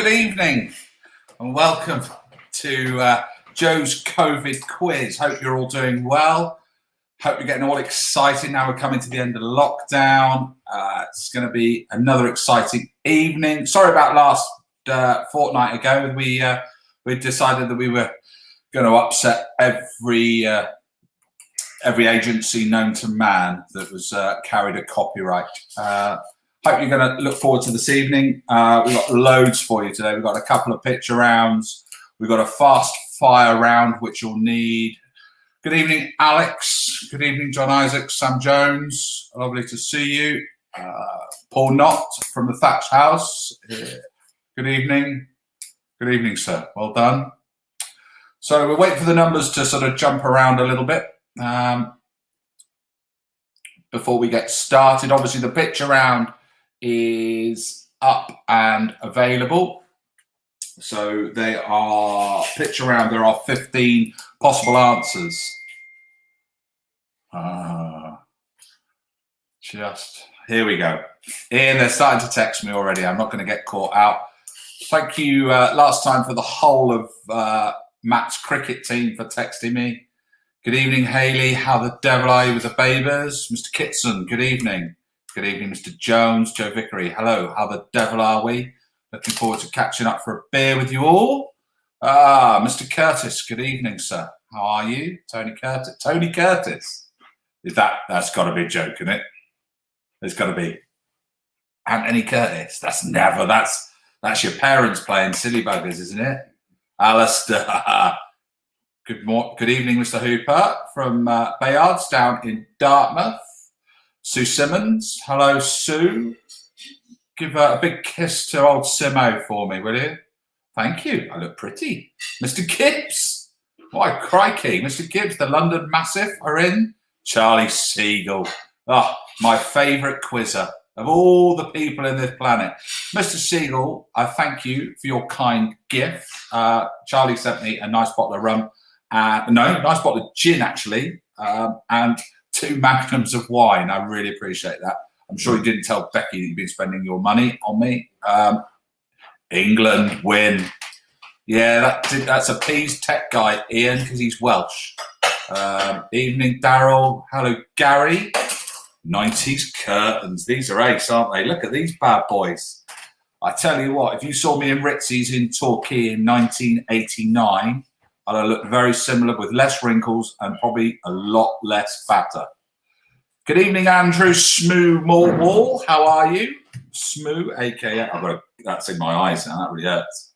good evening and welcome to Joe's COVID quiz. Hope you're all doing well. Hope you're getting all excited now we're coming to the end of the lockdown. It's going to be another exciting evening. Sorry about last fortnight ago. We decided that we were going to upset every agency known to man that was carried a copyright. Hope you're going to look forward to this evening. We've got loads for you today. We've got a couple of picture rounds. We've got a fast fire round, which you'll need. Good evening, Alex. Good evening, John Isaac, Sam Jones. Lovely to see you. Paul Knott from the Thatch House. Good evening. Good evening, sir. Well done. So we're waiting for the numbers to sort of jump around a little bit before we get started. Obviously, the picture round is up and available. So they are picture round. There are 15 possible answers. Just here we go. Ian, they're starting to text me already. I'm not going to get caught out. Thank you last time for the whole of Matt's cricket team for texting me. Good evening, Hayley. How the devil are you with the Babers? Mr. Kitson, good evening. Good evening, Mr. Jones, Joe Vickery. Hello, how the devil are we? Looking forward to catching up for a beer with you all. Mr. Curtis, good evening, sir. How are you? Tony Curtis. Tony Curtis. That's got to be a joke, isn't it? There's got to be. Anthony Curtis. That's your parents playing silly buggers, isn't it? Alistair. Good evening, Mr. Hooper from Bayards down in Dartmouth. Sue Simmons. Hello, Sue. Give a big kiss to old Simo for me, will you? Thank you. I look pretty. Mr. Gibbs. Why, crikey. Mr. Gibbs, the London Massive are in. Charlie Siegel. Oh, my favourite quizzer of all the people in this planet. Mr. Siegel, I thank you for your kind gift. Charlie sent me a nice bottle of rum. Nice bottle of gin, actually, and 2 magnums of wine. I really appreciate that. I'm sure you didn't tell Becky that you've been spending your money on me. England win. Yeah, that's a Peas Tech guy, Ian, because he's Welsh. Evening, Daryl. Hello, Gary. 90s curtains. These are ace, aren't they? Look at these bad boys. I tell you what, if you saw me in Ritzi's in Torquay in 1989, I'd look very similar with less wrinkles and probably a lot less fatter. Good evening, Andrew Smoo Morwall. How are you? Smoo, aka, that's in my eyes now, that really hurts.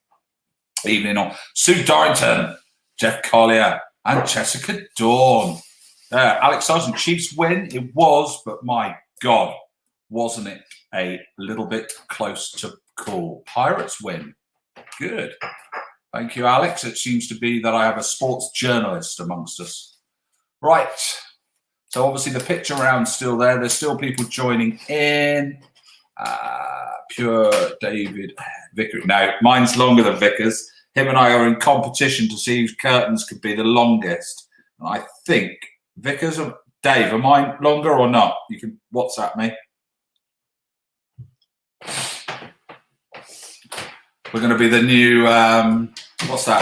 Evening on Sue Dorrington, Jeff Collier, and Jessica Dawn. Alex Sargent, Chiefs win. It was, but my God, wasn't it a little bit close to call? Pirates win. Good. Thank you, Alex. It seems to be that I have a sports journalist amongst us. Right. So obviously the picture round's still there. There's still people joining in. Pure David Vickers. No, mine's longer than Vickers. Him and I are in competition to see whose curtains could be the longest. And I think Vickers or Dave, are mine longer or not? You can WhatsApp me. We're going to be the new, what's that?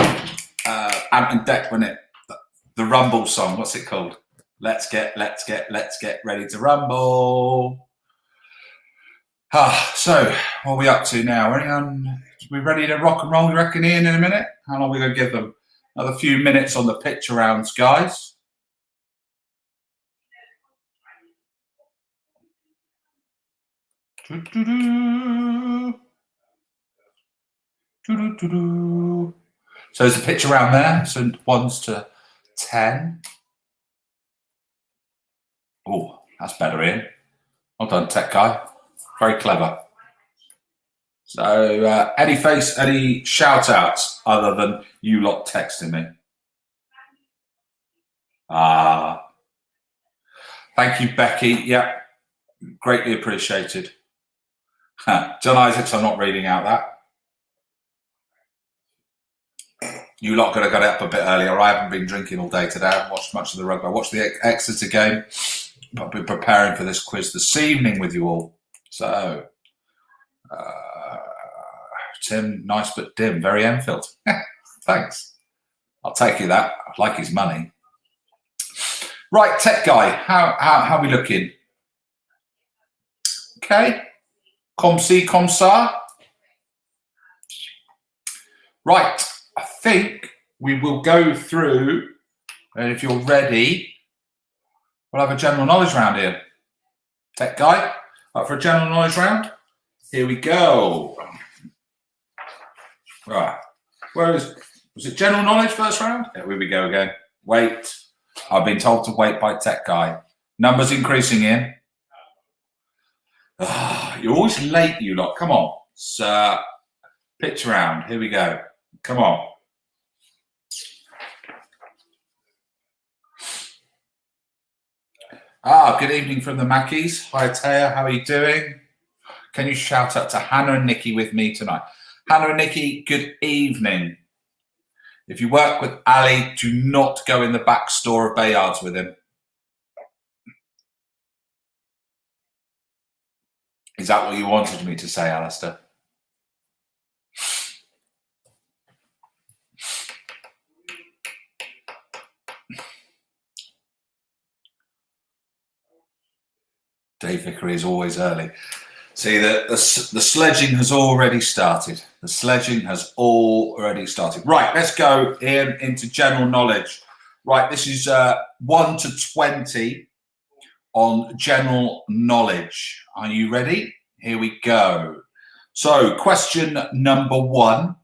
Ant and Dec, wasn't it? The Rumble song. What's it called? Let's get ready to rumble. So, what are we up to now? Are we ready to rock and roll, you reckon, Ian, in a minute? How long are we going to give them? Another few minutes on the picture rounds, guys. So there's a picture round there. So 1s to 10. Oh, that's better, Ian. Well done, tech guy. Very clever. So any shout outs other than you lot texting me? Thank you, Becky. Yeah, greatly appreciated. John Isaacs, I'm not reading out that. You lot could have got up a bit earlier. I haven't been drinking all day today. I haven't watched much of the rugby. I watched the Exeter game. I've been preparing for this quiz this evening with you all. So, Tim, nice but dim. Very Enfield. Thanks. I'll take you that. I'd like his money. Right, tech guy. How are we looking? Okay. Com si, com sa. Right. I think we will go through, and if you're ready, we'll have a general knowledge round here. Tech guy, up for a general knowledge round? Here we go. Right. Was it general knowledge first round? Here we go again. Wait. I've been told to wait by tech guy. Numbers increasing in. You're always late, you lot. Come on. So, pitch round. Here we go. Come on. Good evening from the Mackies. Hi, Taya. How are you doing? Can you shout out to Hannah and Nikki with me tonight? Hannah and Nikki, good evening. If you work with Ali, do not go in the back store of Bayards with him. Is that what you wanted me to say, Alistair? Dave Vickery is always early. See, the sledging has already started. The sledging has already started. Right, let's go into general knowledge. Right, this is 1 to 20 on general knowledge. Are you ready? Here we go. So, question number 1.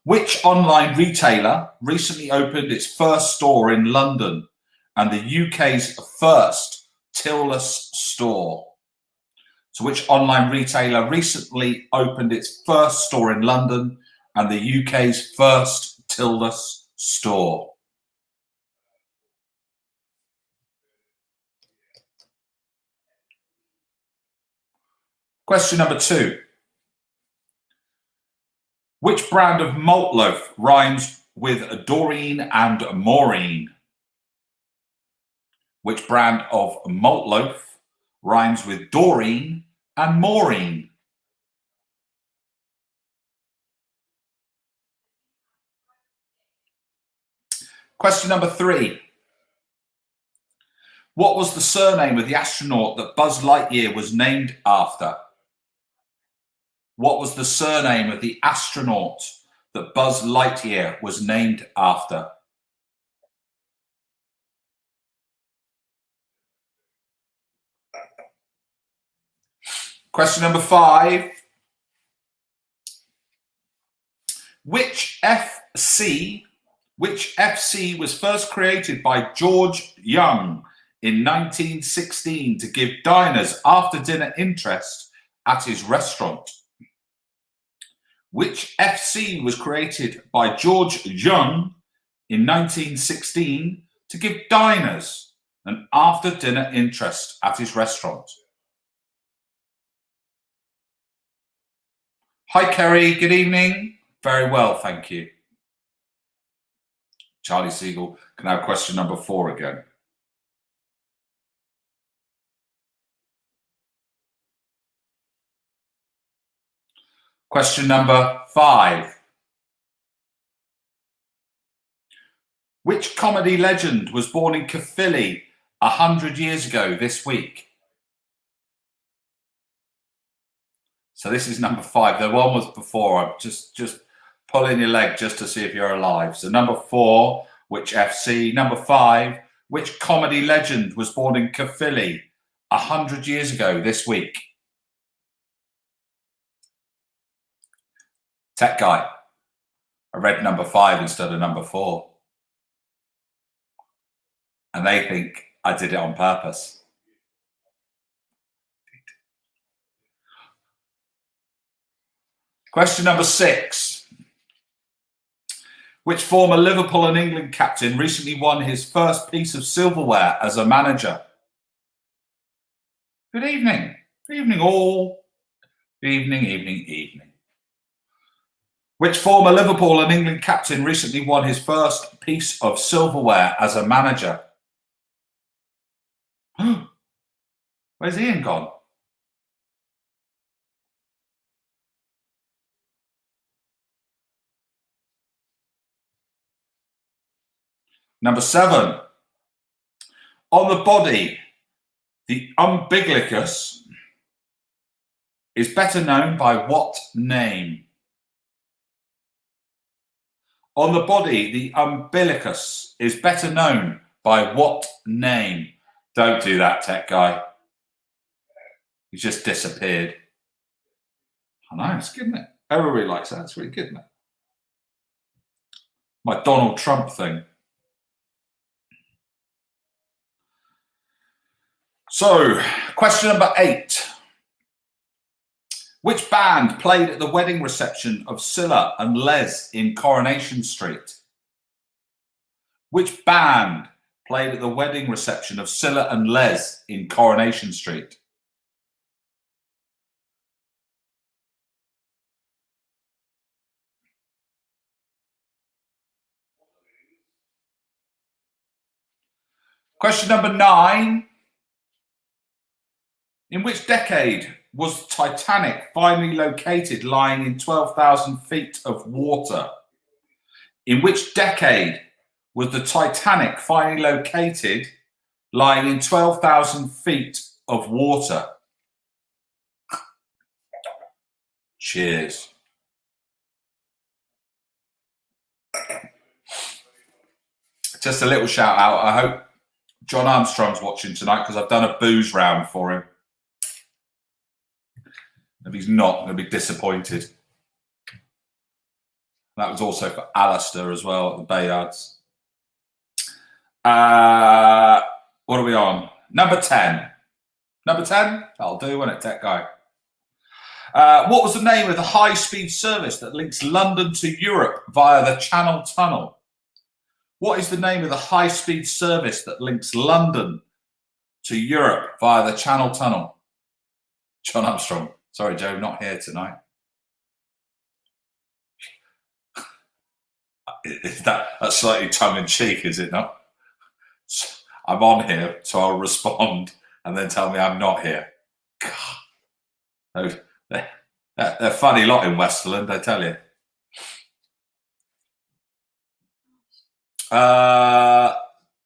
Which online retailer recently opened its first store in London and the UK's first till-less store? So which online retailer recently opened its first store in London and the UK's first till-less store? Question number 2. Which brand of malt loaf rhymes with Doreen and Maureen? Which brand of malt loaf rhymes with Doreen and Maureen? Question number 3. What was the surname of the astronaut that Buzz Lightyear was named after? What was the surname of the astronaut that Buzz Lightyear was named after? Question number 5. Which FC was first created by George Young in 1916 to give diners after-dinner interest at his restaurant? Which FC was created by George Young in 1916 to give diners an after-dinner interest at his restaurant? Hi, Kerry. Good evening. Very well, thank you. Charlie Siegel can have question number 4 again. Question number 5. Which comedy legend was born in Caerphilly 100 years ago this week? So this is number 5. The one was before. I'm just pulling your leg just to see if you're alive. So number 4, which FC? Number 5, which comedy legend was born in Caerphilly 100 years ago this week? Tech guy. I read number 5 instead of number 4. And they think I did it on purpose. Question number 6. Which former Liverpool and England captain recently won his first piece of silverware as a manager? Good evening. Good evening all. Evening. Which former Liverpool and England captain recently won his first piece of silverware as a manager? Where's Ian gone? Number 7. On the body, the umbilicus is better known by what name? On the body, the umbilicus is better known by what name? Don't do that, tech guy. He's just disappeared. I know, it's good, isn't it? Everybody likes that. It's really good, isn't it? My Donald Trump thing. So, question number 8. Which band played at the wedding reception of Scylla and Les in Coronation Street? Which band played at the wedding reception of Scylla and Les in Coronation Street? Question number 9. In which decade was the Titanic finally located lying in 12,000 feet of water? In which decade was the Titanic finally located lying in 12,000 feet of water? Cheers. Just a little shout out. I hope John Armstrong's watching tonight because I've done a booze round for him. If he's not, I'm going to be disappointed. That was also for Alistair as well at the Bayards. What are we on? Number 10. Number 10? That'll do, won't it, tech guy? What was the name of the high-speed service that links London to Europe via the Channel Tunnel? What is the name of the high-speed service that links London to Europe via the Channel Tunnel? John Armstrong. Sorry, Joe, not here tonight. That's slightly tongue-in-cheek, is it not? I'm on here, so I'll respond and then tell me I'm not here. God. They're a funny lot in Westerland, I tell you.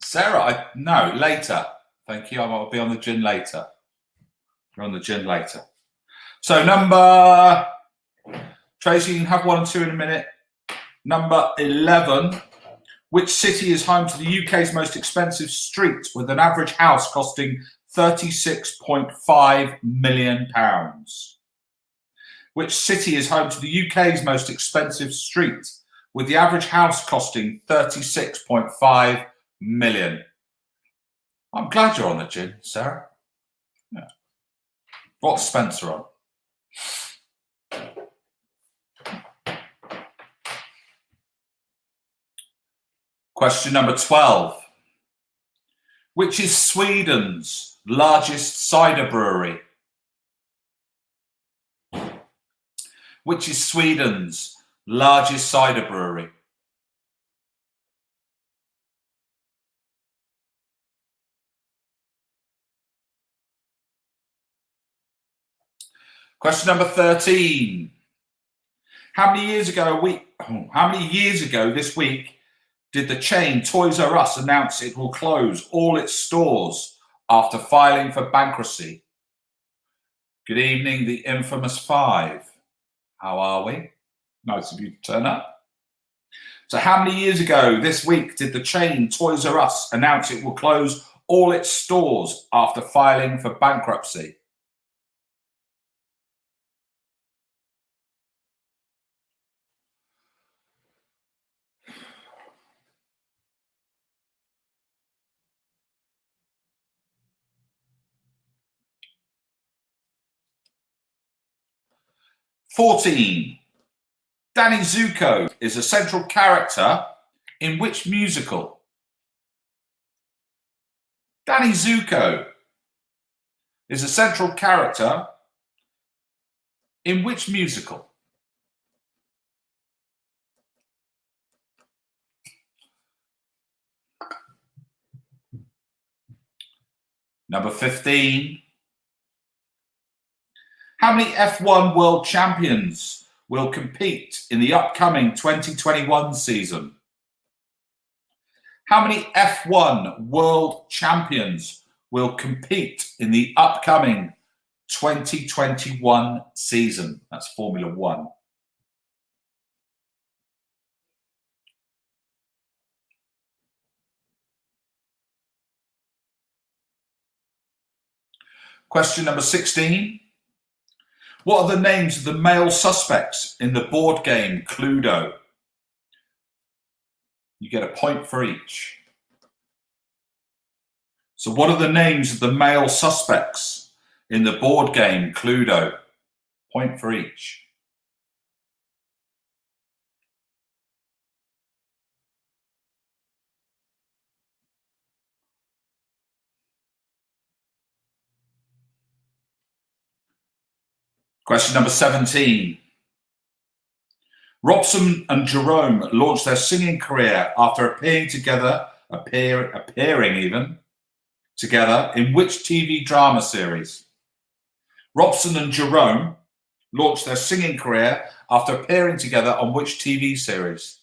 Sarah, no, later. Thank you. I'll be on the gin later. We're on the gin later. So number, Tracy, you can have 1 and 2 in a minute. Number 11, which city is home to the UK's most expensive street with an average house costing £36.5 million? Which city is home to the UK's most expensive street with the average house costing £36.5 million? I'm glad you're on the gin, Sarah. Yeah. What's Spencer on? Question number 12. Which is Sweden's largest cider brewery? Which is Sweden's largest cider brewery? Question number 13. How many years ago this week did the chain Toys R Us announce it will close all its stores after filing for bankruptcy? Good evening, the infamous 5. How are we? Nice of you to turn up. So how many years ago this week did the chain Toys R Us announce it will close all its stores after filing for bankruptcy? "14. Danny Zuko is a central character in which musical?" Danny Zuko is a central character in which musical? Number 15. How many F1 world champions will compete in the upcoming 2021 season? How many F1 world champions will compete in the upcoming 2021 season? That's Formula One. Question number 16. What are the names of the male suspects in the board game Cluedo? You get a point for each. So what are the names of the male suspects in the board game Cluedo? Point for each. Question number 17. Robson and Jerome launched their singing career after appearing together in which TV drama series? Robson and Jerome launched their singing career after appearing together on which TV series?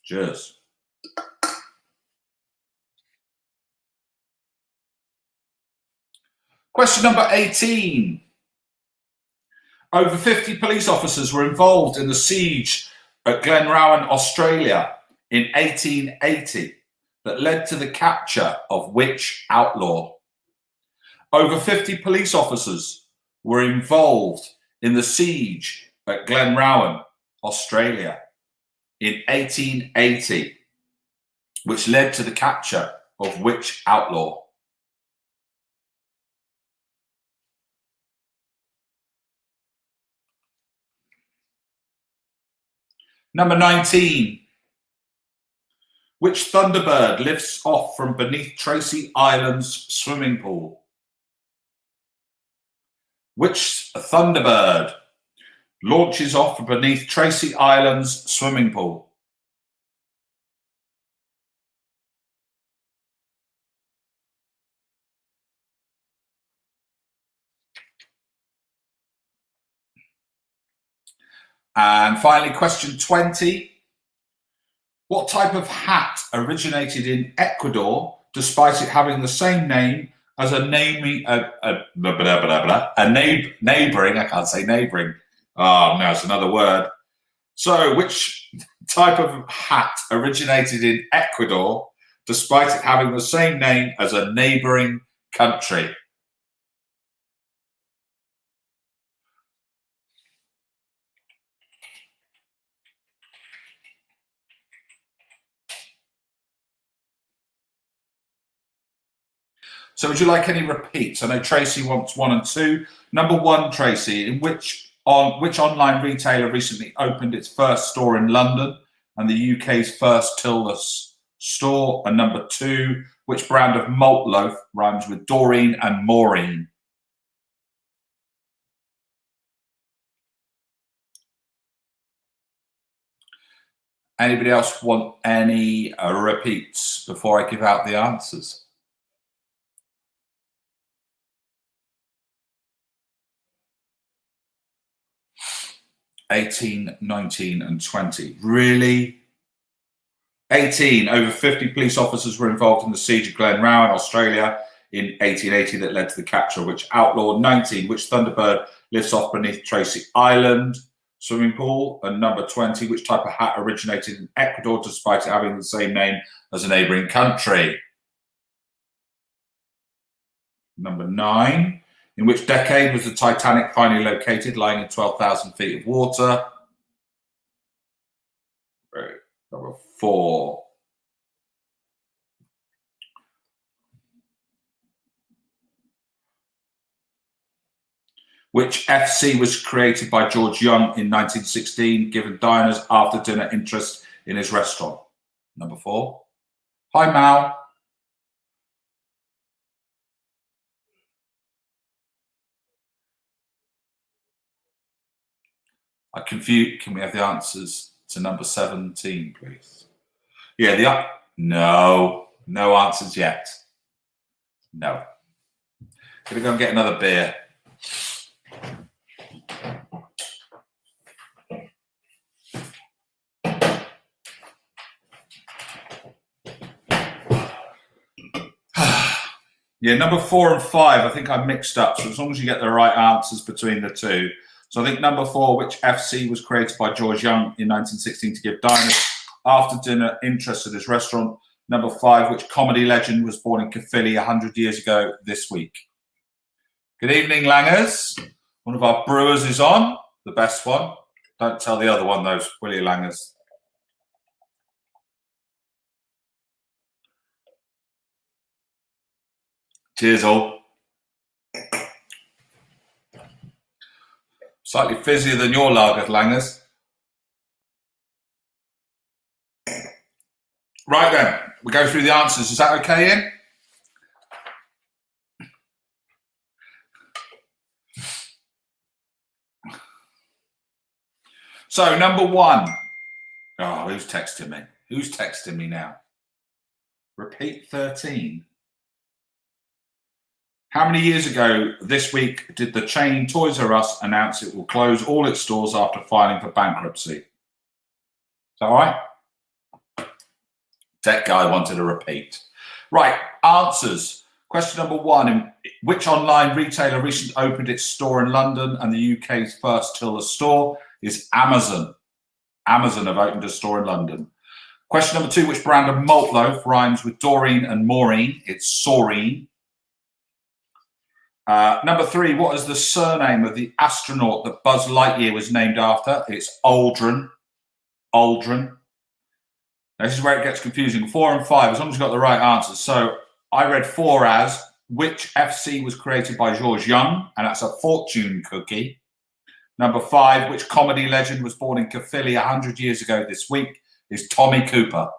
Cheers. Question number 18. Over 50 police officers were involved in the siege at Glenrowan, Australia in 1880 that led to the capture of which outlaw? Over 50 police officers were involved in the siege at Glenrowan, Australia in 1880, which led to the capture of which outlaw? Number 19. Which Thunderbird lifts off from beneath Tracy Island's swimming pool? Which Thunderbird launches off from beneath Tracy Island's swimming pool? And finally, question 20. What type of hat originated in Ecuador, despite it having the same name as neighboring, I can't say neighboring. Oh, no, it's another word. So which type of hat originated in Ecuador, despite it having the same name as a neighboring country? So would you like any repeats? I know Tracy wants 1 and 2. Number 1, Tracy, in which online retailer recently opened its first store in London and the UK's first till-less store? And number 2, which brand of malt loaf rhymes with Doreen and Maureen? Anybody else want any repeats before I give out the answers? 18, 19 and 20. Really? 18. Over 50 police officers were involved in the siege of Glenrowan, Australia in 1880 that led to the capture of which outlaw? 19. Which Thunderbird lifts off beneath Tracy Island swimming pool? And number 20. Which type of hat originated in Ecuador despite having the same name as a neighbouring country? Number 9. In which decade was the Titanic finally located, lying in 12,000 feet of water? Number 4. Which FC was created by George Young in 1916, given diners after dinner interest in his restaurant? Number 4. Hi, Mal. Can we have the answers to number 17, please? Yeah, no answers yet. No. Gonna go and get another beer. Yeah, number 4 and 5, I think I mixed up. So as long as you get the right answers between the two. So I think number 4, which FC was created by George Young in 1916 to give diners after dinner interest at his restaurant. Number 5, which comedy legend was born in Caerphilly 100 years ago this week. Good evening, Langers. One of our brewers is on, the best one. Don't tell the other one, those will you, Langers? Cheers, all. Slightly fizzier than your lager, Langers. Right then, we go through the answers. Is that okay, Ian? So, number 1. Oh, who's texting me? Who's texting me now? Repeat 13. How many years ago this week did the chain Toys R Us announce it will close all its stores after filing for bankruptcy? Is that all right? Tech guy wanted a repeat. Right, answers. Question number 1. Which online retailer recently opened its store in London and the UK's first Tilda store is Amazon. Amazon have opened a store in London. Question number 2. Which brand of malt loaf rhymes with Doreen and Maureen? It's Saureen. Number 3, what is the surname of the astronaut that Buzz Lightyear was named after? It's Aldrin. Aldrin. Now, this is where it gets confusing. 4 and 5, as long as you've got the right answers. So I read 4 as which FC was created by George Young, and that's a fortune cookie. Number 5, which comedy legend was born in Caerphilly 100 years ago this week is Tommy Cooper.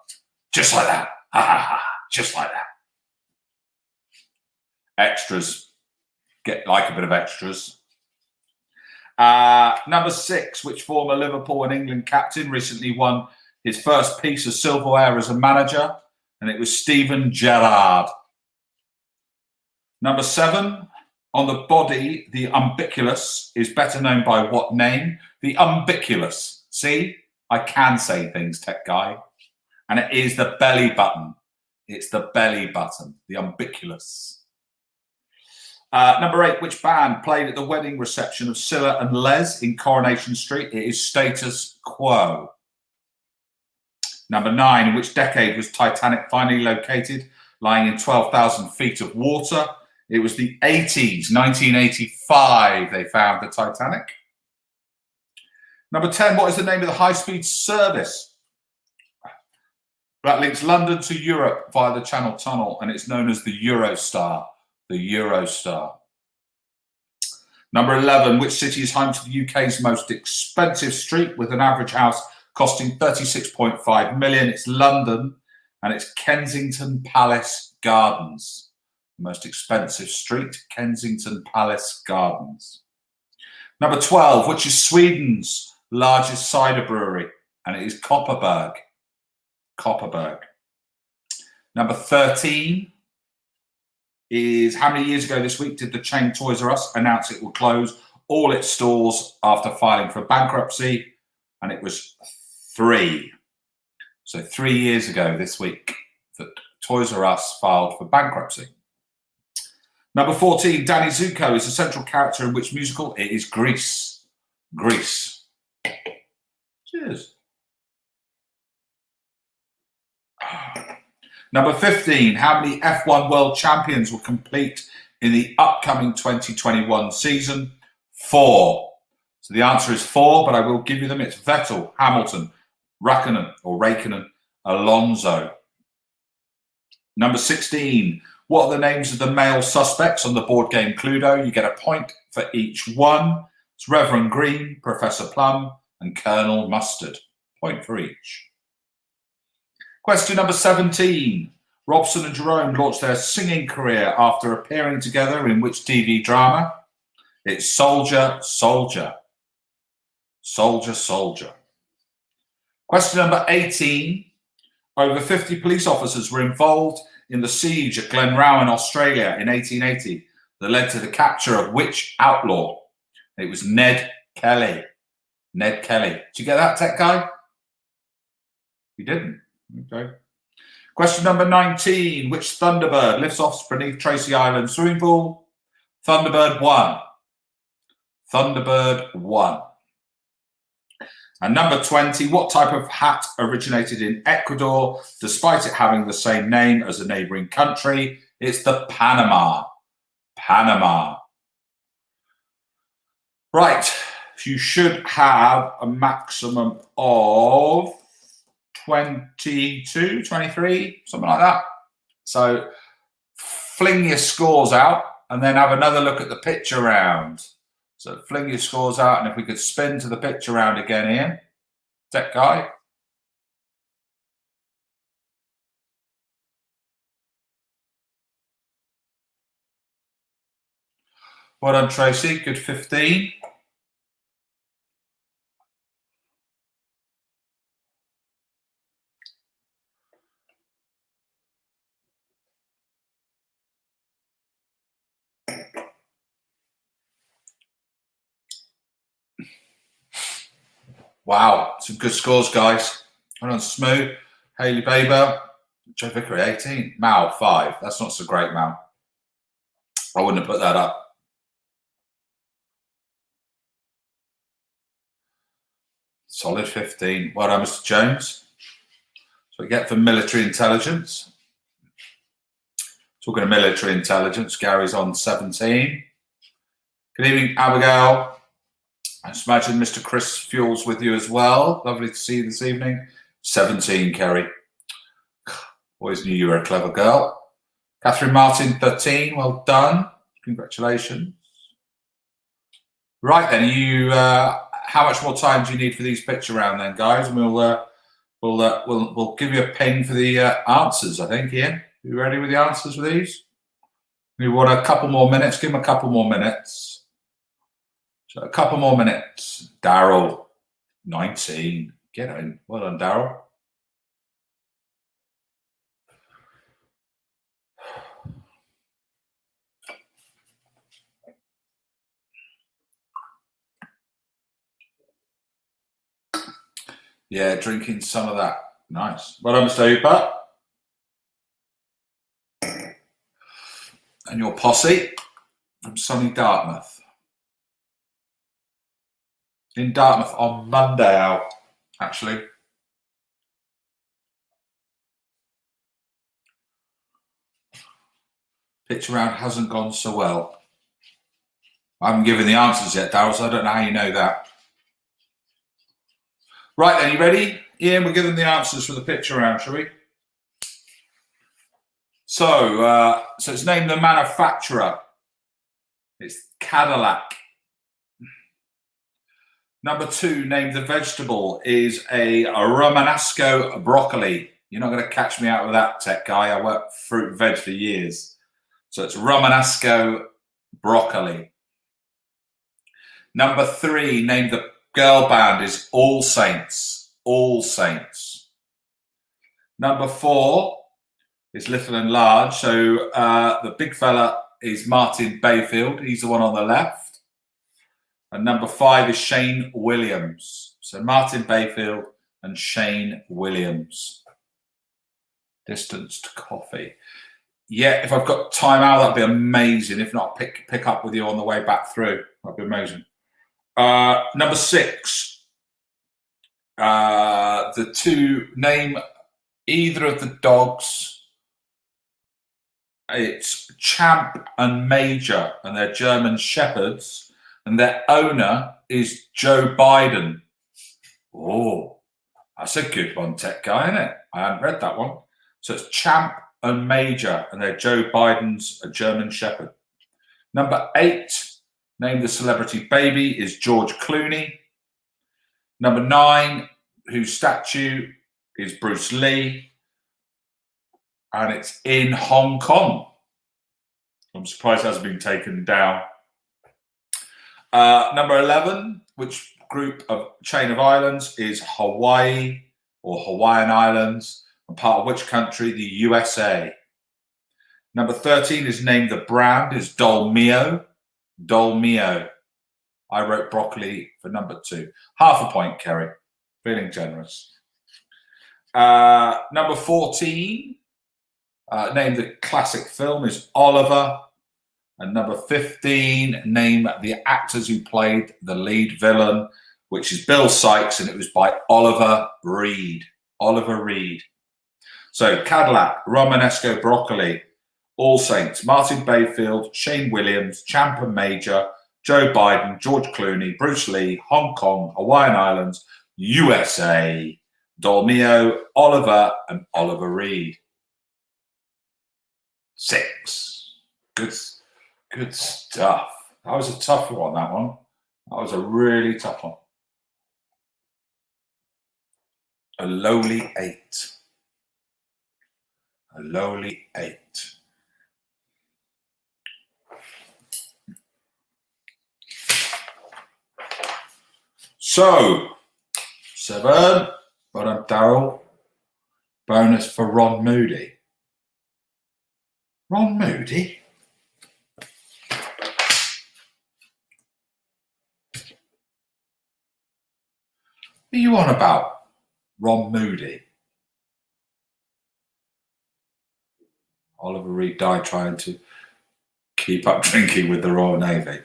Just like that. Ha ha ha. Just like that. Extras. Get like a bit of extras. Number 6, which former Liverpool and England captain recently won his first piece of silverware as a manager, and it was Steven Gerrard. Number 7, on the body, the umbiculus is better known by what name? The umbiculus. See, I can say things, tech guy. And it is the belly button. It's the belly button, the umbiculus. Number 8, which band played at the wedding reception of Scylla and Les in Coronation Street? It is Status Quo. Number 9, in which decade was Titanic finally located, lying in 12,000 feet of water? It was the 80s, 1985, they found the Titanic. Number 10, what is the name of the high-speed service that links London to Europe via the Channel Tunnel, and it's known as the Eurostar? The Eurostar. Number 11, which city is home to the UK's most expensive street with an average house costing 36.5 million? It's London, and it's Kensington Palace Gardens. The most expensive street, Kensington Palace Gardens. Number 12, which is Sweden's largest cider brewery? And it is Kopparberg. Kopparberg. Number 13 is how many years ago this week did the chain Toys R Us announce it will close all its stores after filing for bankruptcy? And it was 3. So 3 years ago this week that Toys R Us filed for bankruptcy. Number 14, Danny Zuko is the central character in which musical? It is Grease. Grease. Cheers. Number 15, how many F1 world champions will compete in the upcoming 2021 season? 4. So the answer is 4, but I will give you them. It's Vettel, Hamilton, Raikkonen, Alonso. Number 16, what are the names of the male suspects on the board game Cluedo? You get a point for each one. It's Reverend Green, Professor Plum, and Colonel Mustard. Point for each. Question number 17. Robson and Jerome launched their singing career after appearing together in which TV drama? It's Soldier, Soldier. Soldier, Soldier. Question number 18. Over 50 police officers were involved in the siege at Glenrowan, Australia in 1880 that led to the capture of which outlaw? It was Ned Kelly. Ned Kelly. Did you get that, tech guy? You didn't. Okay. Question number 19. Which Thunderbird lifts off beneath Tracy Island swimming pool? Thunderbird 1. Thunderbird 1. And number 20. What type of hat originated in Ecuador, despite it having the same name as a neighboring country? It's the Panama. Panama. Right. You should have a maximum of 22, 23, something like that. So fling your scores out and then have another look at the picture round. So fling your scores out, and if we could spin to the picture round again, Ian, tech guy. Well done, Tracy. Good 15. Wow, some good scores, guys. Well done, Smooth. Hayley Baber. Joe Vickery, 18. Mal, 5. That's not so great, Mal. I wouldn't have put that up. Solid 15. Well done, Mr. Jones. So we get for military intelligence. Talking of military intelligence, Gary's on 17. Good evening, Abigail. I just imagine Mr. Chris Fuels with you as well. Lovely to see you this evening. 17, Kerry. Always knew you were a clever girl. Catherine Martin, 13. Well done. Congratulations. Right then, you. How much more time do you need for these picture round then, guys? And we'll give you a ping for the answers. I think, Ian. You ready with the answers for these? We want a couple more minutes. Give them a couple more minutes. So a couple more minutes. Daryl, 19. Get in. Well done, Daryl. Yeah, drinking some of that. Nice. Well done, Mr. Hooper. And your posse from sunny Dartmouth. In Dartmouth on Monday out, actually. Picture round hasn't gone so well. I haven't given the answers yet, Darryl, so I don't know how you know that. Right then, you ready? Ian, we'll give them the answers for the picture round, shall we? So it's named the manufacturer. It's Cadillac. Number 2, named the vegetable is a Romanasco broccoli. You're not going to catch me out with that, tech guy. I worked fruit and veg for years. So it's Romanasco broccoli. Number 3, named the girl band is All Saints. All Saints. Number 4 is Little and Large. So the big fella is Martin Bayfield. He's the one on the left. And number 5 is Shane Williams. So Martin Bayfield and Shane Williams. Distance to coffee. Yeah, if I've got time out, that'd be amazing. If not, pick up with you on the way back through. That'd be amazing. Number 6. The 2, name either of the dogs. It's Champ and Major, and they're German Shepherds. And their owner is Joe Biden. Oh, that's a good one, tech guy, isn't it? I haven't read that one. So it's Champ and Major, and they're Joe Biden's a German Shepherd. Number 8, named the celebrity baby, is George Clooney. Number 9, whose statue is Bruce Lee, and it's in Hong Kong. I'm surprised it hasn't been taken down. Number 11, which group of chain of islands is Hawaii or Hawaiian Islands, and part of which country? The USA. Number 13 is named the brand is Dolmio. Dolmio. I wrote broccoli for number 2. Half a point, Kerry. Feeling generous. Number 14 Name the classic film is Oliver. And number 15, name the actors who played the lead villain, which is Bill Sikes, and it was by Oliver Reed. Oliver Reed. So Cadillac, Romanesco Broccoli, All Saints, Martin Bayfield, Shane Williams, Champa Major, Joe Biden, George Clooney, Bruce Lee, Hong Kong, Hawaiian Islands, USA, Dolmio, Oliver, and Oliver Reed. 6. Good stuff. That was a tough one, that one. That was a really tough one. A lowly 8. A lowly 8. So, 7. Well done, Daryl. Bonus for Ron Moody. Ron Moody? What are you on about? Ron Moody. Oliver Reed died trying to keep up drinking with the Royal Navy.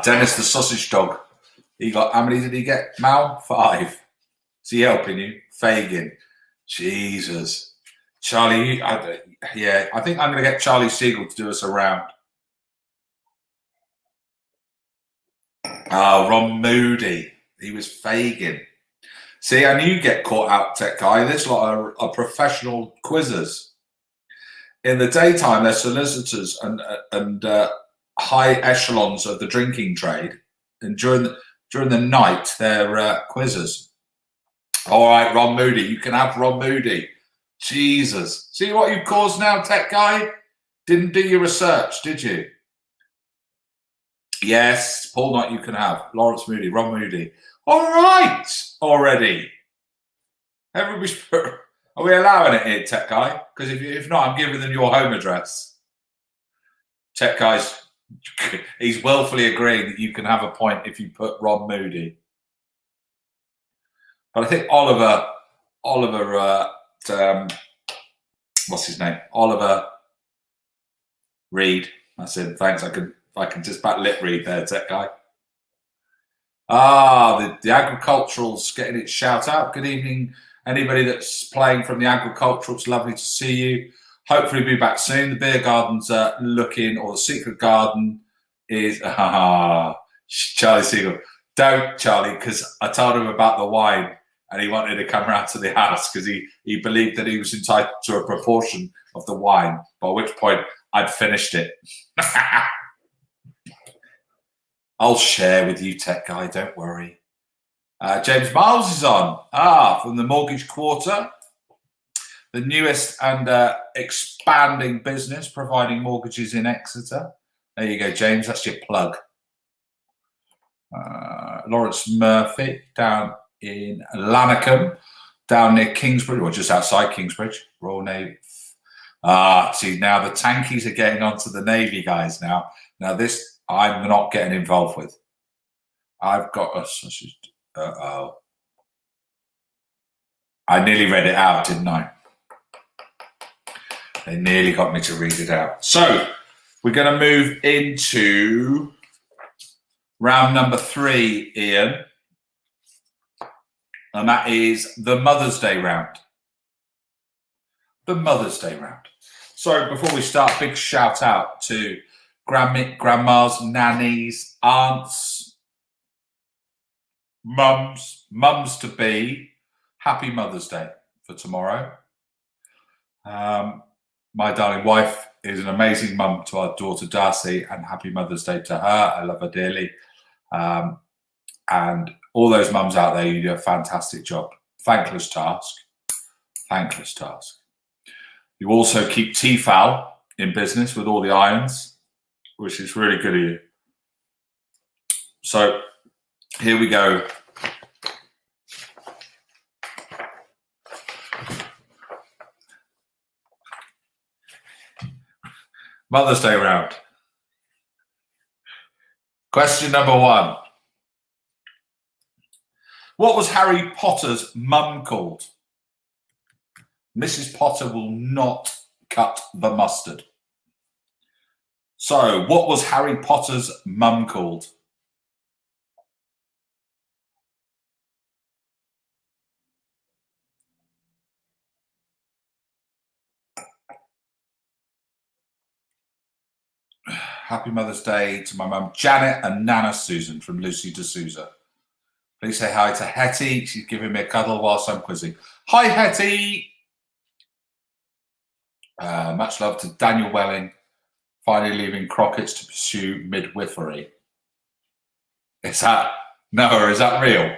Dennis the Sausage Dog. He got, how many did he get, Mal? 5. Is he helping you? Fagin. Jesus. Charlie, yeah, I think I'm going to get Charlie Siegel to do us a round. Ron Moody. He was Fagin. See, I knew you'd get caught out, Tech Guy. This lot are professional quizzers. In the daytime, they're solicitors and high echelons of the drinking trade. And during the night, they're quizzers. All right, Ron Moody. You can have Ron Moody. Jesus. See what you've caused now, Tech Guy? Didn't do your research, did you? Yes, Paul Knight you can have. Lawrence Moody, Ron Moody. All right, already. Everybody's... Are we allowing it here, Tech Guy? Because if not, I'm giving them your home address. Tech Guy's... He's willfully agreeing that you can have a point if you put Ron Moody. But I think Oliver, what's his name? Oliver Reed. That's him. Thanks. I can just back lip read there, Tech Guy. The agricultural's getting its shout out. Good evening, anybody that's playing from the agricultural. It's lovely to see you. Hopefully be back soon. The beer garden's looking, or the secret garden is, Charlie Siegel. Don't, Charlie, because I told him about the wine and he wanted to come around to the house because he believed that he was entitled to a proportion of the wine, by which point I'd finished it. I'll share with you, Tech Guy, don't worry. James Miles is on. From the Mortgage Quarter. The newest and expanding business providing mortgages in Exeter. There you go, James. That's your plug. Lawrence Murphy down in Lanarcombe, down near Kingsbridge, or just outside Kingsbridge. Royal Navy. See, now the tankies are getting onto the Navy guys now. Now this I'm not getting involved with. I've got a... I nearly read it out, didn't I? They nearly got me to read it out. So we're going to move into round number 3, Ian. And that is the Mother's Day round. The Mother's Day round. So before we start, big shout out to grandmas, nannies, aunts, mums to be. Happy Mother's Day for tomorrow. My darling wife is an amazing mum to our daughter Darcy, and happy Mother's Day to her. I love her dearly. And all those mums out there, you do a fantastic job. Thankless task. Thankless task. You also keep Tefal in business with all the irons, which is really good of you. So here we go. Mother's Day round. Question number 1. What was Harry Potter's mum called? Mrs. Potter will not cut the mustard. So, what was Harry Potter's mum called? Happy Mother's Day to my mum, Janet, and Nana Susan from Lucy D'Souza. Please say hi to Hetty. She's giving me a cuddle whilst I'm quizzing. Hi, Hetty. Much love to Daniel Welling, finally leaving Crockett's to pursue midwifery. Is that Noah? Is that real?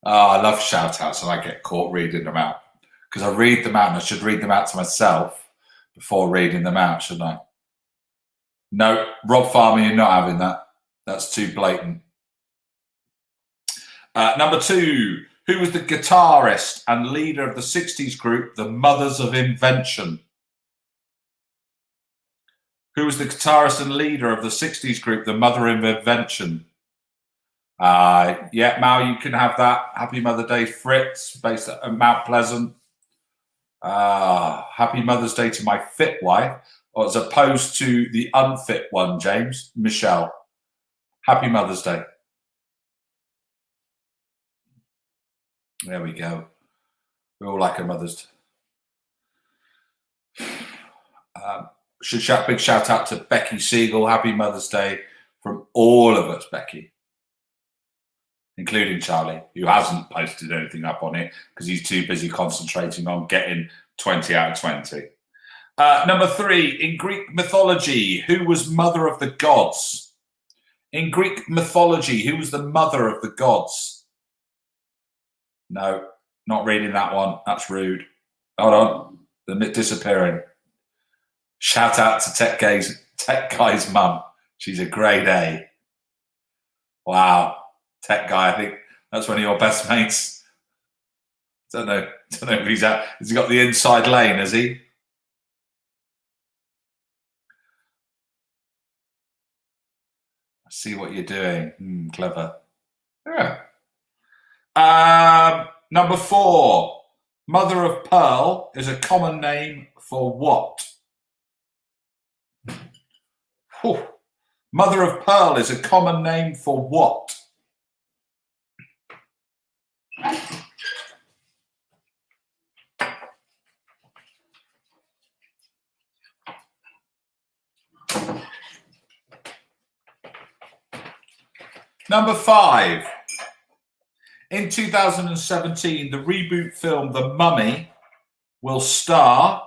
Oh, I love shout outs and I get caught reading them out because I read them out and I should read them out to myself before reading them out, shouldn't I? No, Rob Farmer, you're not having that. That's too blatant. Number 2, who was the guitarist and leader of the 60s group, the Mothers of Invention? Who was the guitarist and leader of the 60s group, the Mother of Invention? Yeah, Mal, you can have that. Happy Mother's Day, Fritz, based at Mount Pleasant. Happy Mother's Day to my fit wife, or as opposed to the unfit one, James. Michelle. Happy Mother's Day. There we go. We all like a Mother's Day. Big shout out to Becky Siegel. Happy Mother's Day from all of us, Becky, including Charlie, who hasn't posted anything up on it because he's too busy concentrating on getting 20 out of 20. Number 3, in Greek mythology, who was mother of the gods? In Greek mythology, who was the mother of the gods? No, not reading that one. That's rude. Hold on. The disappearing. Shout out to Tech Guy's mum. She's a grade A. Wow. Tech Guy, I think that's one of your best mates. Don't know if he's at. Has he got the inside lane, has he? I see what you're doing. Clever. Yeah. Number 4, mother of pearl is a common name for what? Whew. Mother of pearl is a common name for what? Number 5. In 2017, the reboot film The Mummy will star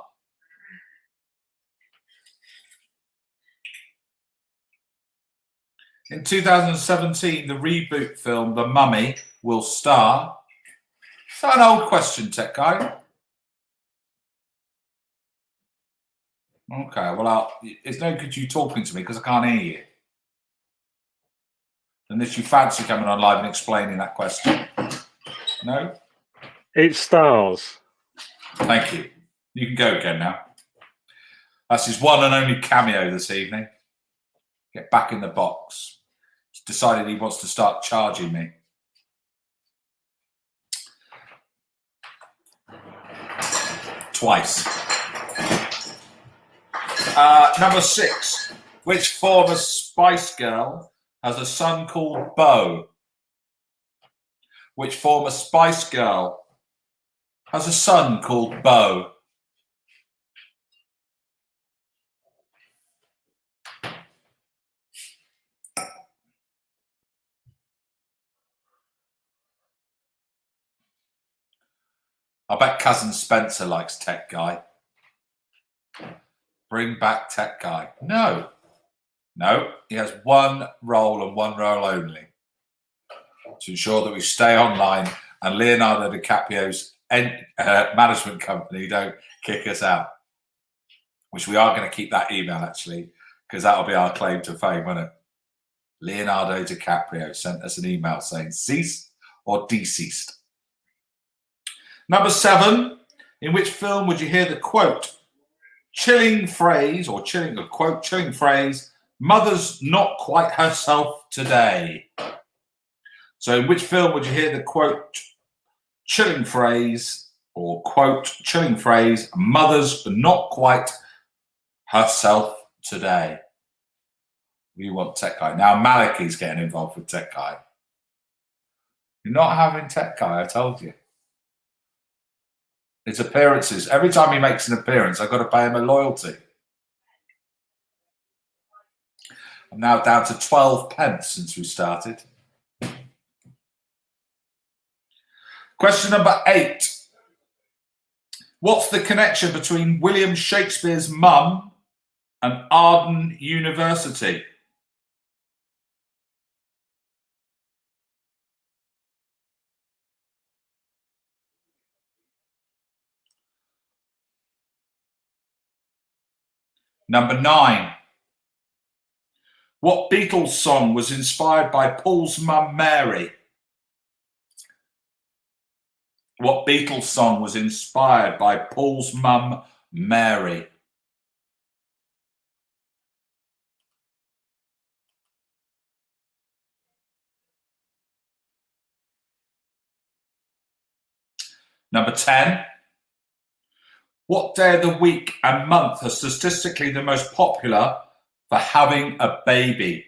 In 2017, the reboot film The Mummy will star. Is that an old question, Tech Guy? Okay, well, it's no good you talking to me because I can't hear you. Unless you fancy coming on live and explaining that question. No? It stars. Thank you. You can go again now. That's his one and only cameo this evening. Get back in the box. He's decided he wants to start charging me. Twice. Number 6. Which former Spice Girl has a son called Bo? Which former Spice Girl has a son called Bo? I bet Cousin Spencer likes Tech Guy. Bring back Tech Guy. No. No, he has one role and one role only. To ensure that we stay online and Leonardo DiCaprio's management company don't kick us out. Which we are going to keep that email, actually, because that'll be our claim to fame, won't it? Leonardo DiCaprio sent us an email saying cease or deceased. Number 7, in which film would you hear the quote, chilling phrase, Mother's not quite herself today. So in which film would you hear the quote, chilling phrase, or quote, chilling phrase, mother's not quite herself today? We want Tech Guy. Now Maliki's getting involved with Tech Guy. You're not having Tech Guy, I told you. His appearances. Every time he makes an appearance, I've got to pay him a loyalty. I'm now down to 12 pence since we started. Question number 8. What's the connection between William Shakespeare's mum and Arden University? Number 9. What Beatles song was inspired by Paul's mum, Mary? What Beatles song was inspired by Paul's mum, Mary? Number 10. What day of the week and month are statistically the most popular for having a baby?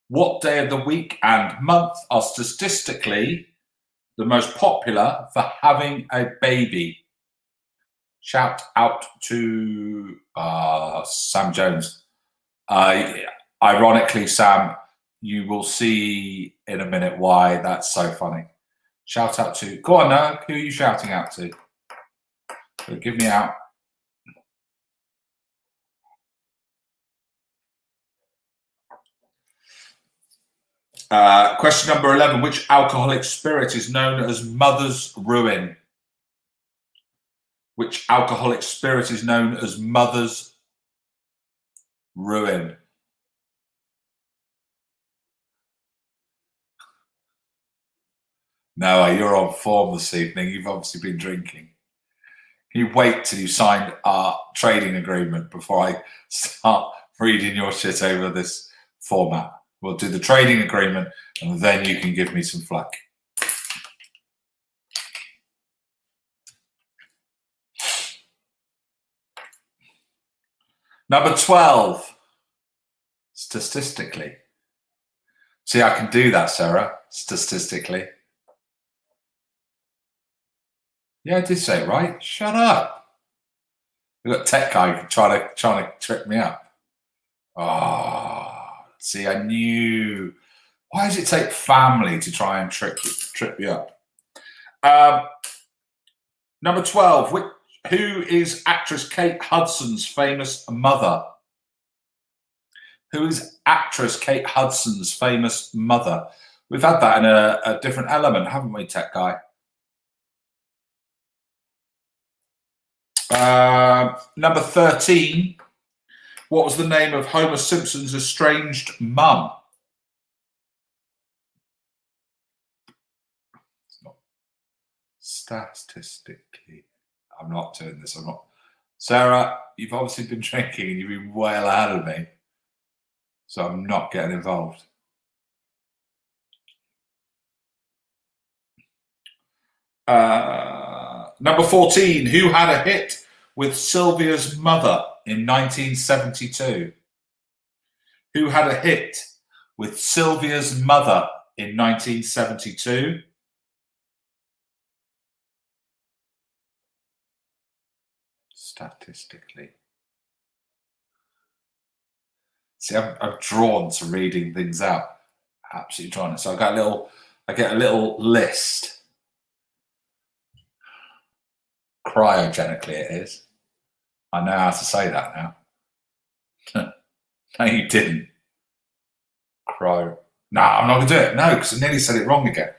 What day of the week and month are statistically the most popular for having a baby? Shout out to Sam Jones. Ironically, Sam, you will see in a minute why that's so funny. Shout out to, go on now, who are you shouting out to? So give me out. Question number 11. Which alcoholic spirit is known as Mother's Ruin? Which alcoholic spirit is known as Mother's Ruin? Noah, you're on form this evening. You've obviously been drinking. Can you wait till you sign our trading agreement before I start reading your shit over this format? We'll do the trading agreement and then you can give me some flack. Number 12. Statistically. See, I can do that, Sarah. Statistically. Yeah, I did say it right. Shut up. We've got Tech Guy trying to trick me up. See, I knew. Why does it take family to try and trip you up? Number 12. Who is actress Kate Hudson's famous mother? Who is actress Kate Hudson's famous mother? We've had that in a different element, haven't we, Tech Guy? Number 13. What was the name of Homer Simpson's estranged mum? It's not statistically. I'm not doing this. I'm not. Sarah, you've obviously been drinking and you've been well ahead of me. So I'm not getting involved. Number 14. Who had a hit with Sylvia's mother in 1972? Who had a hit with Sylvia's mother in 1972? Statistically. See, I'm drawn to reading things out. Absolutely drawn. So I get a little list. Cryogenically it is. I know how to say that now. No, you didn't. No, I'm not going to do it. No, because I nearly said it wrong again.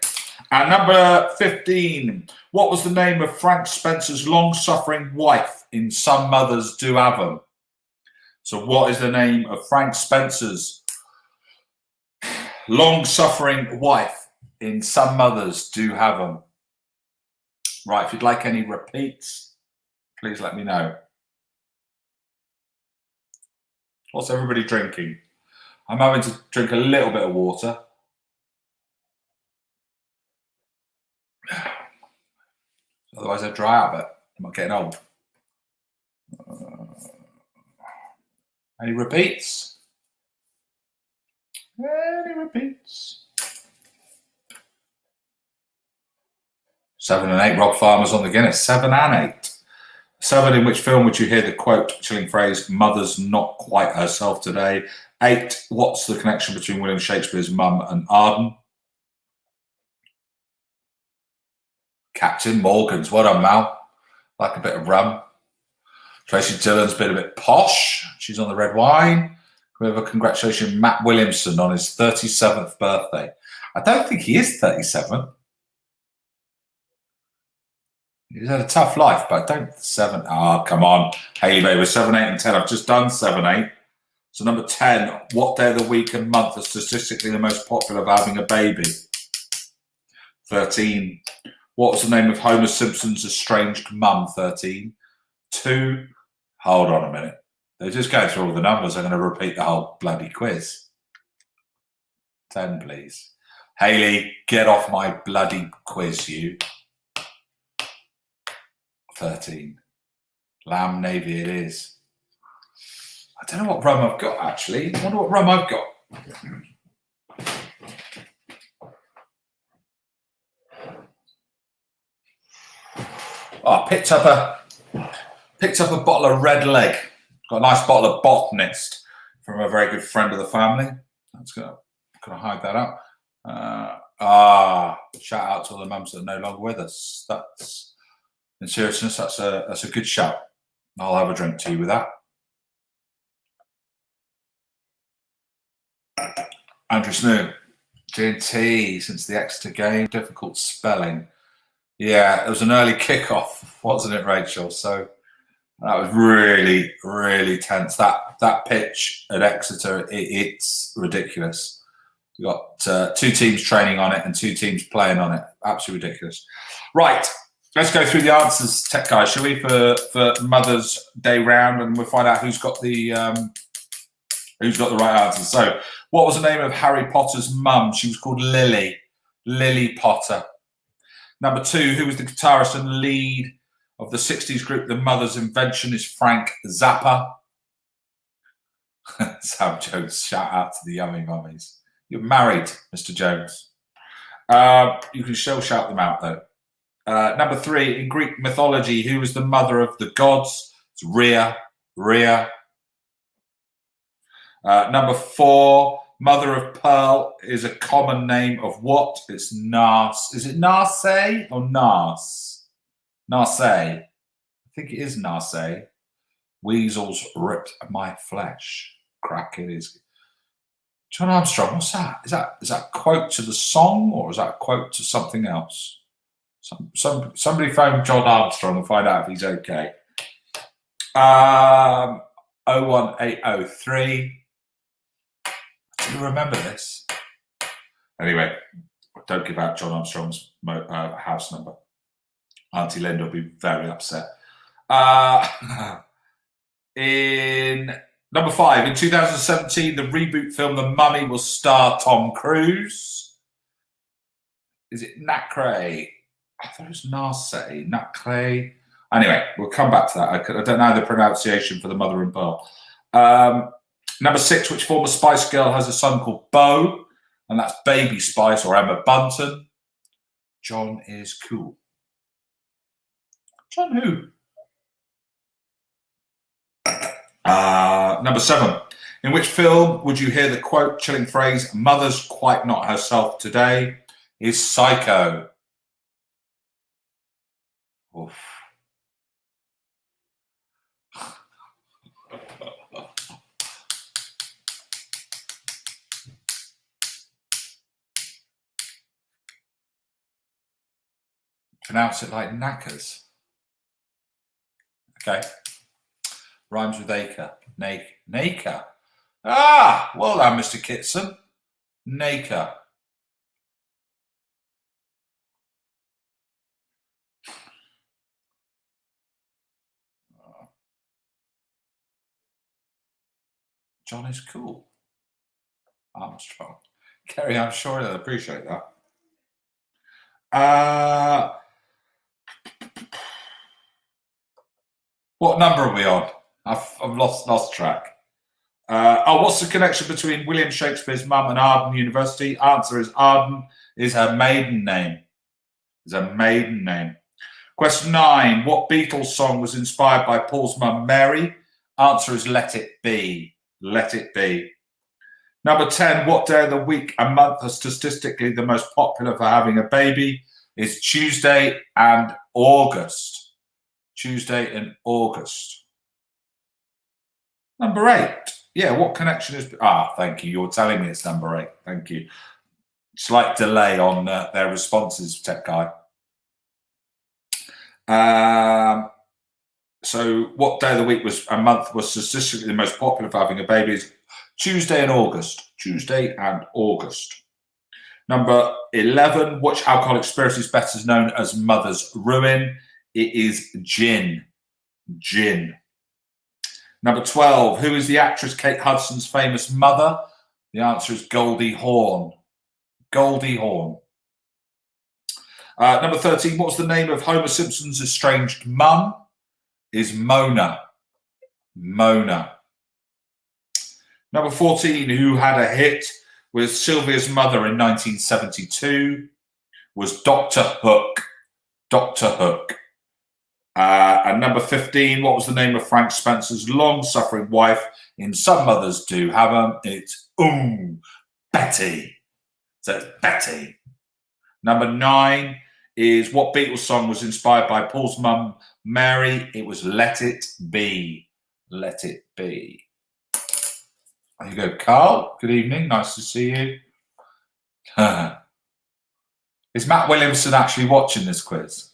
And number 15. What was the name of Frank Spencer's long-suffering wife in Some Mothers Do Have 'Em? So what is the name of Frank Spencer's long-suffering wife in Some Mothers Do Have 'Em? Right, if you'd like any repeats, please let me know. What's everybody drinking? I'm having to drink a little bit of water. Otherwise, I dry out a bit. I'm not getting old. Any repeats? Any repeats? 7 and 8. Rob Farmer's on the Guinness. 7 and 8. 7. In which film would you hear the quote, chilling phrase, "Mother's not quite herself today"? 8. What's the connection between William Shakespeare's mum and Arden? Captain Morgan's. Well done, Mal. Like a bit of rum. Tracy Dillon's been a bit posh. She's on the red wine. We have a congratulations, Matt Williamson, on his 37th birthday. I don't think he is 37. He's had a tough life, but don't 7. Oh, come on. Hey, baby, 7, 8, and 10. I've just done 7, 8. So number 10, what day of the week and month are statistically the most popular for having a baby? 13. What was the name of Homer Simpson's estranged mum? 13. 2. Hold on a minute. They're just going through all the numbers. I'm going to repeat the whole bloody quiz. 10, please. Hayley, get off my bloody quiz, you. 13. Lamb Navy it is. I don't know what rum I've got, actually. I wonder what rum I've got. Oh, I picked up a bottle of Red Leg. Got a nice bottle of Botanist from a very good friend of the family. That's gonna hide that up. Shout out to all the mums that are no longer with us. That's, in seriousness, that's a good shout. I'll have a drink to you with that. Andrew Snoo, G&T since the Exeter game. Difficult spelling. Yeah, it was an early kickoff, wasn't it, Rachel? So that was really, really tense. That pitch at Exeter, it's ridiculous. You've got 2 teams training on it and 2 teams playing on it. Absolutely ridiculous. Right, let's go through the answers, tech guys, shall we, for Mother's Day round, and we'll find out who's got the right answers. So, what was the name of Harry Potter's mum? She was called Lily. Lily Potter. Number 2, who was the guitarist and lead of the 60s group The Mother's Invention? Is Frank Zappa. Sam Jones, shout out to the Yummy Mummies. You're married, Mr. Jones. You can still shout them out, though. Number 3, in Greek mythology, who was the mother of the gods? It's Rhea. Number 4, mother of pearl is a common name of what? It's Narse. Is it Narse or Narse? Narse. I think it is Narse. Weasels ripped my flesh. Crack it is. John Armstrong, what's that? Is that a quote to the song, or is that a quote to something else? Somebody phone John Armstrong and find out if he's okay. 01803. Do you remember this? Anyway, don't give out John Armstrong's house number. Auntie Linda will be very upset. In number 5, in 2017, the reboot film The Mummy will star Tom Cruise. Is it Nacre? I thought it was Narse. Nacre. Anyway, we'll come back to that. I don't know the pronunciation for the mother and pearl. Number 6, which former Spice Girl has a son called Bo? And that's Baby Spice or Emma Bunton. John is cool. John who? Number 7, in which film would you hear the quote, chilling phrase, "Mother's quite not herself today"? Is Psycho. Oof. Pronounce it like knackers. Okay. Rhymes with acre. Nacre. Ah, well done, Mr. Kitson. Nacre. John is cool. Armstrong. Kerry, I'm sure I appreciate that. What number are we on? I've lost track. What's the connection between William Shakespeare's mum and Arden University? Answer is Arden is her maiden name. Is her maiden name. Question 9. What Beatles song was inspired by Paul's mum, Mary? Answer is Let It Be. Let It Be. Number 10. What day of the week and month are statistically the most popular for having a baby? Is Tuesday and August. Tuesday and August. Number 8. Yeah, what connection is... thank you. You're telling me it's number 8. Thank you. Slight delay on their responses, tech guy. So what day of the week and month was statistically the most popular for having a baby? Is Tuesday and August. Tuesday and August. Number 11. Which alcoholic spirit is better known as Mother's Ruin? It is gin. Gin. Number 12. Who is the actress Kate Hudson's famous mother? The answer is Goldie Hawn. Goldie Hawn. Number 13. What's the name of Homer Simpson's estranged mum? Is Mona. Mona. Number 14. Who had a hit with Sylvia's mother in 1972? Was Dr. Hook. Dr. Hook. And number 15, what was the name of Frank Spencer's long-suffering wife in Some Mothers Do Have 'Em? It's Betty. So it's Betty. Number 9 is what Beatles song was inspired by Paul's mum, Mary? It was Let It Be. Let It Be. There you go, Carl. Good evening. Nice to see you. Is Matt Williamson actually watching this quiz?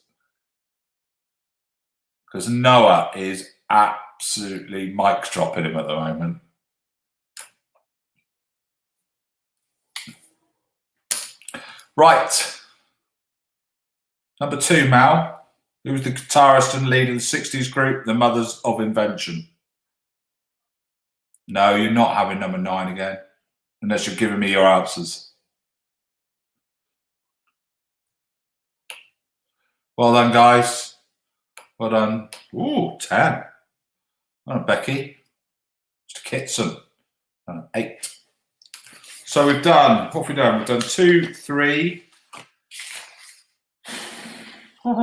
Because Noah is absolutely mic dropping him at the moment. Right. Number 2, Mal. Who was the guitarist and leader of the 60s group, The Mothers of Invention? No, you're not having number 9 again, unless you're giving me your answers. Well done, guys. Well done. Ooh, 10. Well done, Becky. Mr. Kitson. 8. So we've done, what have we done? We've done 2, 3. We've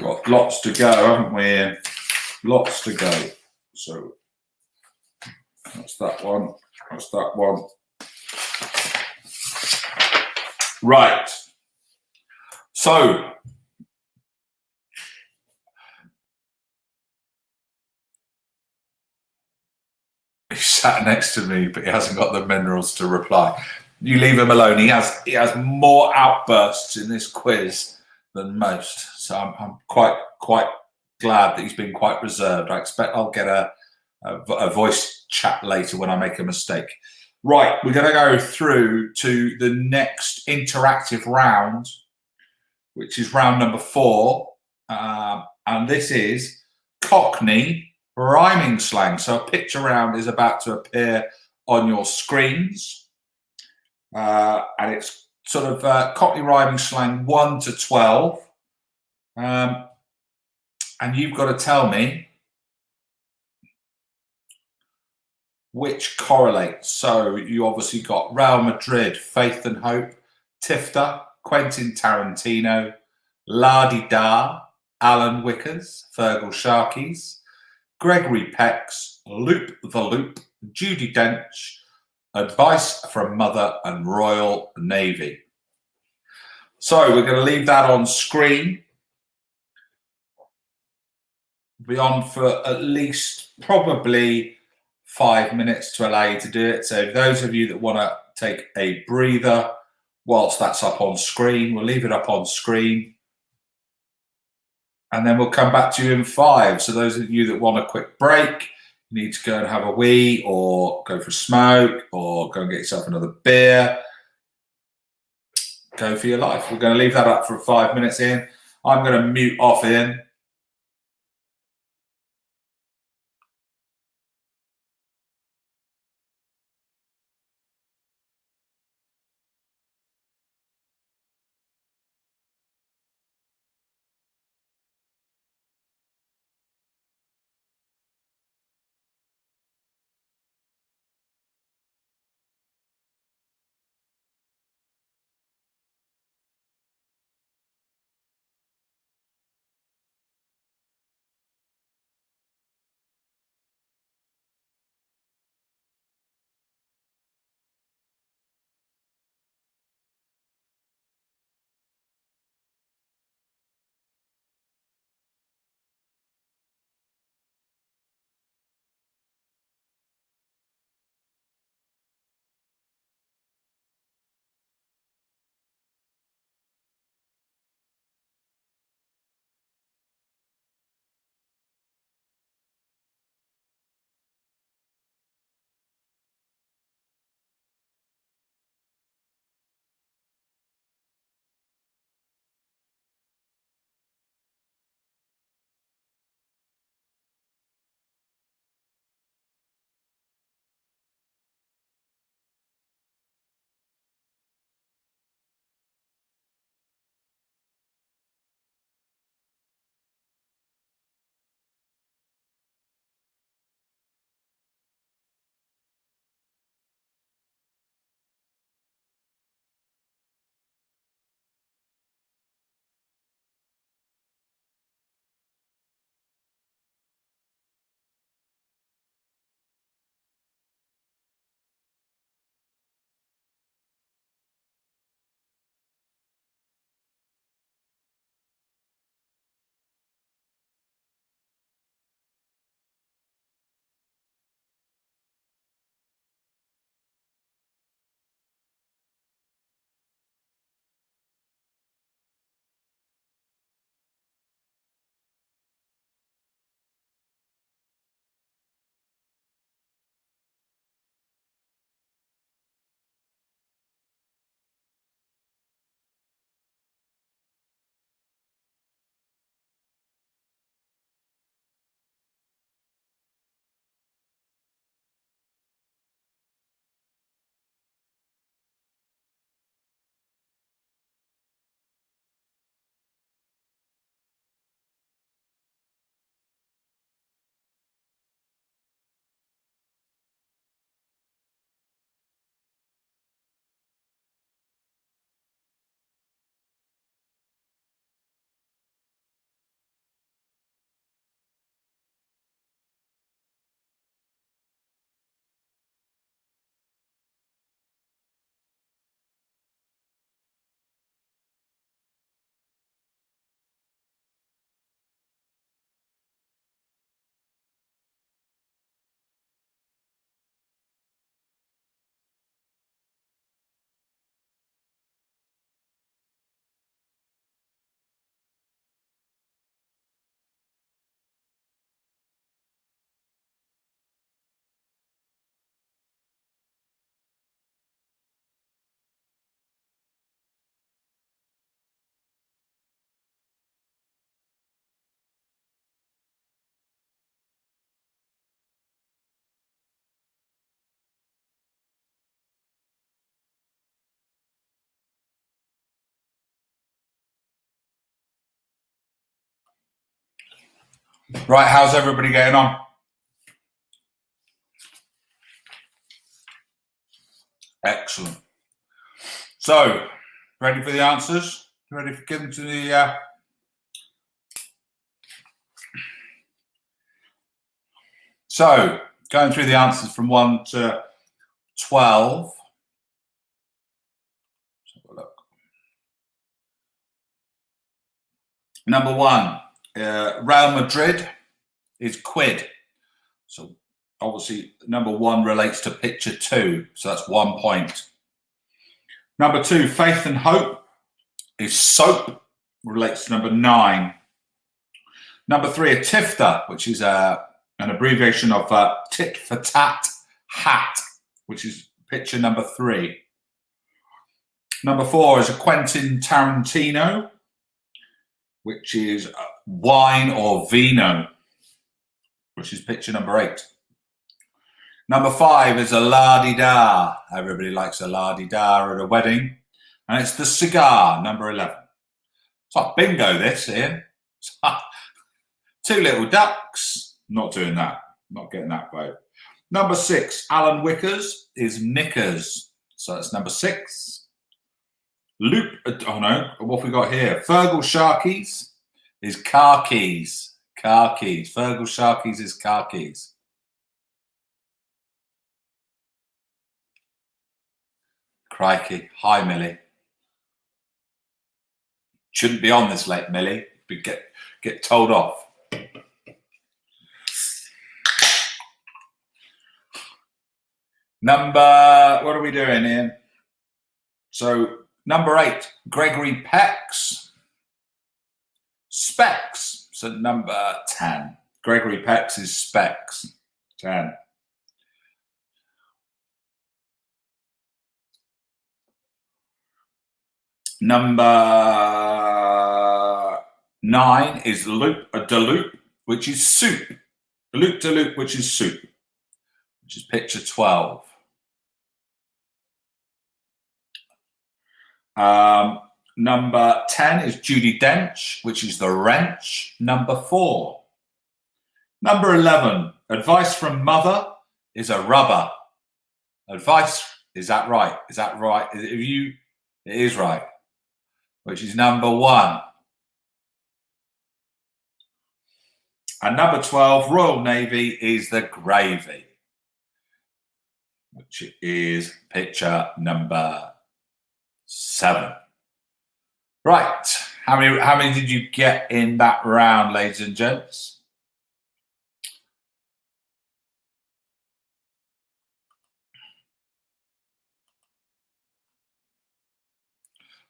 got lots to go, haven't we? Lots to go. So that's that one. That's that one. Right. So he sat next to me, but he hasn't got the minerals to reply. You leave him alone. He has more outbursts in this quiz than most. So I'm quite glad that he's been quite reserved. I expect I'll get a voice chat later when I make a mistake. Right, we're going to go through to the next interactive round, which is round number 4. And this is Cockney rhyming slang. So a picture round is about to appear on your screens. And it's sort of Cockney rhyming slang 1 to 12. And you've got to tell me which correlates. So you obviously got Real Madrid, Faith and Hope, Tifta, Quentin Tarantino, La-di-da, Alan Wickers, Fergal Sharkies, Gregory Peck's, Loop the Loop, Judi Dench, Advice from Mother and Royal Navy. So we're going to leave that on screen. Be on for at least probably 5 minutes to allow you to do it. So those of you that want to take a breather whilst that's up on screen, we'll leave it up on screen. And then we'll come back to you in 5. So those of you that want a quick break, you need to go and have a wee or go for a smoke or go and get yourself another beer. Go for your life. We're going to leave that up for 5 minutes, Ian. I'm going to mute off, Ian. Right, how's everybody getting on? Excellent. So, ready for the answers? Ready for getting to the... So, going through the answers from 1 to 12. Let's have a look. Number 1, Real Madrid is quid. So, obviously, number 1 relates to picture 2. So, that's 1 point. Number 2, Faith and Hope is soap, relates to number 9. Number 3, a tifta, which is an abbreviation of tit for tat hat, which is picture number 3. Number 4 is a Quentin Tarantino, which is wine or vino, which is picture number 8. Number 5 is a la-di-da. Everybody likes a la-di-da at a wedding. And it's the cigar, number 11. It's like bingo this, Ian. 2 little ducks. Not doing that. Not getting that vote. Number 6, Alan Wickers is knickers. So that's number 6. Loop, oh no, what have we got here? Fergal Sharkies is car keys. Car keys. Fergal Sharkies is car keys. Crikey. Hi, Millie. Shouldn't be on this late, Millie. Get told off. What are we doing, Ian? So, number 8, Gregory Peck's Specs. So, number 10. Gregory Peck's is Specs. 10. Number 9 is loop de loop, which is soup. Loop de loop, which is soup, which is picture 12. Number 10 is Judi Dench, which is the wrench. Number 4. Number 11, advice from mother is a rubber. Advice, is that right? Is that right? It is right. Which is number 1. And number 12, Royal Navy is the gravy, which is picture number 7. Right. How many did you get in that round, ladies and gents?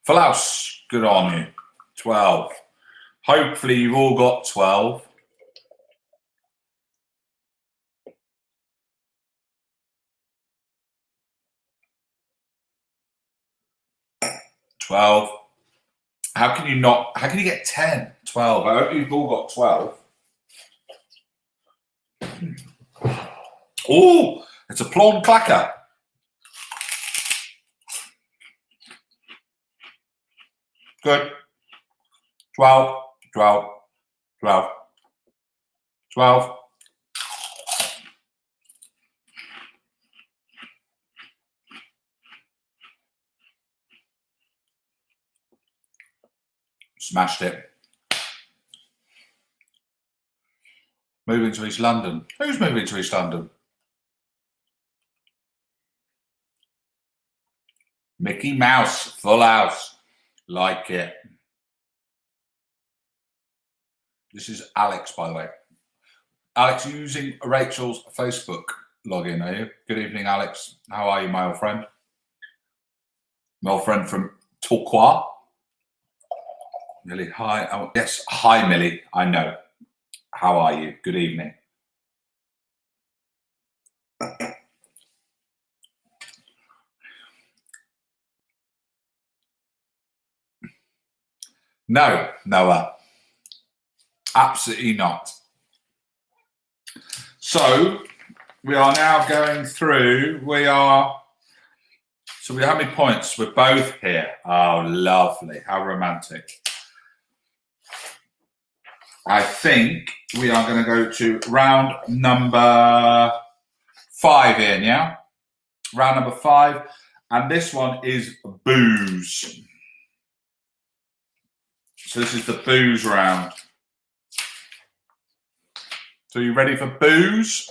Falaus, good on you. 12. Hopefully you've all got 12. How can you get 10? 12. I hope you've all got 12. Oh, it's a plum clacker. Good. 12. Smashed it. Moving to East London. Who's moving to East London? Mickey Mouse, full house. Like it. This is Alex, by the way. Alex, you're using Rachel's Facebook login, are you? Good evening, Alex. How are you, my old friend? My old friend from Torquay. Millie, hi. Oh, yes, hi, Millie. I know. How are you? Good evening. No, Noah. Absolutely not. So we are now going through. So we have how many points? We're both here. Oh, lovely. How romantic. I think we are going to go to round number 5, Ian, yeah? Round number 5. And this one is booze. So this is the booze round. So you ready for booze?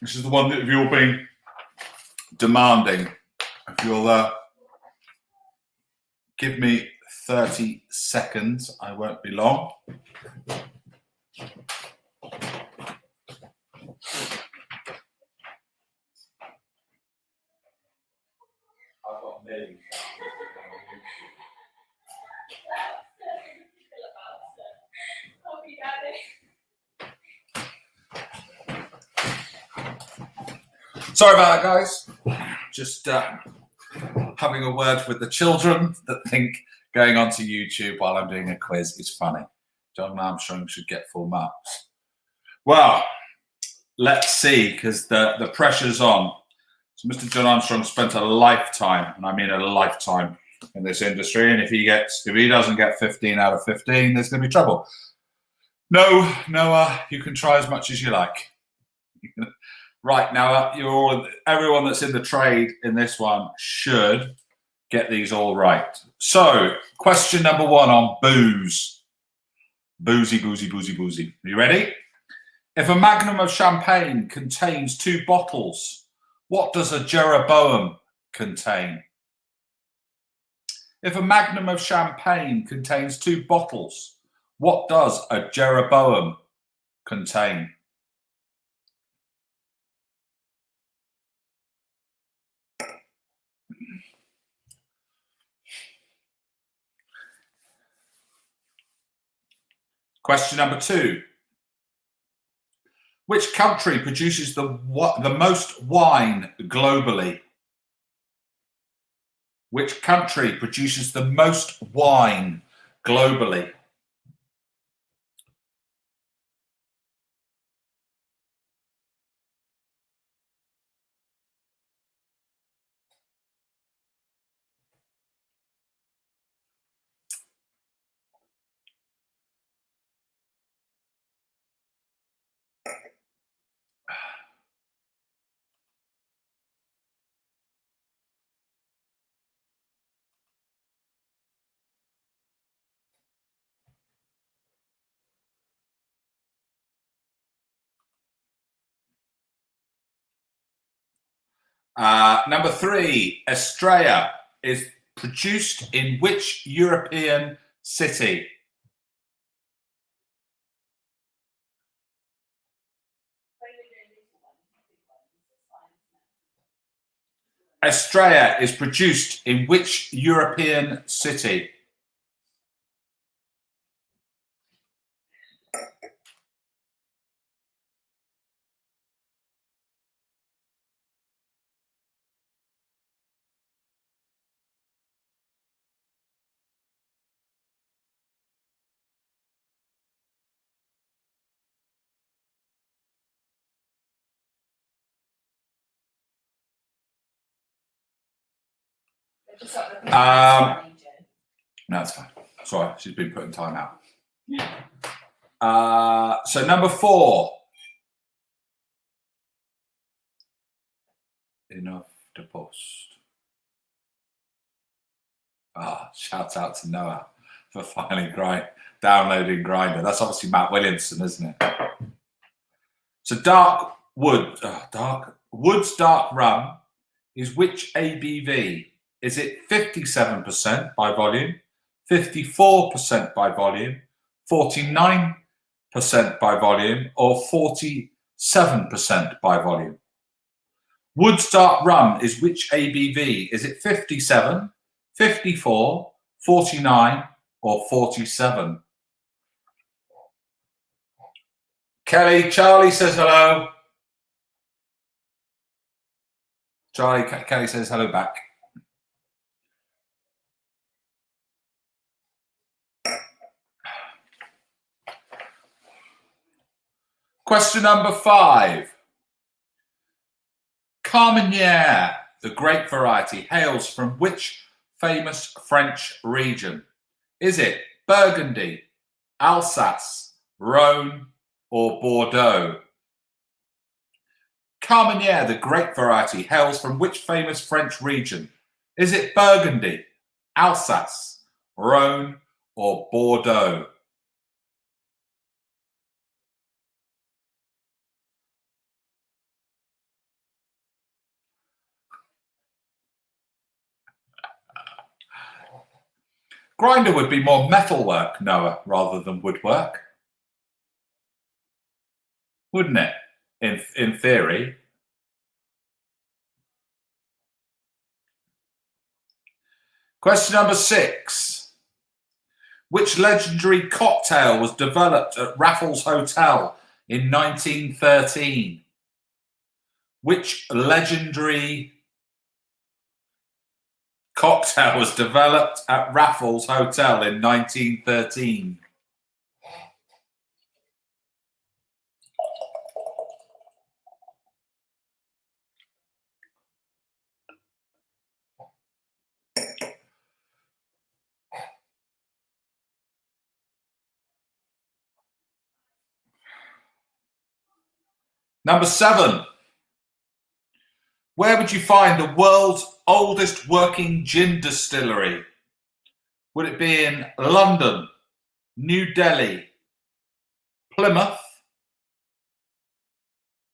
This is the one that you've all been demanding. If you'll give me 30 seconds, I won't be long. Sorry about that, guys. Just having a word with the children that think going onto YouTube while I'm doing a quiz is funny. John Armstrong should get full marks. Well, let's see, because the pressure's on. So Mr. John Armstrong spent a lifetime, and I mean a lifetime, in this industry, and if he doesn't get 15 out of 15, there's going to be trouble. No, Noah, you can try as much as you like. Right, now, everyone that's in the trade in this one should get these all right. So, question number 1 on booze. Boozy, boozy, boozy, boozy. Are you ready? If a magnum of champagne contains 2 bottles, what does a Jeroboam contain? If a magnum of champagne contains 2 bottles, what does a Jeroboam contain? Question number 2. Which country produces the most wine globally? Which country produces the most wine globally? Number 3, Estrella is produced in which European city? Estrella is produced in which European city? No, it's fine. Sorry, she's been putting time out. So number 4. Enough to post. Shout out to Noah for finally downloading Grindr. That's obviously Matt Williamson, isn't it? So Wood's Dark Rum is which ABV? Is it 57% by volume, 54% by volume, 49% by volume, or 47% by volume? Wood's Dark Rum is which ABV? Is it 57, 54, 49, or 47? Charlie says hello. Kelly says hello back. Question number 5. Carmenere, the grape variety, hails from which famous French region? Is it Burgundy, Alsace, Rhone, or Bordeaux? Carmenere, the grape variety, hails from which famous French region? Is it Burgundy, Alsace, Rhone, or Bordeaux? Grinder would be more metalwork, Noah, rather than woodwork. Wouldn't it? In theory. Question number 6. Which legendary cocktail was developed at Raffles Hotel in 1913? Which legendary cocktail was developed at Raffles Hotel in 1913? Number 7. Where would you find the world's oldest working gin distillery? Would it be in London, New Delhi, Plymouth,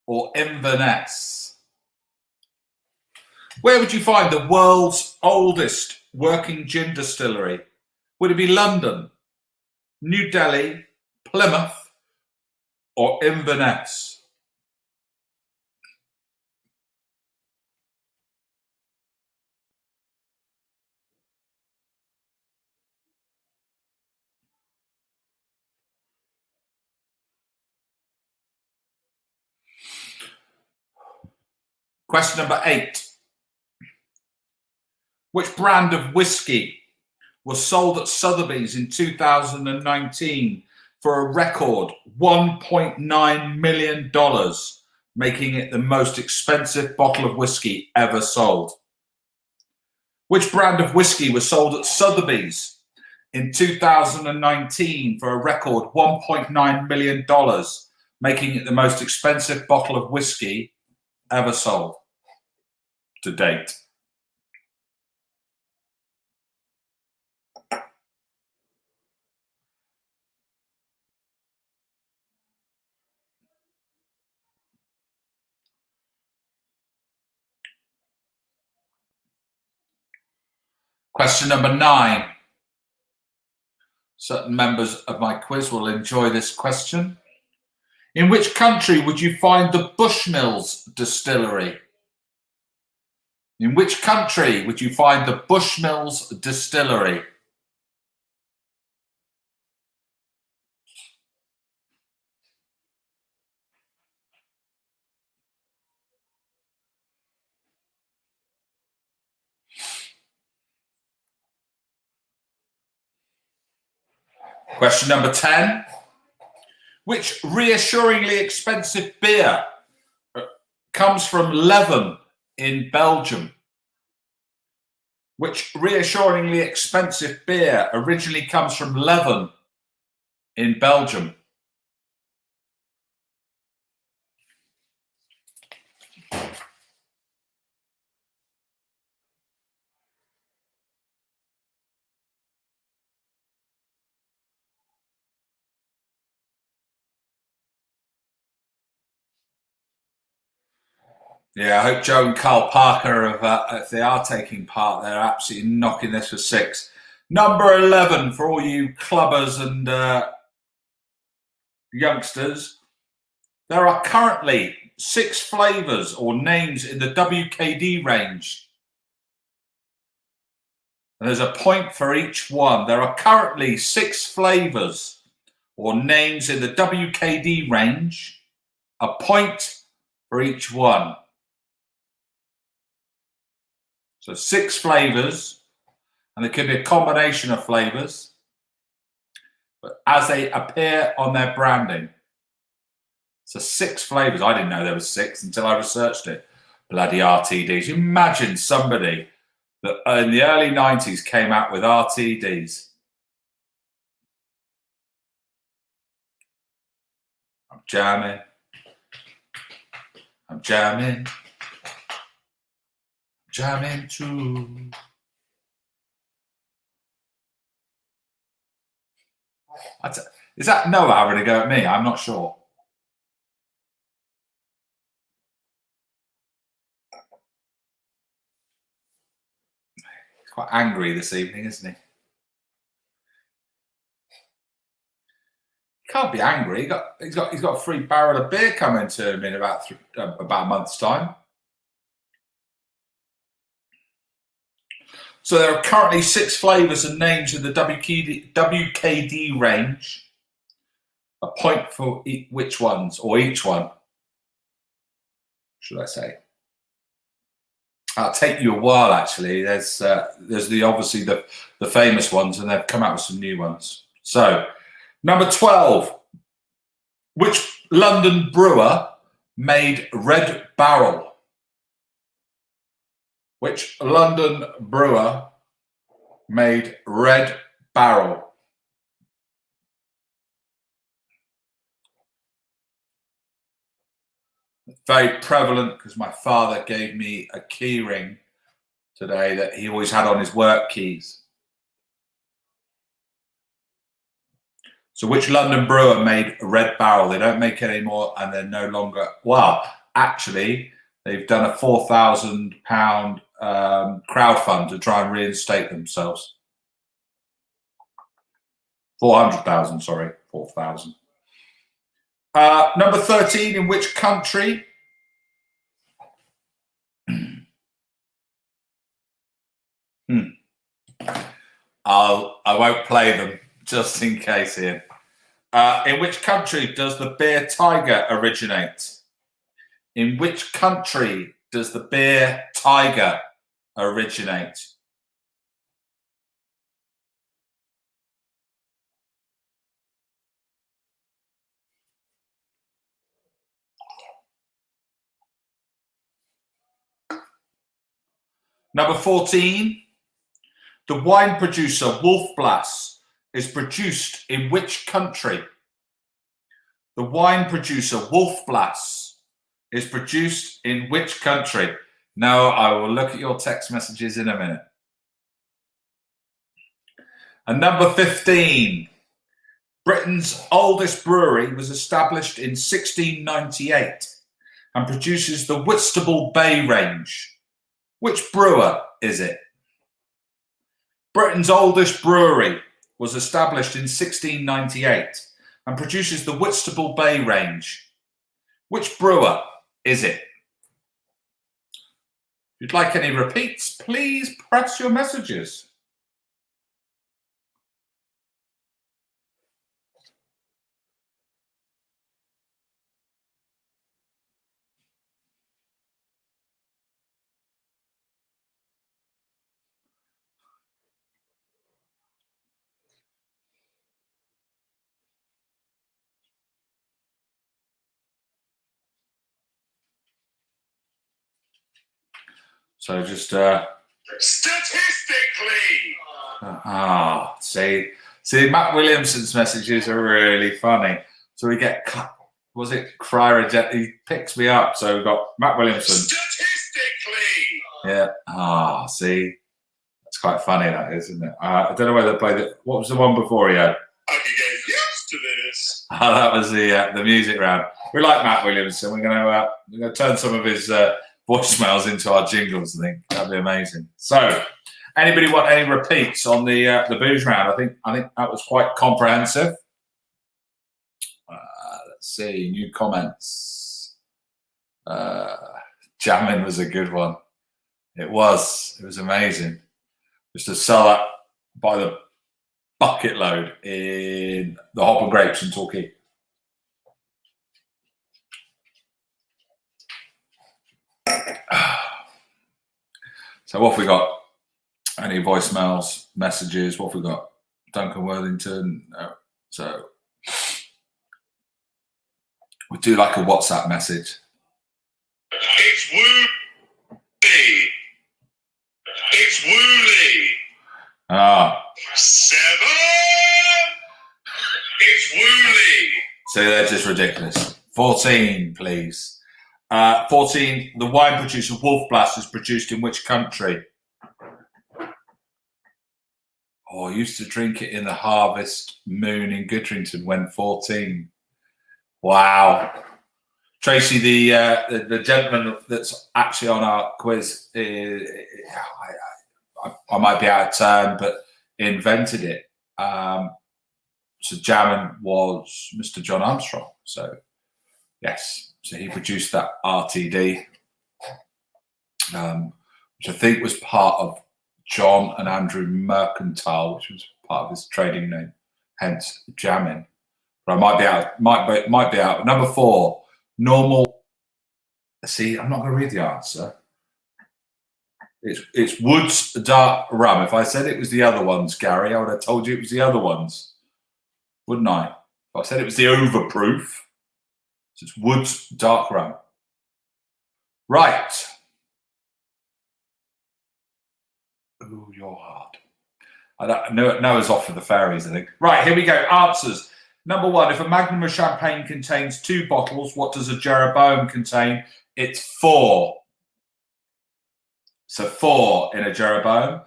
or Inverness? Where would you find the world's oldest working gin distillery? Would it be London, New Delhi, Plymouth, or Inverness? Question number 8. Which brand of whiskey was sold at Sotheby's in 2019 for a record $1.9 million, making it the most expensive bottle of whiskey ever sold? Which brand of whiskey was sold at Sotheby's in 2019 for a record $1.9 million, making it the most expensive bottle of whiskey ever sold to date? Question number 9. Certain members of my quiz will enjoy this question. In which country would you find the Bushmills distillery? In which country would you find the Bushmills distillery? Question number 10. Which reassuringly expensive beer comes from Leven in Belgium? Which reassuringly expensive beer originally comes from Leven in Belgium? Yeah, I hope Joe and Carl Parker, if they are taking part, they're absolutely knocking this for 6. Number 11 for all you clubbers and youngsters. There are currently 6 flavours or names in the WKD range. And there's a point for each one. There are currently 6 flavours or names in the WKD range. A point for each one. So 6 flavours, and it could be a combination of flavours, but as they appear on their branding. So 6 flavours. I didn't know there was 6 until I researched it. Bloody RTDs. Imagine somebody that in the early 90s came out with RTDs. jamming. I'm jamming. Jamming too. Is that Noah having a go at me? I'm not sure. He's quite angry this evening, isn't he? He can't be angry. He's got a free barrel of beer coming to him in about a month's time. So there are currently 6 flavours and names in the WKD range. A point for which ones, or each one, should I say? It'll take you a while, actually. There's obviously the famous ones, and they've come out with some new ones. So, number 12. Which London brewer made Red Barrel? Which London brewer made Red Barrel? Very prevalent because my father gave me a key ring today that he always had on his work keys. So which London brewer made Red Barrel? They don't make it anymore, and they're no longer, well, actually, they've done a £4,000 crowdfund to try and reinstate themselves. 400,000, sorry, 4,000. Number 13, in which country? I won't play them just in case, Ian. In which country does the beer tiger originate? In which country does the beer tiger originate? Number 14, the wine producer Wolfblass is produced in which country? The wine producer Wolfblass is produced in which country? No, I will look at your text messages in a minute. And number 15, Britain's oldest brewery was established in 1698 and produces the Whitstable Bay range. Which brewer is it? Britain's oldest brewery was established in 1698 and produces the Whitstable Bay range. Which brewer is it? If you'd like any repeats, please press your messages. So just statistically. See, Matt Williamson's messages are really funny. So we get, was it Cryer? He picks me up. So we've got Matt Williamson. Statistically. Yeah. See, that's quite funny. That is, isn't it? I don't know whether they played it. What was the one before he had? I could get used to this. That was the music round. We like Matt Williamson. We're going to turn some of his voicemails into our jingles. I think that'd be amazing. So, anybody want any repeats on the booze round? I think that was quite comprehensive. Let's see, new comments. Jamming was a good one. It was amazing. Just to sell that by the bucket load in the Hop and Grapes in Torquay. So what have we got? Any voicemails, messages? What have we got? Duncan Worthington. No. So we do like a WhatsApp message. It's Woolly. It's Woolly. 7. It's Woolly. So they're just ridiculous. 14, please. 14, the wine producer Wolf Blass is produced in which country? Oh, I used to drink it in the Harvest Moon in Goodrington when 14. Wow. Tracy, the gentleman that's actually on our quiz, I might be out of turn, but invented it. So jamming was Mr. John Armstrong. So yes, so he produced that RTD, which I think was part of John and Andrew Mercantile, which was part of his trading name, hence jamming. But I might be out. Might be out. Number 4, normal. See, I'm not going to read the answer. It's Wood's Dark Rum. If I said it was the other ones, Gary, I would have told you it was the other ones, wouldn't I? If I said it was the overproof, so it's Wood's Dark Rum. Right. Ooh, you're hard. I know Noah's off for the fairies, I think. Right, here we go. Answers. Number 1, if a magnum of champagne contains 2 bottles, what does a Jeroboam contain? It's 4. So 4 in a Jeroboam.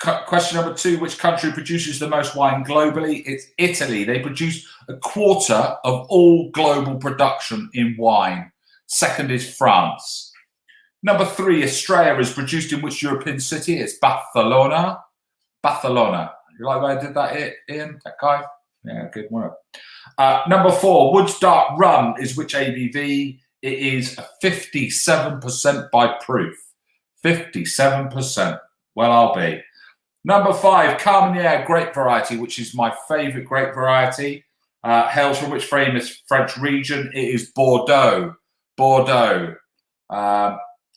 Question number 2, which country produces the most wine globally? It's Italy. They produce 1/4 of all global production in wine. Second is France. Number 3, Estrella is produced in which European city? It's Barcelona. Barcelona. You like the way I did that, Ian? That guy? Yeah, good work. Number 4, Wood's Dark Rum is which ABV? It is 57% by proof. 57%. Well, I'll be. Number 5, Carmenere grape variety, which is my favourite grape variety. Hails from which famous French region? It is Bordeaux. Bordeaux.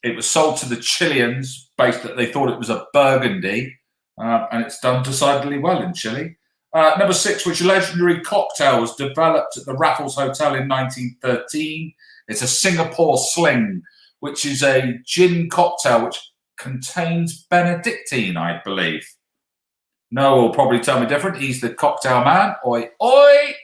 It was sold to the Chileans based that they thought it was a Burgundy, and it's done decidedly well in Chile. Number 6, which legendary cocktail was developed at the Raffles Hotel in 1913? It's a Singapore Sling, which is a gin cocktail which contains Benedictine, I believe. Noah will probably tell me different. He's the cocktail man. Oi, oi!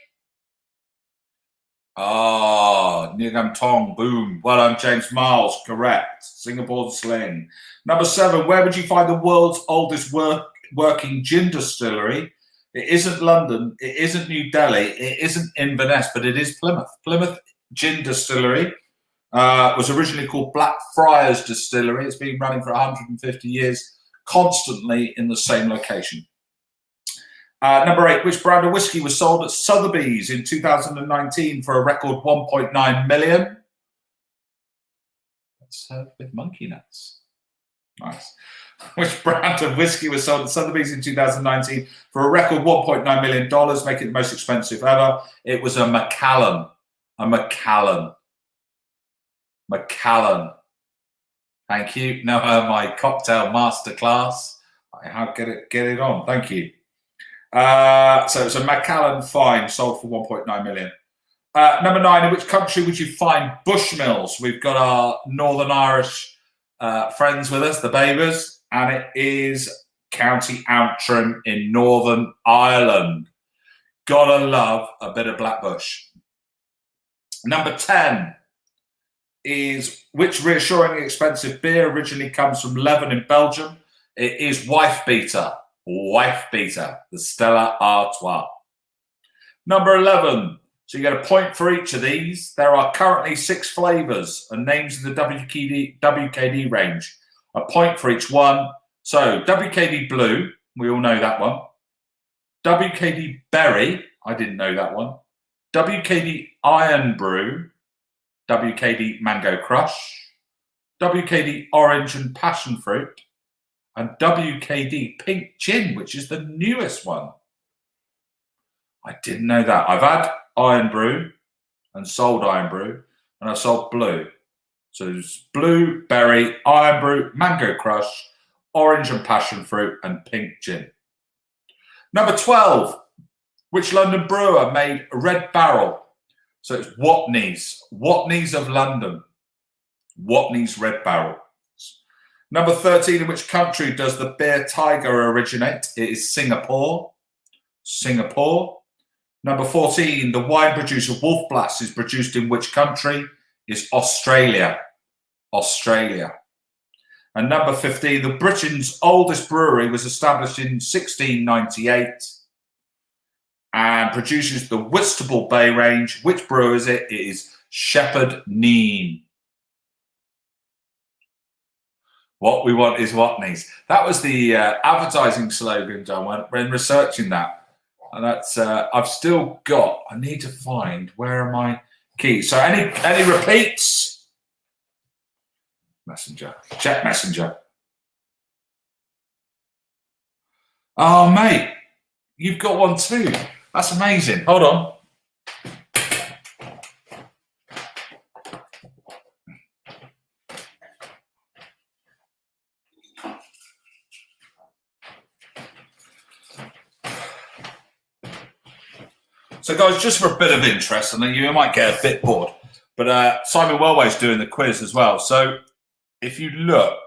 Oh, Nigam Tong, boom. Well done, James Miles, correct. Singapore Sling. Number 7, where would you find the world's oldest working gin distillery? It isn't London, it isn't New Delhi, it isn't Inverness, but it is Plymouth. Plymouth Gin Distillery was originally called Blackfriars Distillery. It's been running for 150 years, constantly in the same location. Number 8, which brand of whiskey was sold at Sotheby's in 2019 for a record 1.9 million? That's with monkey nuts. Nice. Which brand of whiskey was sold at Sotheby's in 2019 for a record $1.9 million, making it the most expensive ever? It was a Macallan. A Macallan. Macallan. Thank you. Now my cocktail masterclass. I get it on. Thank you. So it's a Macallan Fine sold for 1.9 million. Number 9, in which country would you find Bushmills? We've got our Northern Irish friends with us, the Babers. And it is County Antrim in Northern Ireland. Gotta love a bit of Blackbush. Number 10 is which reassuringly expensive beer originally comes from Leven in Belgium? It is Wife Beater. Wife Beater, the Stella Artois. Number 11. So you get a point for each of these. There are currently 6 flavours and names in the WKD range. A point for each one. So WKD Blue, we all know that one. WKD Berry, I didn't know that one. WKD Iron Brew. WKD Mango Crush. WKD Orange and Passion Fruit. And WKD Pink Gin, which is the newest one. I didn't know that. I've had Iron Brew and sold Iron Brew, and I've sold Blue. So it's Blue, Berry, Iron Brew, Mango Crush, Orange and Passion Fruit, and Pink Gin. Number 12, which London brewer made Red Barrel? So it's Watney's. Watney's of London. Watney's Red Barrel. Number 13, in which country does the beer Tiger originate? It is Singapore. Singapore. Number 14, the wine producer Wolf Blass is produced in which country? Is Australia. Australia. And number 15, the Britain's oldest brewery was established in 1698 and produces the Whitstable Bay range. Which brewer is it? It is Shepherd Neame. What we want is Watney's. That was the advertising slogan, John, when researching that. And that's I've still got. I need to find where are my keys. So any repeats? Messenger. Check Messenger. Oh, mate, you've got one too. That's amazing. Hold on. So, guys, just for a bit of interest, and then you might get a bit bored, but Simon Wellway's doing the quiz as well. So, if you look,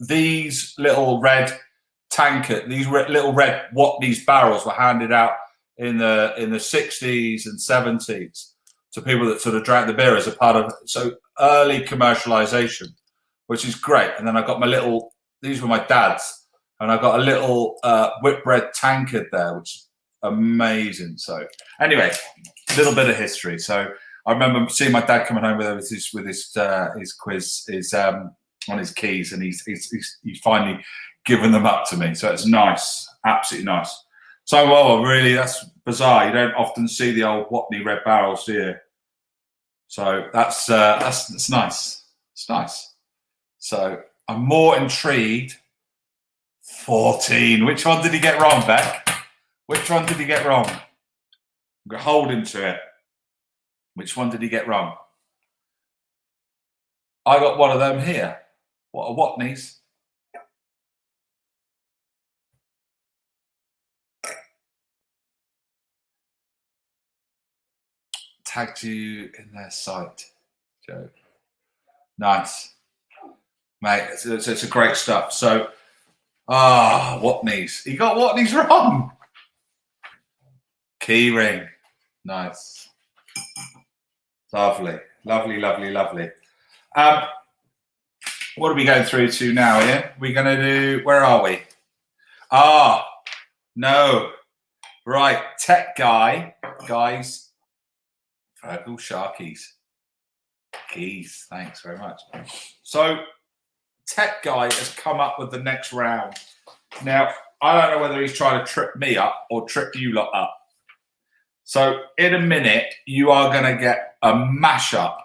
these little red tanker, these little red Watney's barrels were handed out in the 60s and 70s to people that sort of drank the beer as a part of so early commercialization, which is great. And then I got my little, these were my dad's, and I got a little Whitbread tankard there, which is amazing. So anyway, a little bit of history. So I remember seeing my dad coming home with his quiz, on his keys, and he's finally given them up to me. So it's nice, absolutely nice. So well, really, that's bizarre. You don't often see the old Watney red barrels, do you? So that's nice. It's nice. So I'm more intrigued. 14. Which one did he get wrong, Beck? Which one did he get wrong? I'm going to hold him to it. Which one did he get wrong? I got one of them here. What are Watney's? Tagged you in their site, Joe. Nice, mate. It's a great stuff. So, Watney's. He got Watney's wrong. Key ring. Nice. Lovely, lovely, lovely, lovely. What are we going through to now, Ian? We're going to do, where are we? No. Right, tech guy, guys. Virgil Sharkies. Keys, thanks very much. So, tech guy has come up with the next round. Now, I don't know whether he's trying to trip me up or trip you lot up. So, in a minute, you are going to get a mashup.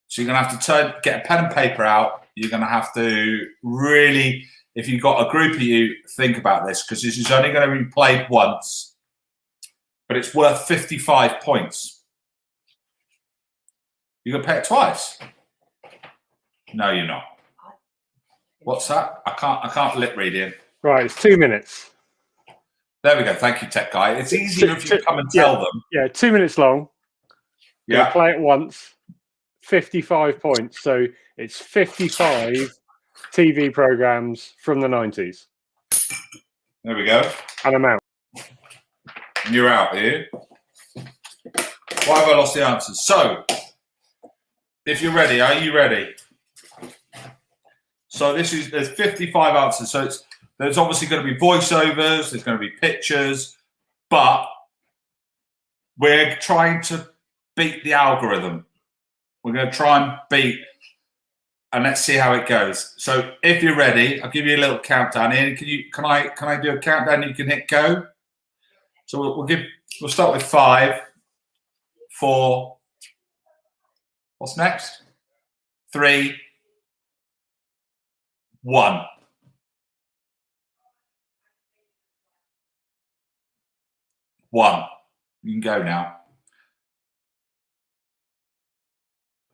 So you're going to have to get a pen and paper out. You're going to have to really, if you've got a group of you, think about this, because this is only going to be played once, but it's worth 55 points. You're going to pay it twice. No, you're not. What's that? I can't lip read in. Right, it's 2 minutes. There we go. Thank you, tech guy. It's easier if you come and tell them. Yeah, 2 minutes long. Yeah. Play it once. 55 points. So it's 55 TV programs from the 90s. There we go. And I'm out. And you're out, are you? Why have I lost the answers? So, if you're ready, are you ready? So there's 55 answers. So there's obviously going to be voiceovers, there's going to be pictures, but we're trying to beat the algorithm. We're going to try and beat, and let's see how it goes. So if you're ready, I'll give you a little countdown. Ian, can I do a countdown? You can hit go. So we'll start with 5, 4. What's next? 3, 1. One. You can go now.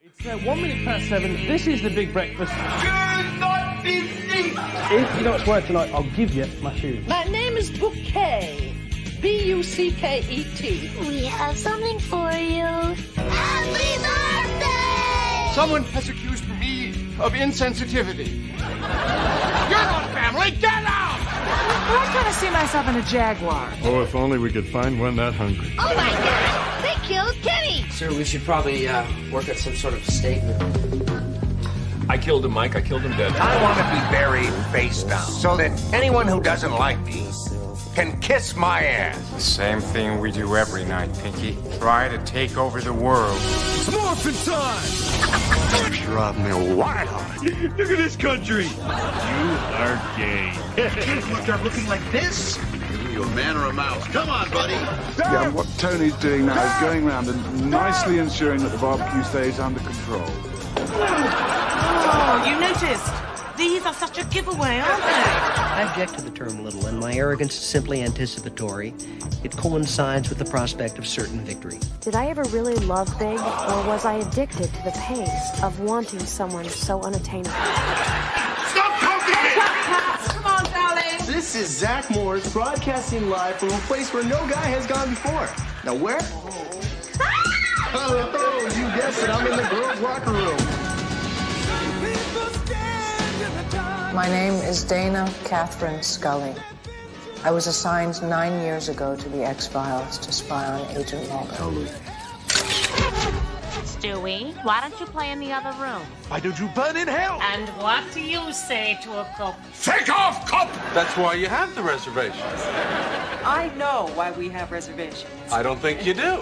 It's 1 minute past 7. This is the big breakfast. Do not be thief. If you don't swear tonight, I'll give you my shoes. My name is Bouquet. B-U-C-K-E-T. We have something for you. Happy birthday! Someone has accused me of insensitivity. You're not family. Get out! I kind of see myself in a Jaguar. Oh, if only we could find one that hungry. Oh my God! They killed Kenny! Sir, we should probably work at some sort of statement. I killed him, Mike. I killed him dead. I want to be buried face down so that anyone who doesn't like me can kiss my ass. The same thing we do every night, Pinky. Try to take over the world. It's morphin' time! Drive me wild. Look at this country. You are gay. Kids must start looking like this. You a man or a mouse? Come on, buddy. Yeah, what Tony's doing now is going around and nicely ensuring that the barbecue stays under control. Oh, you noticed? These are such a giveaway, aren't they? I object to the term little, and my arrogance is simply anticipatory. It coincides with the prospect of certain victory. Did I ever really love big, or was I addicted to the pace of wanting someone so unattainable? Stop talking to me! Come on, darling. This is Zach Morris broadcasting live from a place where no guy has gone before. Now where? Oh, you guessed it. I'm in the girls' locker room. My name is Dana Catherine Scully. I was assigned 9 years ago to the X-Files to spy on Agent Mulder. Stewie, why don't you play in the other room? Why don't you burn in hell? And what do you say to a cop? Take off, cop! That's why you have the reservations. I know why we have reservations. I don't think you do.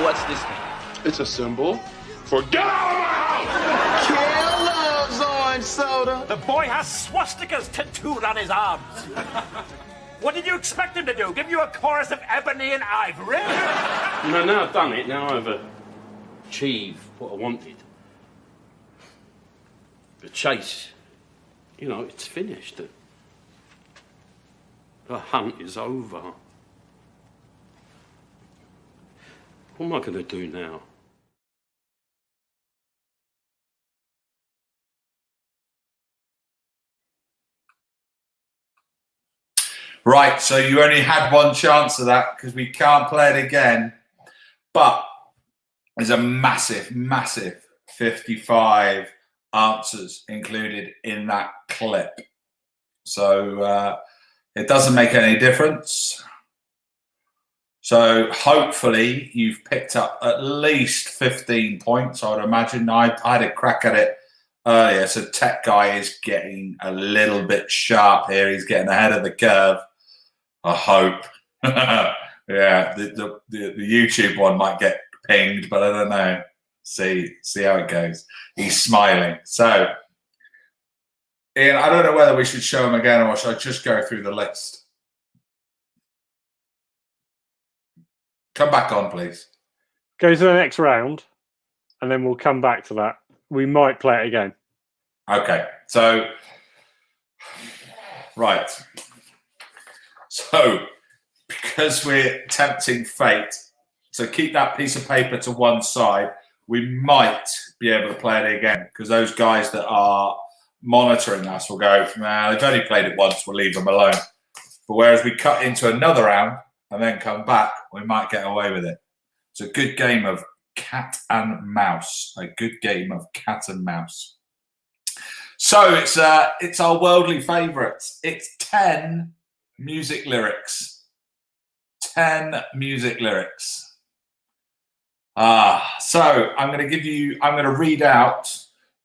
What's this thing? It's a symbol for get out of my house! Kill loves orange soda. The boy has swastikas tattooed on his arms. What did you expect him to do? Give you a chorus of ebony and ivory? No, now I've done it. Now I've achieved what I wanted. The chase, you know, it's finished. The hunt is over. What am I going to do now? Right, so you only had one chance of that because we can't play it again. But there's a massive, massive 55 answers included in that clip. So it doesn't make any difference. So hopefully you've picked up at least 15 points, I would imagine. I had a crack at it earlier. So Tech Guy is getting a little bit sharp here. He's getting ahead of the curve. I hope. Yeah, the YouTube one might get pinged, but I don't know. See how it goes. He's smiling. So, Ian, I don't know whether we should show him again or should I just go through the list? Come back on, please. Go to the next round, and then we'll come back to that. We might play it again. Okay, so, right. So, because we're tempting fate, so keep that piece of paper to one side, we might be able to play it again because those guys that are monitoring us will go, nah, they've only played it once, we'll leave them alone. But whereas we cut into another round and then come back, we might get away with it. It's a good game of cat and mouse. A good game of cat and mouse. So it's our worldly favourites. It's 10 music lyrics. 10 music lyrics. So I'm going to read out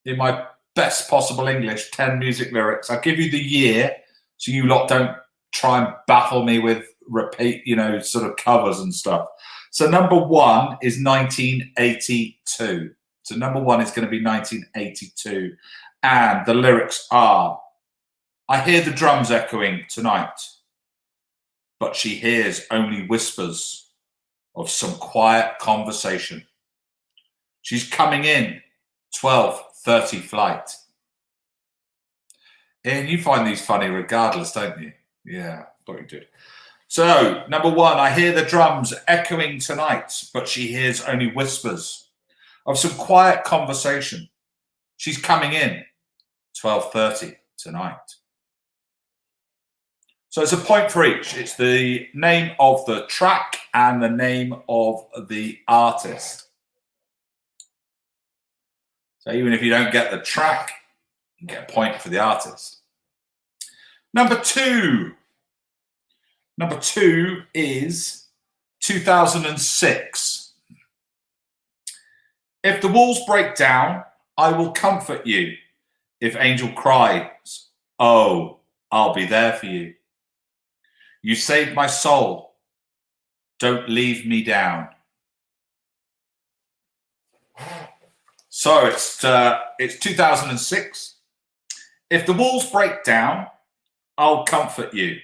in my best possible English 10 music lyrics. I'll give you the year so you lot don't try and baffle me with repeat, sort of covers and stuff. So number one is 1982. So number one is going to be 1982. And the lyrics are, I hear the drums echoing tonight, but she hears only whispers of some quiet conversation. She's coming in, 12:30 flight. And you find these funny regardless, don't you? Yeah, I thought you did. So, number one, I hear the drums echoing tonight, but she hears only whispers of some quiet conversation. She's coming in, 12:30 tonight. So it's a point for each. It's the name of the track and the name of the artist. So even if you don't get the track, you get a point for the artist. Number two, Number 2 is 2006. If the walls break down, I will comfort you. If angel cries, oh, I'll be there for you. You saved my soul. Don't leave me down. So it's 2006. If the walls break down, I'll comfort you.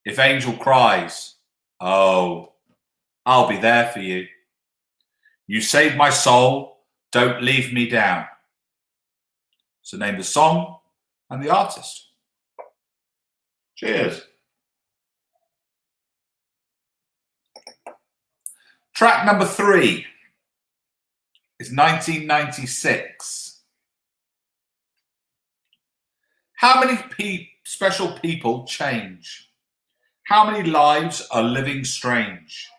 If angel cries, oh, I'll be there for you. You saved my soul. Don't leave me down. So name the song and the artist. Cheers. Track number 3 is 1996. How many special people change? How many lives are living strange?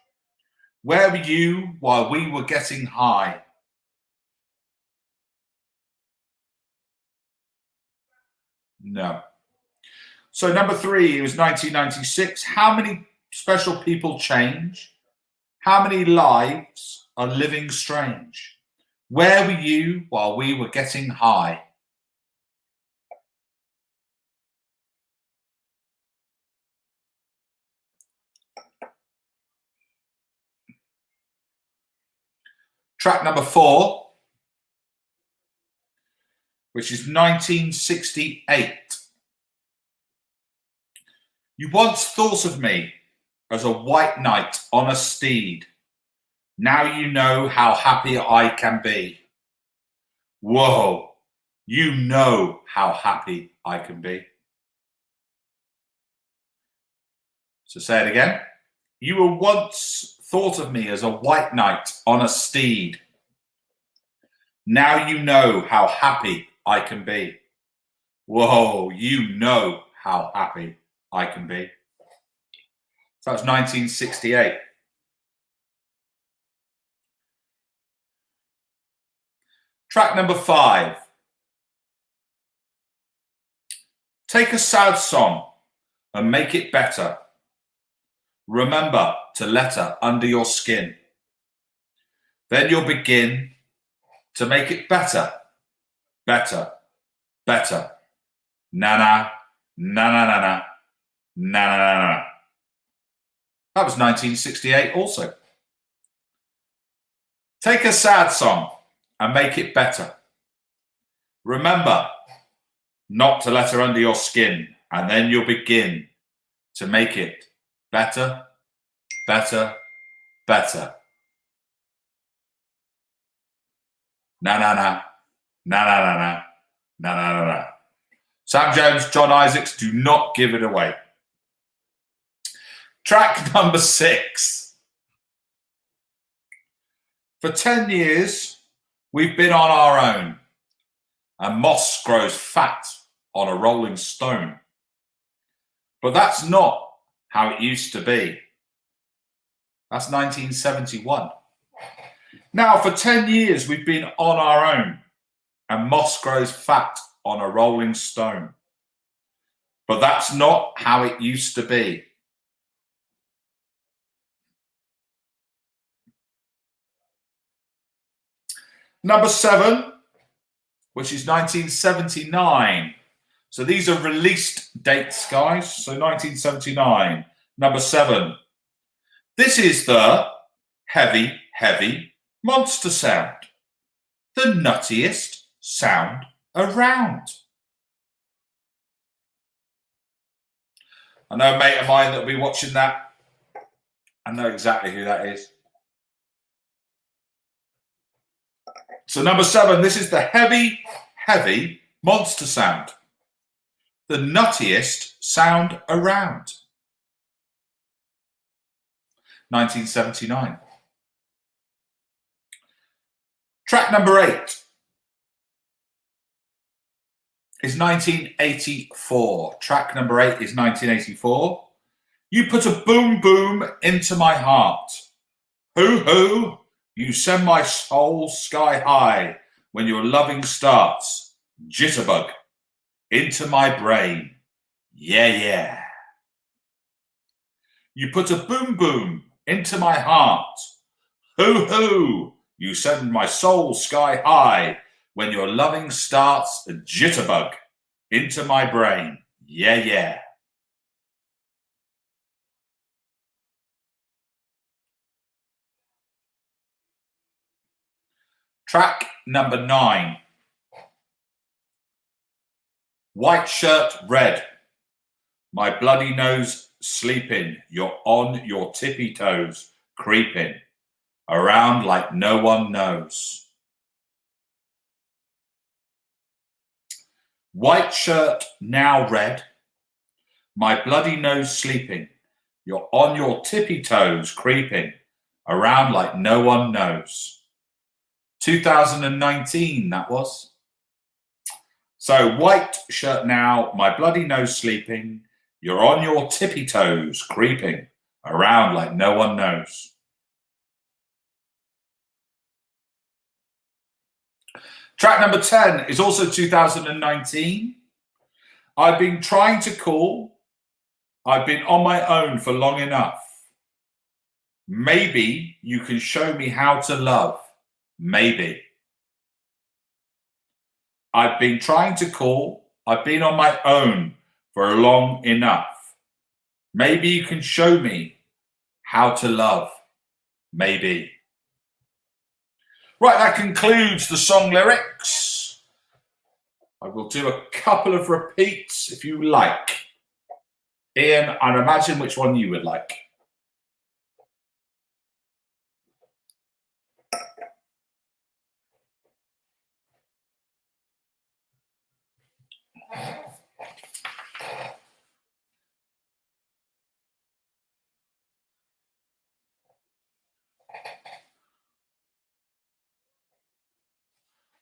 Where were you while we were getting high? No. So number 3 was 1996. How many special people change? How many lives are living strange? Where were you while we were getting high? Track number 4, which is 1968. You once thought of me as a white knight on a steed. Now you know how happy I can be. Whoa, you know how happy I can be. So say it again. You were once thought of me as a white knight on a steed. Now you know how happy I can be. Whoa, you know how happy I can be. So that's 1968. Track number 5. Take a sad song and make it better. Remember to let her under your skin. Then you'll begin to make it better, better, better. Na-na, na-na-na-na, na-na-na-na. That was 1968 also. Take a sad song and make it better. Remember not to let her under your skin, and then you'll begin to make it better, better, better. Na-na-na, na-na-na-na, na-na-na-na. Sam Jones, John Isaacs, do not give it away. Track number 6. For 10 years, we've been on our own, and moss grows fat on a rolling stone. But that's not how it used to be. That's 1971. Now, for 10 years, we've been on our own, and moss grows fat on a rolling stone. But that's not how it used to be. Number 7, which is 1979. So these are released dates, guys. So 1979, number 7. This is the heavy, heavy monster sound. The nuttiest sound around. I know a mate of mine that will be watching that. I know exactly who that is. So number 7, this is the heavy, heavy monster sound. The nuttiest sound around. 1979. Track number 8 is 1984. Track number 8 is 1984. You put a boom boom into my heart. Hoo hoo. You send my soul sky high when your loving starts. Jitterbug into my brain. Yeah, yeah. You put a boom boom into my heart. Ho ho, you send my soul sky high when your loving starts a jitterbug into my brain. Yeah, yeah. Track number 9. White shirt, red. My bloody nose sleeping. You're on your tippy toes, creeping around like no one knows. White shirt, now red. My bloody nose sleeping. You're on your tippy toes, creeping around like no one knows. 2019, that was. So, white shirt now, my bloody nose sleeping. You're on your tippy toes, creeping around like no one knows. Track number 10 is also 2019. I've been trying to call. I've been on my own for long enough. Maybe you can show me how to love. Maybe. I've been trying to call. I've been on my own for long enough. Maybe you can show me how to love. Maybe. Right, that concludes the song lyrics. I will do a couple of repeats if you like. Ian, I'd imagine which one you would like.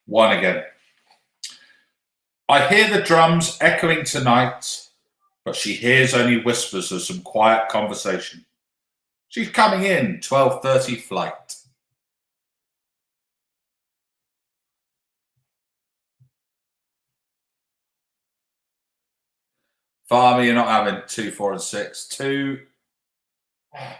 One again. I hear the drums echoing tonight, but she hears only whispers of some quiet conversation. She's coming in, 12:30 flight. Farmer, you're not having 2, 4, and 6. 2.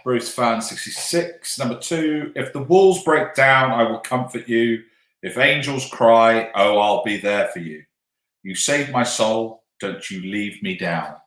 Bruce Fan 66. Number 2. If the walls break down, I will comfort you. If angels cry, oh, I'll be there for you. You saved my soul, don't you leave me down.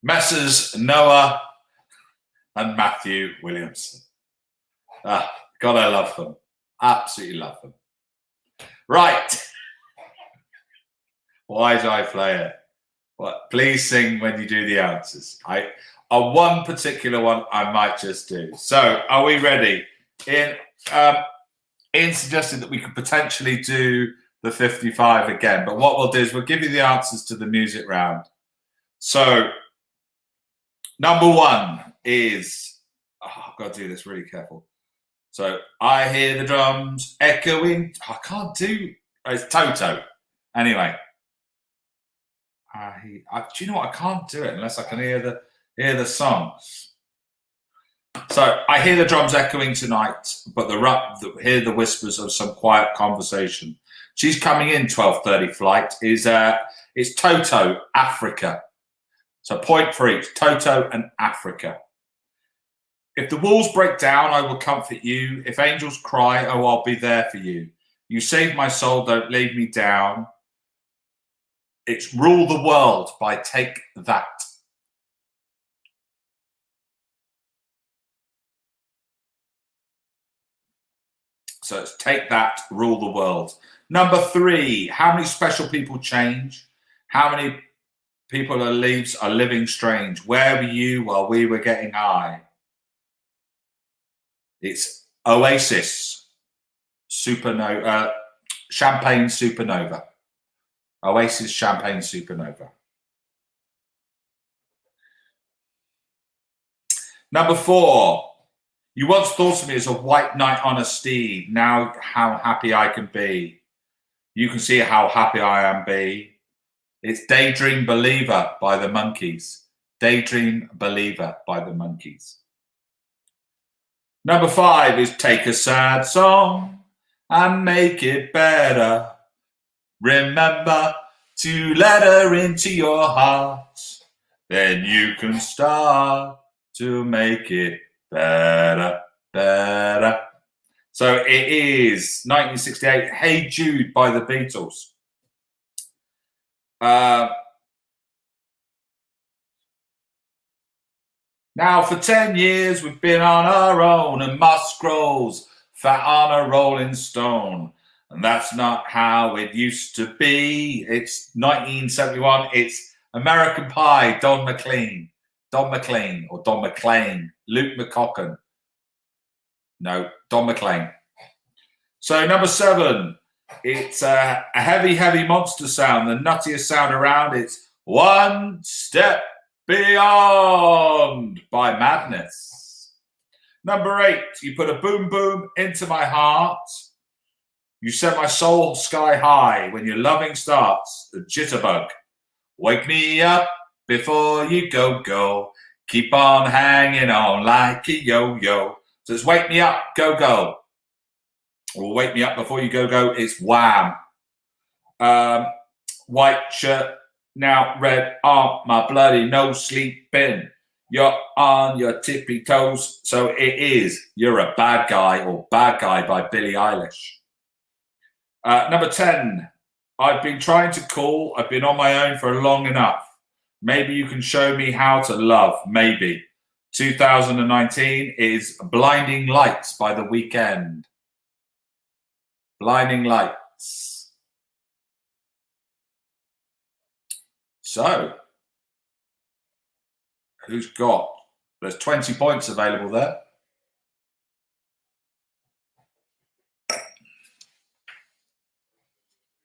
Messrs. Noah and Matthew Williamson. God, I love them. Absolutely love them. Right. Why do I play it? What? Please sing when you do the answers. One particular one I might just do. So, are we ready? Ian suggested that we could potentially do the 55 again, but what we'll do is we'll give you the answers to the music round. So, number 1 is, I've got to do this really careful. So, I hear the drums echoing. I can't do, it's Toto. Anyway. Do you know what? I can't do it unless I can hear the songs. So, I hear the drums echoing tonight, but hear the whispers of some quiet conversation. She's coming in, 12:30 flight. It's Toto, Africa. So point for each, Toto and Africa. If the walls break down, I will comfort you. If angels cry, oh, I'll be there for you. You saved my soul, don't leave me down. It's Rule the World by Take That. So it's Take That, Rule the World. Number 3, how many special people change? How many people are living strange? Where were you while we were getting high? It's Oasis, Supernova, Champagne Supernova. Oasis, Champagne Supernova. Number 4, You once thought of me as a white knight on a steed. Now how happy I can be. You can see how happy I am be. It's Daydream Believer by the Monkees. Daydream Believer by the Monkees. Number 5 is Take a Sad Song and Make It Better. Remember to let her into your heart. Then you can start to make it better, better. So it is 1968, Hey Jude by the Beatles. Now for 10 years we've been on our own and Musk rolls fat on a rolling stone. And that's not how it used to be. It's 1971. It's American Pie, Don McLean. Don McLean or Don McLean. Luke McCocken. No, Don McLean. So number 7. It's a heavy, heavy monster sound. The nuttiest sound around. It's One Step Beyond by Madness. Number 8. You put a boom boom into my heart. You set my soul sky high. When your loving starts, the jitterbug. Wake me up before you go. Keep on hanging on like a yo-yo. So it's Wake Me Up, Go. Or Wake Me Up Before You Go. It's Wham. White shirt, now red arm, my bloody no sleeping. You're on your tippy toes. So it is You're a Bad Guy or Bad Guy by Billie Eilish. Number 10, I've been trying to call. I've been on my own for long enough. Maybe you can show me how to love. Maybe. 2019 is Blinding Lights by The Weeknd. Blinding Lights. So, who's got? There's 20 points available there.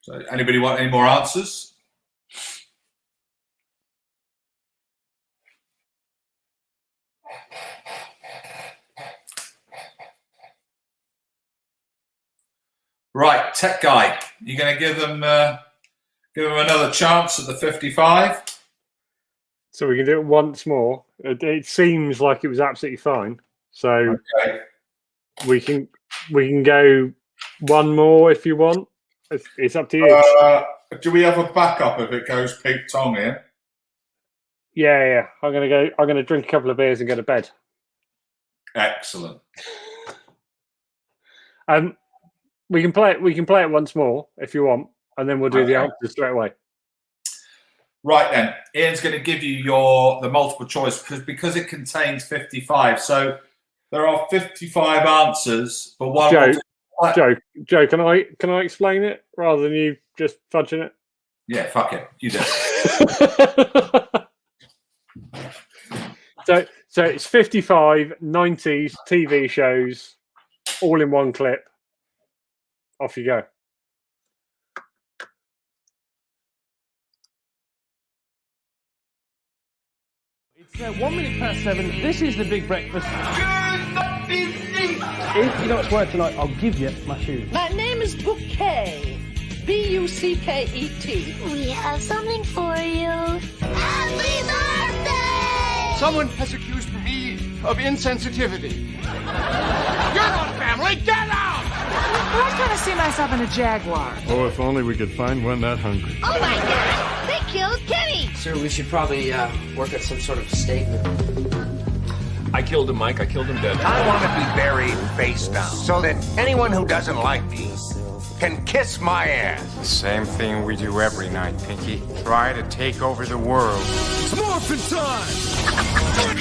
So, anybody want any more answers? Right, tech guy, you going to give them another chance at the 55? So we can do it once more. It seems like it was absolutely fine. So okay. we can go one more if you want. It's up to you. Do we have a backup if it goes Pete Tong here? Yeah. I'm gonna drink a couple of beers and go to bed. Excellent. We can play it once more if you want, and then we'll do the answers straight away. Right then, Ian's going to give you the multiple choice because it contains 55. So there are 55 answers, but one. Joe, can I explain it rather than you just fudging it? Yeah, fuck it, you do. So it's 55 90s TV shows, all in one clip. Off you go. It's 1 minute past 7. This is the big breakfast. If you don't swear tonight, I'll give you my shoes. My name is Bouquet. Bucket. We have something for you. Happy birthday! Someone has accused me of insensitivity. You're not family. Get out! I kind of see myself in a Jaguar. Oh, if only we could find one that hungry. Oh my God! They killed Kenny! Sir, we should probably work at some sort of statement. I killed him, Mike. I killed him dead. I want to be buried face down so that anyone who doesn't like me can kiss my ass. The same thing we do every night, Pinky. Try to take over the world. It's morphin' time!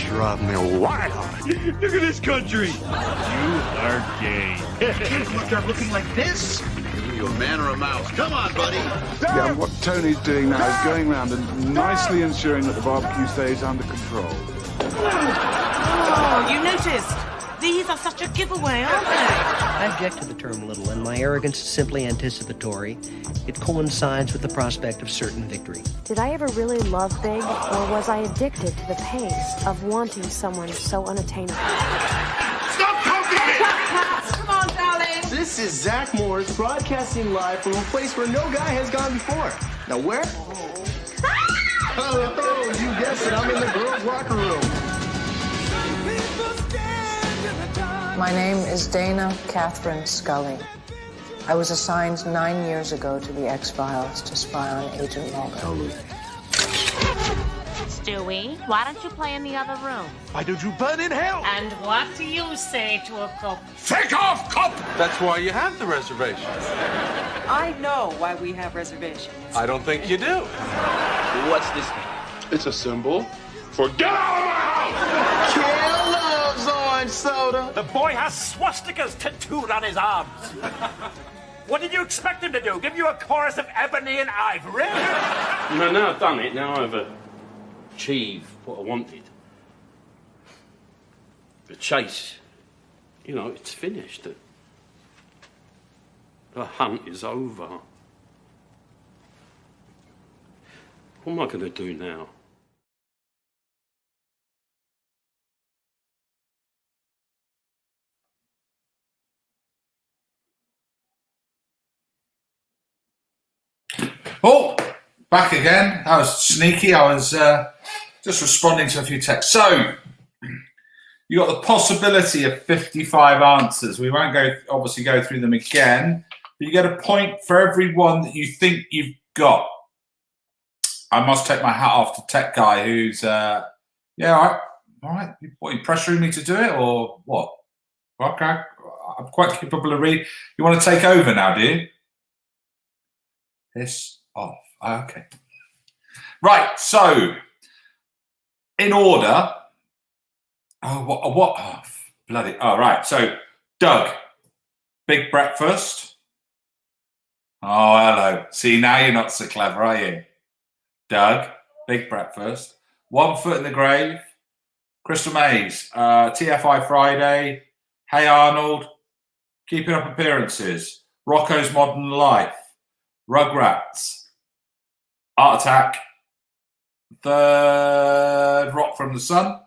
Drive me wild. Look at this country. You are gay. Kids will start looking like this. Are you a man or a mouse? Come on, buddy. Yeah, what Tony's doing now is going around and nicely ensuring that the barbecue stays under control. Oh, you noticed? These are such a giveaway, aren't they? I object to the term little, and my arrogance is simply anticipatory. It coincides with the prospect of certain victory. Did I ever really love big, or was I addicted to the pace of wanting someone so unattainable? Stop This is Zach Morris broadcasting live from a place where no guy has gone before. Now where? Oh, you guessed it. I'm in the girls' locker room. My name is Dana Catherine Scully. I was assigned 9 years ago to the X-Files to spy on Agent Mulder. Stewie, why don't you play in the other room? Why don't you burn in hell? And what do you say to a cop? Take off, cop! That's why you have the reservation. I know why we have reservations. I don't think you do. What's this thing? It's a symbol for get out of my house! Kale loves orange soda. The boy has swastikas tattooed on his arms. What did you expect him to do? Give you a chorus of ebony and ivory? No, now I've done it. Now I've achieved what I wanted. The chase, you know, it's finished. The hunt is over. What am I going to do now? Oh, back again. I was sneaky. I was just responding to a few texts. So, you got the possibility of 55 answers. We won't obviously go through them again, but you get a point for every one that you think you've got. I must take my hat off to Tech Guy, who's, yeah, all right. What, are you pressuring me to do it, or what? Okay, I'm quite capable of reading. You want to take over now, do you? Piss off. Okay. Right, so, in order... Oh, what? Oh, bloody... Oh, right. So, Doug, big breakfast. Oh, hello. See, now you're not so clever, are you? Doug, big breakfast. 1 foot in the grave. Crystal Maze, TFI Friday. Hey Arnold, Keeping Up Appearances. Rocco's Modern Life. Rugrats. Art Attack. Third Rock from the Sun.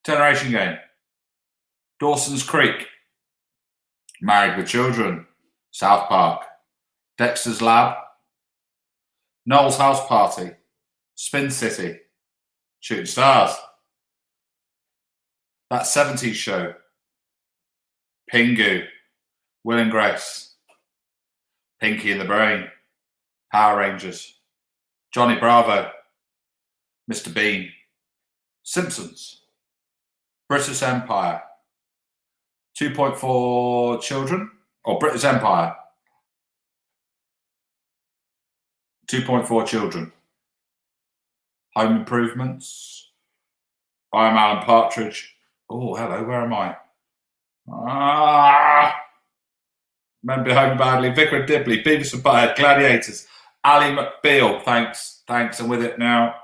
Generation Game. Dawson's Creek. Married with Children. South Park. Dexter's Lab. Noel's House Party. Spin City. Shooting Stars. That 70s Show. Pingu. Will and Grace. Pinky in the Brain. Power Rangers. Johnny Bravo. Mr. Bean. Simpsons. British Empire. 2.4 Children. Or British Empire. 2.4 Children. Home Improvements. I Am Alan Partridge. Oh, hello, where am I? Men Behaving Badly. Vicar and Dibley. Beavis and Butthead. Gladiators. Ally McBeal. Thanks. I'm with it now.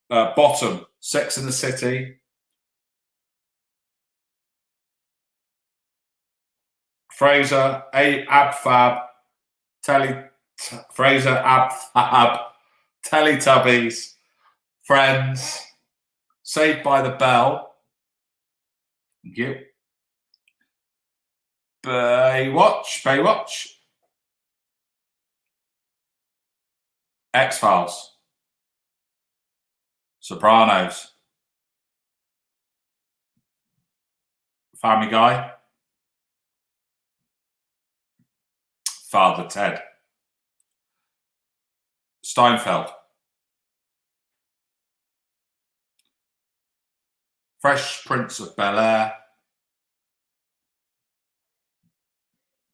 Bottom. Sex and the City. Fraser. Ab Fab. Fraser, Ab Fab, Teletubbies, Friends, Saved by the Bell, thank you, Baywatch, X-Files, Sopranos, Family Guy, Father Ted, Steinfeld, Fresh Prince of Bel-Air,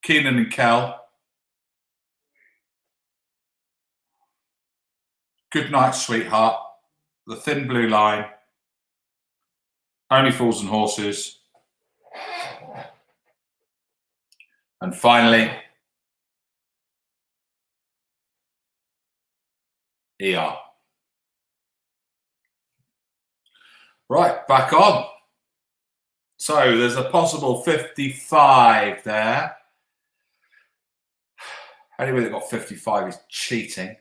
Keenan and Kel, Good Night, Sweetheart, The Thin Blue Line, Only Fools and Horses, and finally, ER. Right, back on. So there's a possible 55 there. Anybody that got 55 is cheating.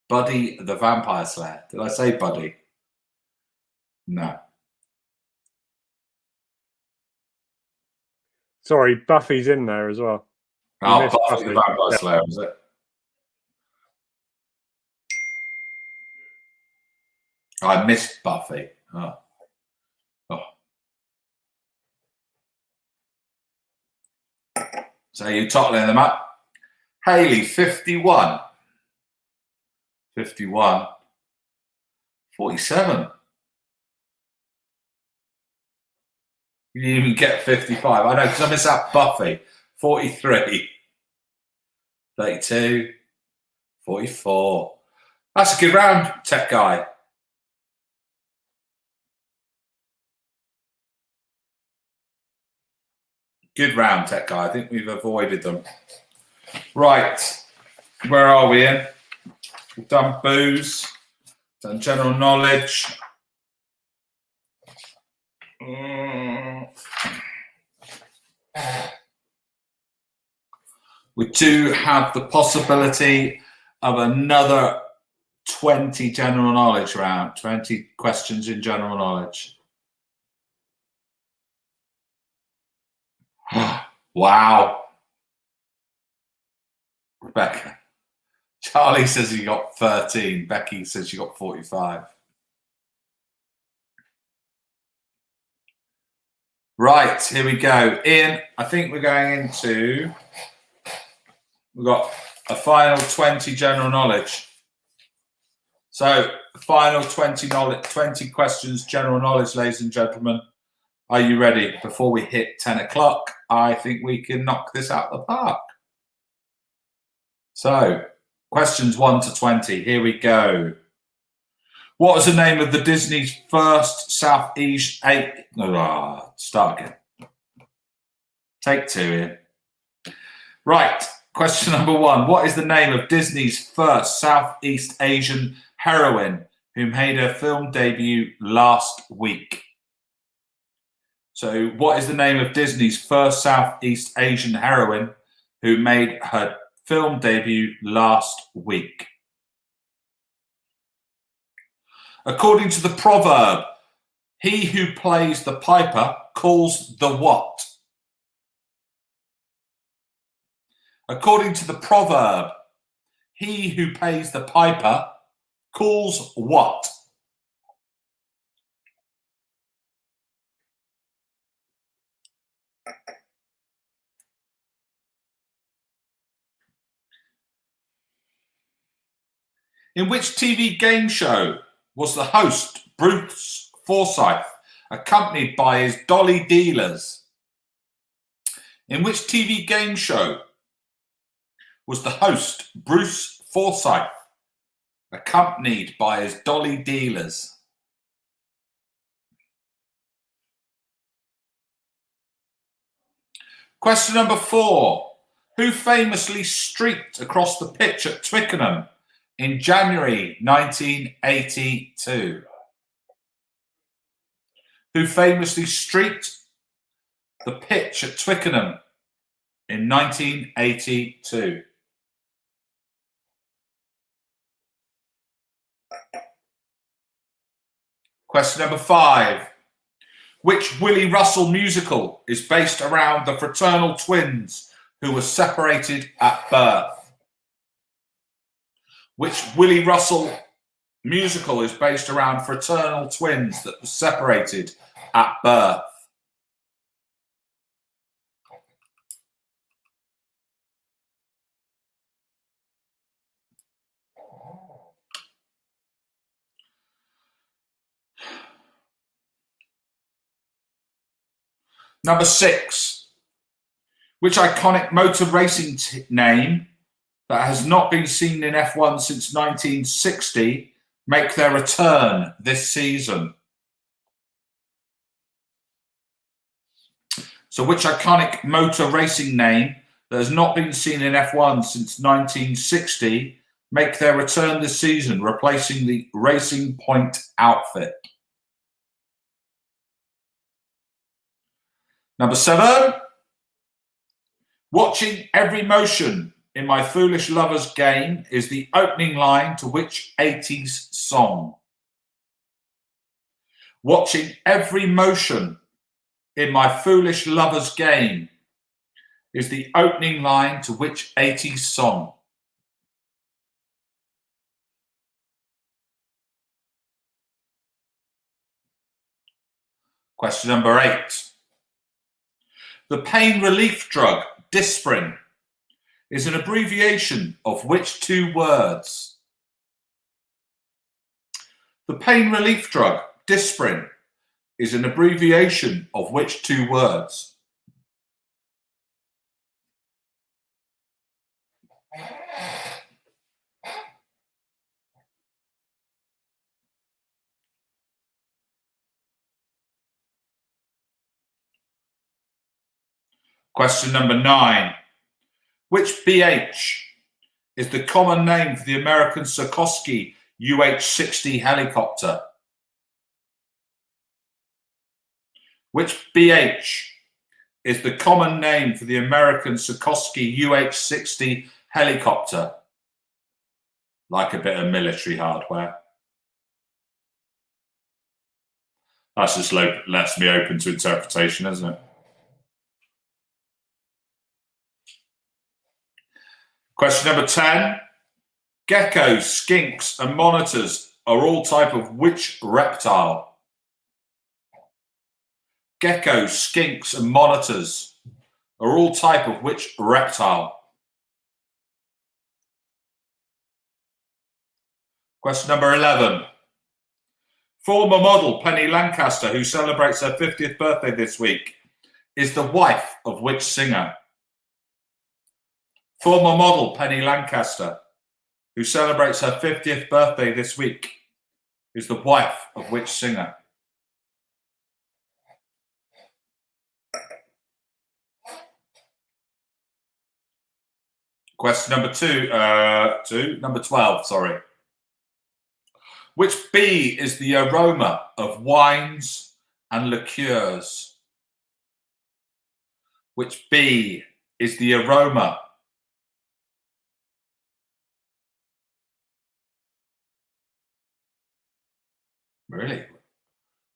Buddy the Vampire Slayer. Did I say Buddy? No. Sorry, Buffy's in there as well. Oh, Buffy the Vampire Slayer, is it? I missed Buffy. Oh. So you toppling them up. Haley, 51. 51. 47. You didn't even get 55. I know, because I missed out Buffy. 43. 32. 44. That's a good round, tech guy. Good round, tech guy. I think we've avoided them. Right. Where are we in? We've done booze, done general knowledge. We do have the possibility of another 20 general knowledge round, 20 questions in general knowledge. Wow. Rebecca. Charlie says he got 13. Becky says she got 45. Right, here we go. Ian, I think we're going into... We've got a final 20 general knowledge. So, the final 20 questions, general knowledge, ladies and gentlemen. Are you ready? Before we hit 10 o'clock, I think we can knock this out of the park. So, questions 1 to 20. Here we go. What was the name of the Disney's first Southeast Asian... start again. Take 2 here. Right. Question number 1. What is the name of Disney's first Southeast Asian heroine who made her film debut last week? So, what is the name of Disney's first Southeast Asian heroine who made her film debut last week? According to the proverb, he who plays the piper calls the what? According to the proverb, he who pays the piper calls what? In which TV game show was the host Bruce Forsyth accompanied by his dolly dealers? In which TV game show was the host Bruce Forsyth accompanied by his dolly dealers? Question number 4. Who famously streaked across the pitch at Twickenham in January 1982? Who famously streaked the pitch at Twickenham in 1982? Question number 5. Which Willie Russell musical is based around the fraternal twins who were separated at birth? Which Willie Russell musical is based around fraternal twins that were separated at birth? Number 6. Which iconic motor racing name that has not been seen in F1 since 1960 make their return this season? So which iconic motor racing name that has not been seen in F1 since 1960 make their return this season, replacing the Racing Point outfit? Number 7. Watching every motion in my foolish lover's game is the opening line to which 80s song? Watching every motion in my foolish lover's game is the opening line to which 80s song? Question number 8. The pain relief drug Disprin is an abbreviation of which 2 words? The pain relief drug Disprin is an abbreviation of which 2 words? Question number 9. Which BH is the common name for the American Sikorsky UH-60 helicopter? Which BH is the common name for the American Sikorsky UH-60 helicopter? Like a bit of military hardware. That's just lets me open to interpretation, isn't it? Question number 10. Geckos, skinks, and monitors are all type of which reptile? Geckos, skinks, and monitors are all type of which reptile? Question number 11. Former model Penny Lancaster, who celebrates her 50th birthday this week, is the wife of which singer? Former model Penny Lancaster, who celebrates her 50th birthday this week, is the wife of which singer? Question number 12, sorry. Which bee is the aroma of wines and liqueurs? Which bee is the aroma Really?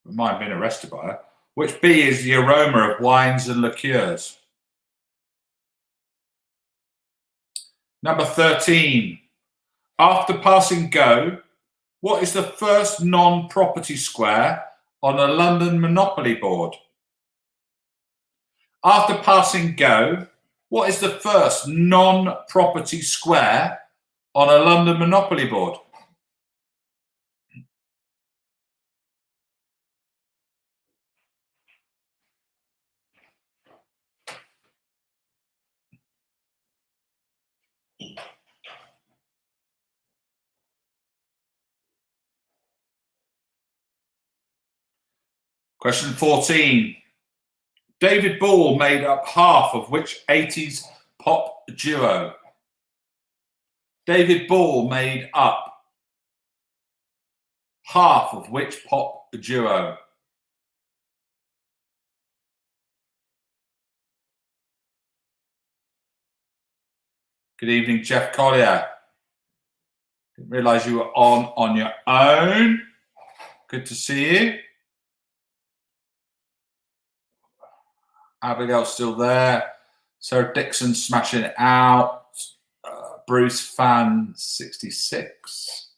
We might have been arrested by her. Which bee is the aroma of wines and liqueurs? Number 13. After passing go, what is the first non-property square on a London Monopoly board? After passing go, what is the first non-property square on a London Monopoly board? Question 14. David Ball made up half of which 80s pop duo? David Ball made up half of which pop duo? Good evening, Jeff Collier. Didn't realise you were on your own. Good to see you. Abigail's still there. Sarah Dixon smashing it out. Bruce Fan 66.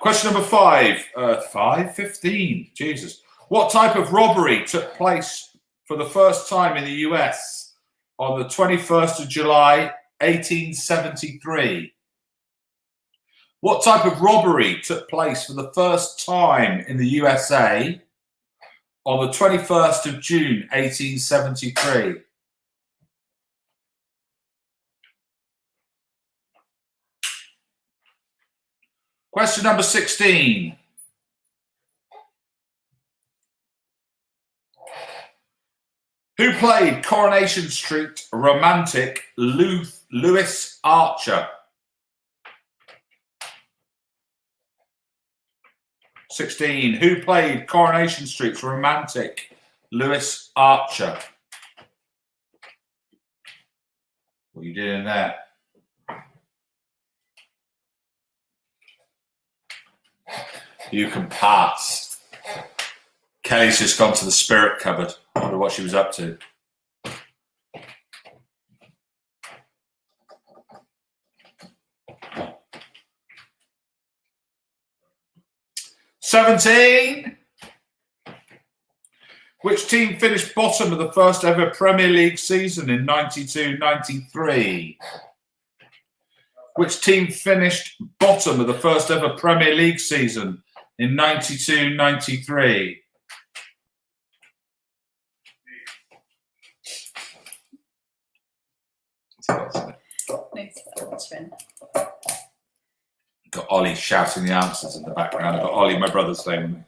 Question number 15. Jesus. What type of robbery took place for the first time in the US on the 21st of July, 1873? What type of robbery took place for the first time in the USA on the 21st of June, 1873? Question number 16. Who played Coronation Street romantic Louis Archer? 16. Who played Coronation Street's romantic Louis Archer? What are you doing there? You can pass. Kelly's just gone to the spirit cupboard. I wonder what she was up to. 17. Which team finished bottom of the first ever Premier League season in 92-93? Which team finished bottom of the first ever Premier League season in 92-93? Got Ollie shouting the answers in the background. I've got Ollie, my brother, staying with me.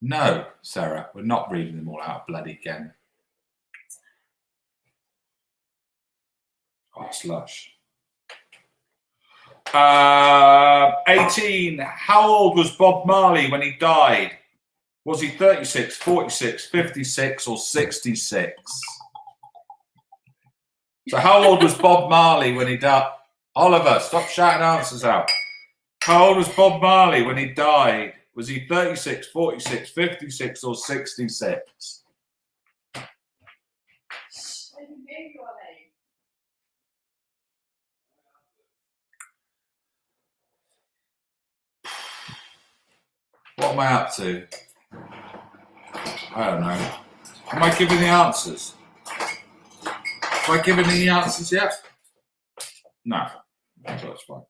No, Sarah, we're not reading them all out bloody again. Oh, slush. 18. How old was Bob Marley when he died? Was he 36, 46, 56, or 66? So how old was Bob Marley when he died? Oliver, stop shouting answers out. How old was Bob Marley when he died? Was he 36, 46, 56, or 66? What am I up to? I don't know. Am I giving the answers? Have I given any answers yet? No. That's fine.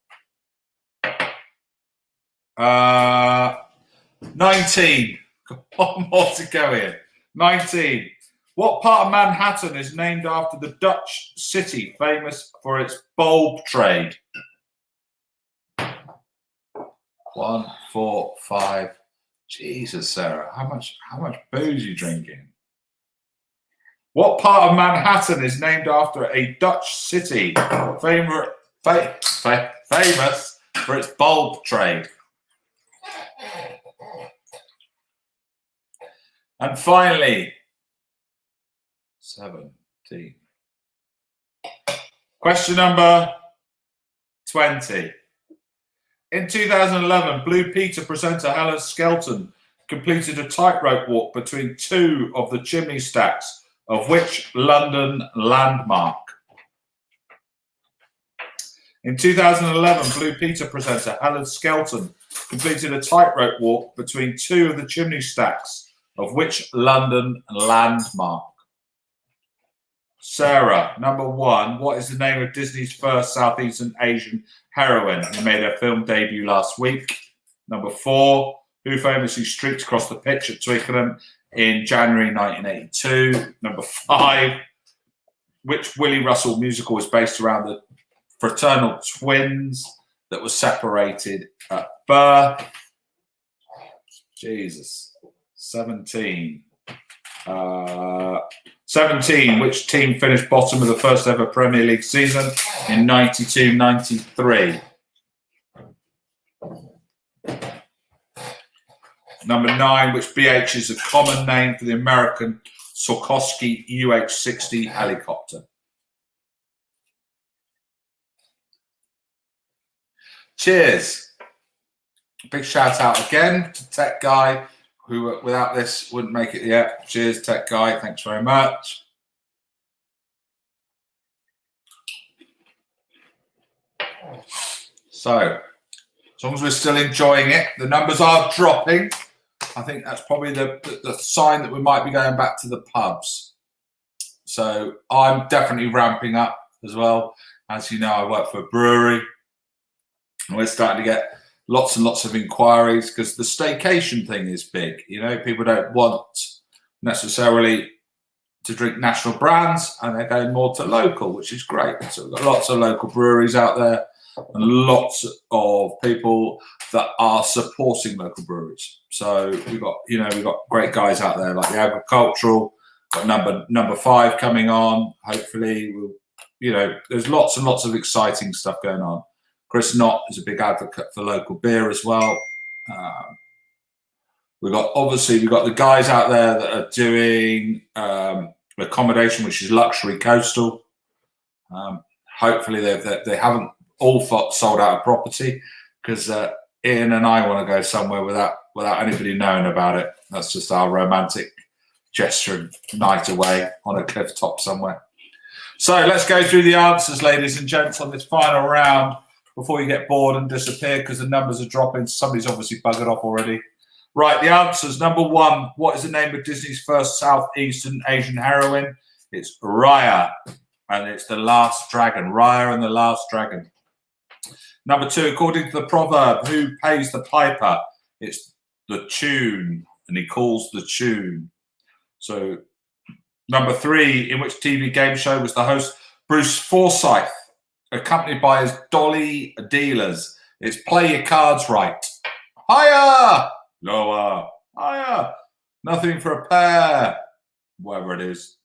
19. Got one more to go here. 19. What part of Manhattan is named after the Dutch city famous for its bulb trade? 1, 4, 5. Jesus, Sarah, how much booze are you drinking? What part of Manhattan is named after a Dutch city famous for its bulb trade? And finally, 17. Question number 20. In 2011, Blue Peter presenter Helen Skelton completed a tightrope walk between two of the chimney stacks of which London landmark? In 2011, Blue Peter presenter Helen Skelton completed a tightrope walk between two of the chimney stacks of which London landmark? Sarah, number 1, what is the name of Disney's first Southeastern Asian heroine who made her film debut last week? Number 4, who famously streaked across the pitch at Twickenham in January 1982? Number 5, which Willie Russell musical was based around the fraternal twins that were separated at birth? Jesus. 17. 17. Which team finished bottom of the first ever Premier League season in 92-93? Number 9. Which BH is a common name for the American Sikorsky UH-60 helicopter? Cheers. Big shout out again to Tech Guy, who without this wouldn't make it yet. Cheers, Tech Guy. Thanks very much. So, as long as we're still enjoying it, the numbers are dropping. I think that's probably the sign that we might be going back to the pubs. So I'm definitely ramping up as well. As you know, I work for a brewery, and we're starting to get lots and lots of inquiries because the staycation thing is big. You know, people don't want necessarily to drink national brands, and they're going more to local, which is great. So we've got lots of local breweries out there and lots of people that are supporting local breweries. So we've got great guys out there like the Agricultural, got number 5 coming on. Hopefully, there's lots and lots of exciting stuff going on. Chris Knott is a big advocate for local beer as well. We've got the guys out there that are doing accommodation, which is luxury coastal. Hopefully they haven't all sold out of property, because Ian and I want to go somewhere without anybody knowing about it. That's just our romantic gesture night away on a cliff top somewhere. So let's go through the answers, ladies and gents, on this final round before you get bored and disappear because the numbers are dropping. Somebody's obviously buggered off already. Right, the answers. Number 1, what is the name of Disney's first Southeastern Asian heroine? It's Raya, and it's the Last Dragon. Raya and the Last Dragon. Number 2, according to the proverb, who pays the piper? It's the tune, and he calls the tune. So, number 3, in which TV game show was the host Bruce Forsyth, accompanied by his dolly dealers? It's Play Your Cards Right. Higher! Lower, higher, nothing for a pair, whatever it is.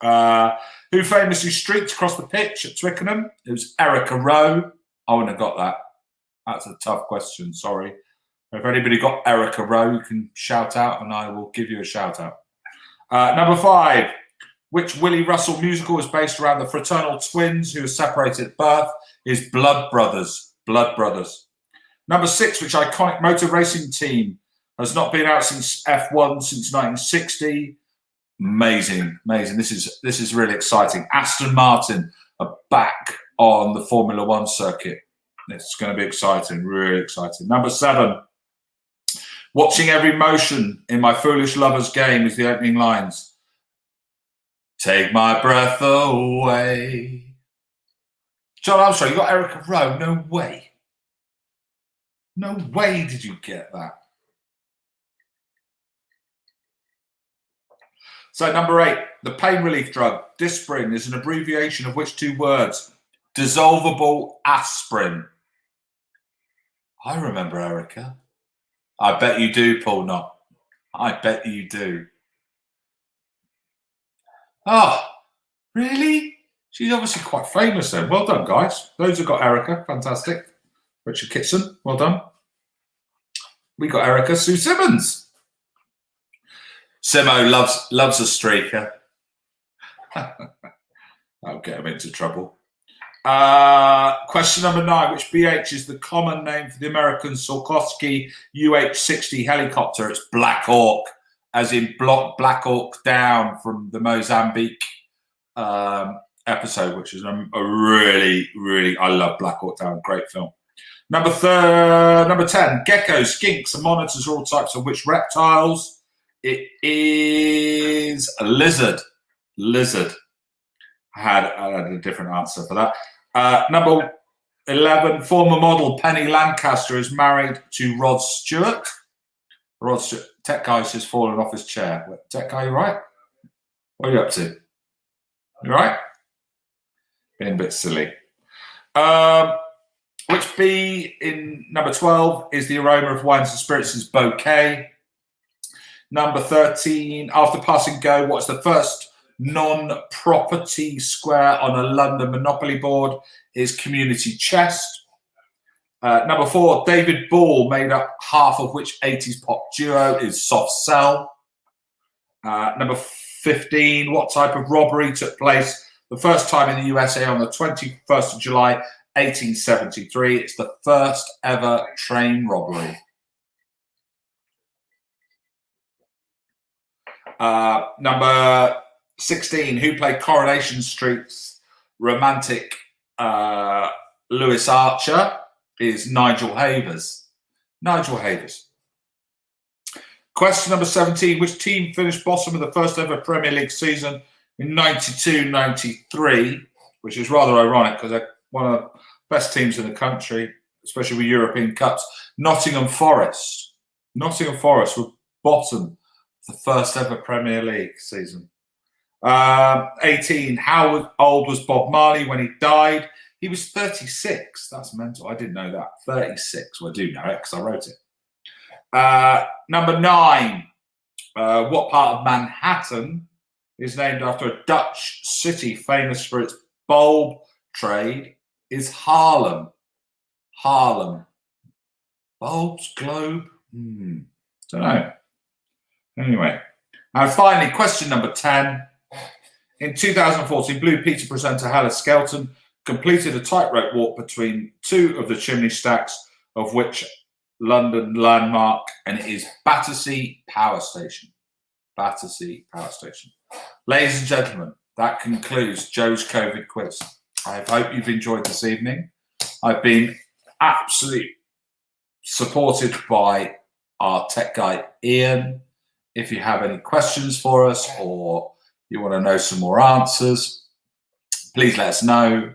Who famously streaked across the pitch at Twickenham? It was Erica Rowe. I wouldn't have got that. That's a tough question, sorry. If anybody got Erica Rowe, you can shout out and I will give you a shout out. Number 5, which Willie Russell musical is based around the fraternal twins who were separated at birth? Is Blood Brothers. Blood Brothers. Number 6, which iconic motor racing team has not been out since F1 since 1960? Amazing, amazing. This is really exciting. Aston Martin are back on the Formula One circuit. It's going to be exciting, really exciting. Number 7, watching every motion in my foolish lover's game is the opening lines. Take my breath away. John Armstrong, you got Erica Rowe? No way. No way did you get that. So number 8, the pain relief drug Disprin is an abbreviation of which 2 words? Dissolvable aspirin. I remember Erica. I bet you do, Paul Knott. I bet you do. Oh, really? She's obviously quite famous then. Well done, guys. Those who got Erica, fantastic. Richard Kitson, well done. We got Erica. Sue Simmons. Simo loves a streaker. I'll get him into trouble. Question number 9. Which BH is the common name for the American Sikorsky UH-60 helicopter? It's Black Hawk, as in Black Hawk Down from the Mozambique episode, which is a really, really, I love Black Hawk Down. Great film. Number 10, geckos, skinks, and monitors are all types of which reptiles? It is a lizard. Lizard. I had a different answer for that. Number 11, former model Penny Lancaster is married to Rod Stewart. Rod Stewart, tech guy's just fallen off his chair. Tech guy, you right? What are you up to? You right? Being a bit silly. Which B in number 12 is the aroma of wines and spirits is bouquet. Number 13, after passing go, what's the first non-property square on a London Monopoly board? Is Community Chest. Number 4, David Ball made up half of which 80s pop duo? Is Soft Cell. Number 15, what type of robbery took place the first time in the USA on the 21st of July 1873. It's the first ever train robbery. Number 16, who played Coronation Street's romantic Lewis Archer? Is Nigel Havers. Nigel Havers. Question number 17, which team finished bottom of the first ever Premier League season in 92-93, which is rather ironic because they're one of the best teams in the country, especially with European Cups. Nottingham Forest. Nottingham Forest were bottom of the first ever Premier League season. 18, how old was Bob Marley when he died? He was 36. That's mental. I didn't know that. 36. Well, I do know it because I wrote it. Number 9, what part of Manhattan is named after a Dutch city famous for its bulb trade? Is Harlem. Harlem. Bulbs, globe? Don't know. Anyway. And finally, question number 10. In 2014, Blue Peter presenter Hannah Skelton completed a tightrope walk between 2 of the chimney stacks of which London landmark, and it is Battersea Power Station. Battersea Power Station. Ladies and gentlemen, that concludes Joe's COVID quiz. I hope you've enjoyed this evening. I've been absolutely supported by our tech guy, Ian. If you have any questions for us or you want to know some more answers, please let us know.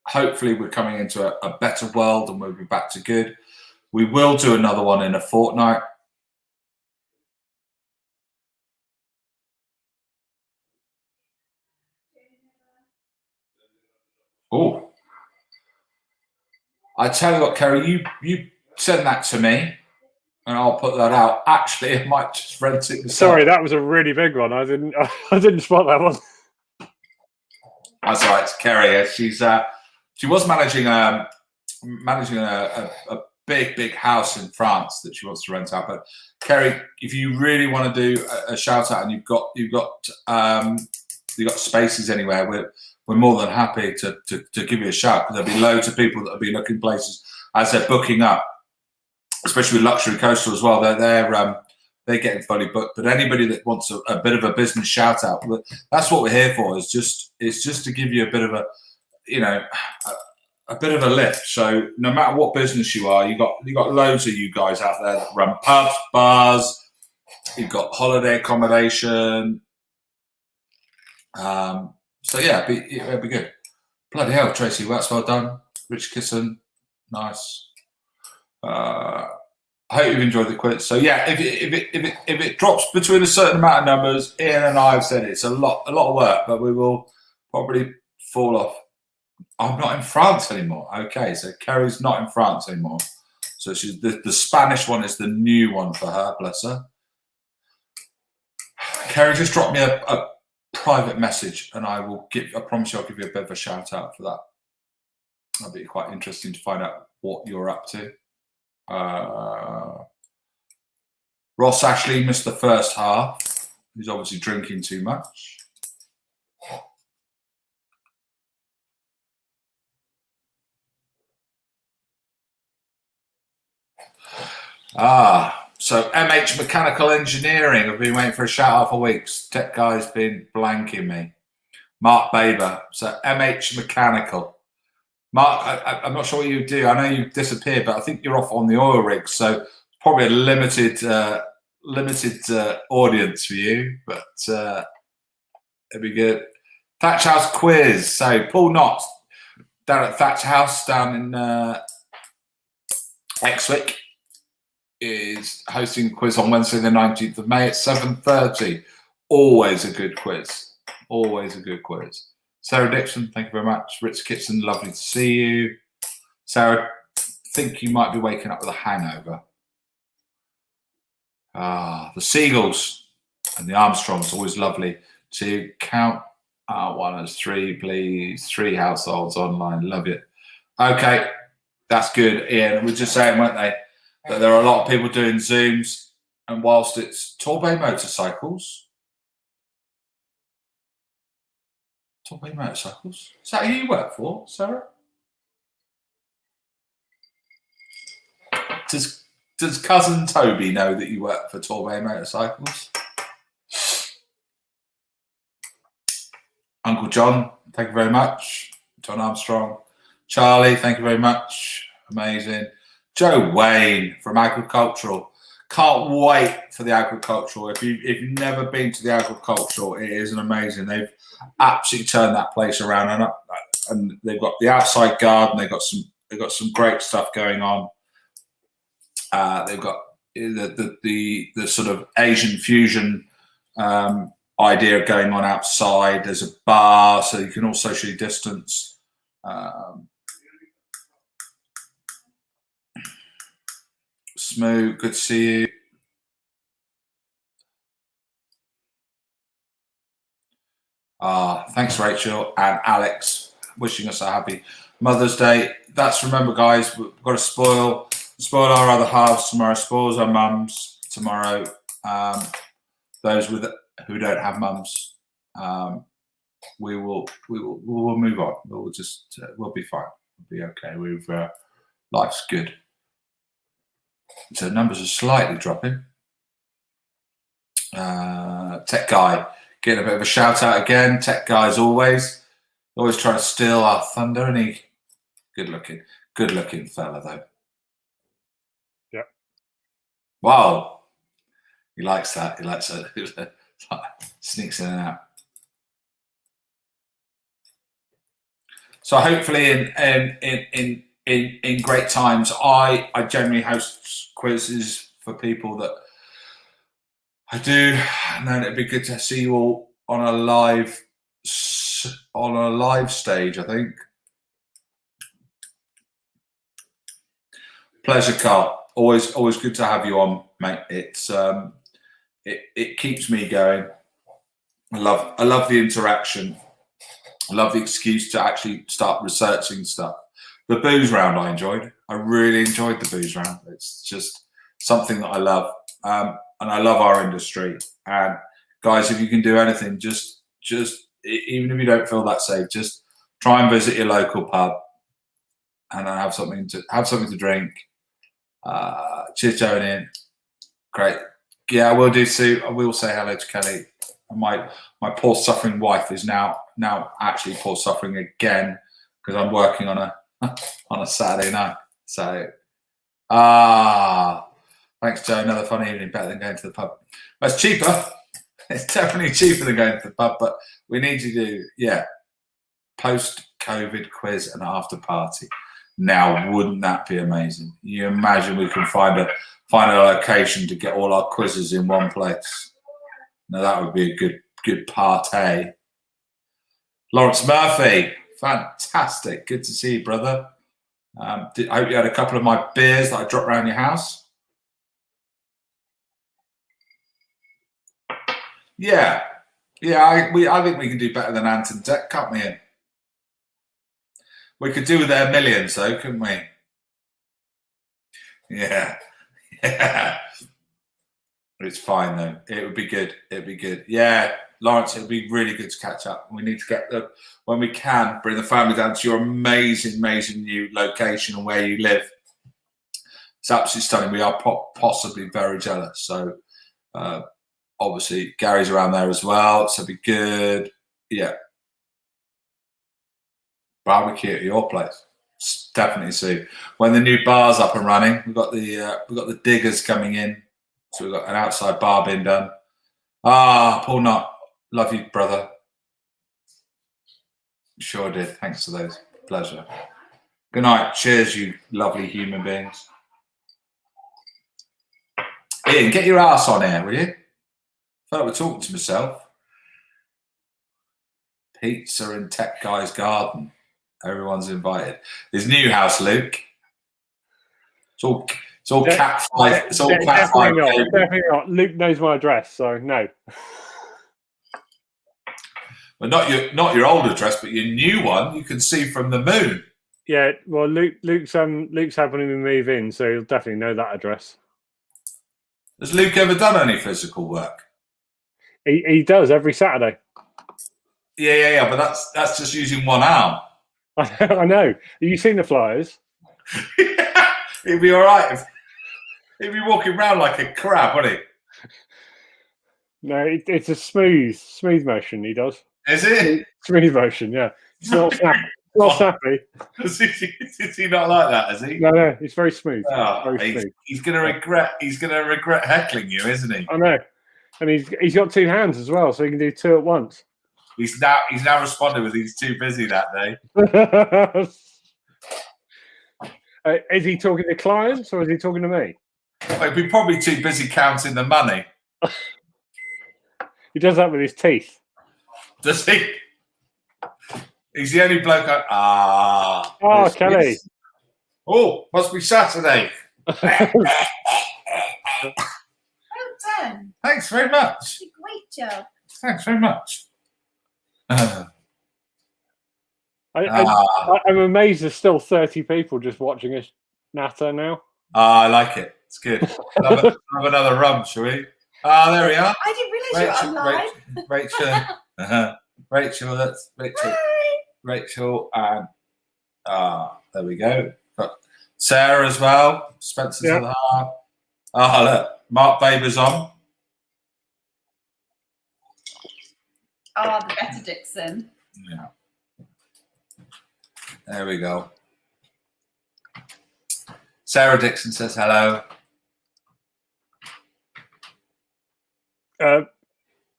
Hopefully we're coming into a better world and we'll be back to good. We will do another one in a fortnight. Oh, I tell you what, Kerry, you send that to me and I'll put that out. Actually, I might just rent it myself. Sorry, that was a really big one. I didn't spot that one. That's all right, it's Kerry. She was managing a big house in France that she wants to rent out. But Kerry, if you really want to do a shout out and you've got spaces anywhere, we're more than happy to give you a shout, because there'll be loads of people that will be looking places as they're booking up, especially with Luxury Coastal as well. They're getting fully booked. But anybody that wants a bit of a business shout out, that's what we're here for. Is just to give you a bit of a, a bit of a lift. So no matter what business you are, you got loads of you guys out there that run pubs, bars. You've got holiday accommodation. So yeah, it'd be good. Bloody hell, Tracy, that's well done. Rich Kisson, nice. I hope you've enjoyed the quiz. So yeah, if it drops between a certain amount of numbers, Ian and I have said it's a lot of work, but we will probably fall off. I'm not in France anymore. Okay, so Kerry's not in France anymore. So she's the Spanish one is the new one for her, bless her. Kerry just dropped me a private message, and I promise you I'll give you a bit of a shout out for that. That'll be quite interesting to find out what you're up to. Ross Ashley missed the first half. He's obviously drinking too much. So MH Mechanical Engineering. I've been waiting for a shout out for weeks. Tech guy's been blanking me. Mark Baber. So MH Mechanical. Mark, I'm not sure what you do. I know you disappeared, but I think you're off on the oil rig, so probably a limited audience for you. But it'd be good. Thatch House quiz. So Paul Knott down at Thatch House down in Exwick is hosting a quiz on Wednesday the 19th of May at 7:30. Always a good quiz. Always a good quiz. Sarah Dixon, thank you very much. Rich Kitson, lovely to see you. Sarah, think you might be waking up with a hangover. The Seagulls and the Armstrongs, always lovely to count. One as three, please. 3 households online, love it. Okay, that's good. Ian, we were just saying, weren't they, that there are a lot of people doing Zooms, and whilst it's Torbay Motorcycles, is that who you work for, Sarah? Does cousin Toby know that you work for Torbay Motorcycles? Uncle John, thank you very much. John Armstrong. Charlie, thank you very much. Amazing. Joe Wayne from Agricultural. Can't wait for the Agricultural. If you've never been to the Agricultural, it is an amazing. They've absolutely turned that place around, and they've got the outside garden. They've got some great stuff going on. They've got the sort of Asian fusion idea going on outside. There's a bar, so you can all socially distance. Smooth, good to see you. Thanks, Rachel and Alex, wishing us a happy Mother's Day. Remember, guys, we've got to spoil our other halves tomorrow. Spoils our mums tomorrow. Those who don't have mums, we will move on. We'll be fine. We'll be okay. Life's good. So numbers are slightly dropping. Tech Guy, getting a bit of a shout out again. Tech Guy, as always. Always trying to steal our thunder, and he good looking fella though. Yeah. Wow. He likes that. He likes it. Sneaks in and out. So hopefully in great times, I generally host quizzes for people that I do, and then it'd be good to see you all on a live stage, I think. Pleasure, Carl. Always good to have you on, mate. It's it keeps me going. I love the interaction. I love the excuse to actually start researching stuff. The booze round I enjoyed. I really enjoyed the booze round. It's just something that I love. And I love our industry. And guys, if you can do anything, just even if you don't feel that safe, just try and visit your local pub and have something to drink. Cheers, Tony. Great. Yeah, I will do, Sue. I will say hello to Kelly. My poor suffering wife is now actually poor suffering again because I'm working on a Saturday night. So thanks, Joe. Another fun evening, better than going to the pub. Well, it's cheaper. It's definitely cheaper than going to the pub, but we need to do post-COVID quiz and after party. Now, wouldn't that be amazing? You imagine we can find a location to get all our quizzes in one place. Now that would be a good party. Lawrence Murphy, fantastic. Good to see you, brother. I hope you had a couple of my beers that I dropped around your house. Yeah. I think we can do better than Ant and Tech, can't we? We could do with their millions, though, couldn't we? Yeah. It's fine, though. It would be good. It'd be good. Yeah, Lawrence, it would be really good to catch up. We need to get when we can, bring the family down to your amazing new location and where you live. It's absolutely stunning. We are possibly very jealous. So, obviously, Gary's around there as well. So, it'd be good. Yeah. Barbecue at your place. Definitely, Sue. When the new bar's up and running, we've got the diggers coming in. So we've got an outside bar being done. Paul Knott, love you, brother. Sure did. Thanks for those. Pleasure. Good night. Cheers, you lovely human beings. Ian, get your ass on here, will you? I feel like we're talking to myself. Pizza in Tech Guy's garden. Everyone's invited. His new house, Luke. It's all cat five. It's all cat five. Definitely not. Luke knows my address, so no. Well, not your old address, but your new one. You can see from the moon. Yeah, well, Luke's helping him move in, so he'll definitely know that address. Has Luke ever done any physical work? He does every Saturday. Yeah, but that's just using one arm. I know. Have you seen the flyers? He'd be all right. He'd be walking around like a crab, wouldn't he? No, it's a smooth motion. He does. Is it smooth motion? Yeah, it's not snappy. Not snappy. Is he not like that? Is he? No, it's very smooth. He's going to regret. He's going to regret heckling you, isn't he? I know, and he's got two hands as well, so he can do two at once. He's now responded with he's too busy that day. Is he talking to clients or is he talking to me? Well, he'd be probably too busy counting the money. He does that with his teeth. Does he? He's the only bloke. Kelly. Oh, must be Saturday. Well done. Thanks very much. Great job. Thanks very much. I'm amazed there's still 30 people just watching us natter now. I like it. It's good. Have another rum, shall we? There we are. I didn't realise you were online. Rachel. Rachel, that's Rachel. Hi. Rachel and there we go. Got Sarah as well. Spencer's at the heart. Look, Mark Baber's on. The better Dixon. Yeah. There we go. Sarah Dixon says hello.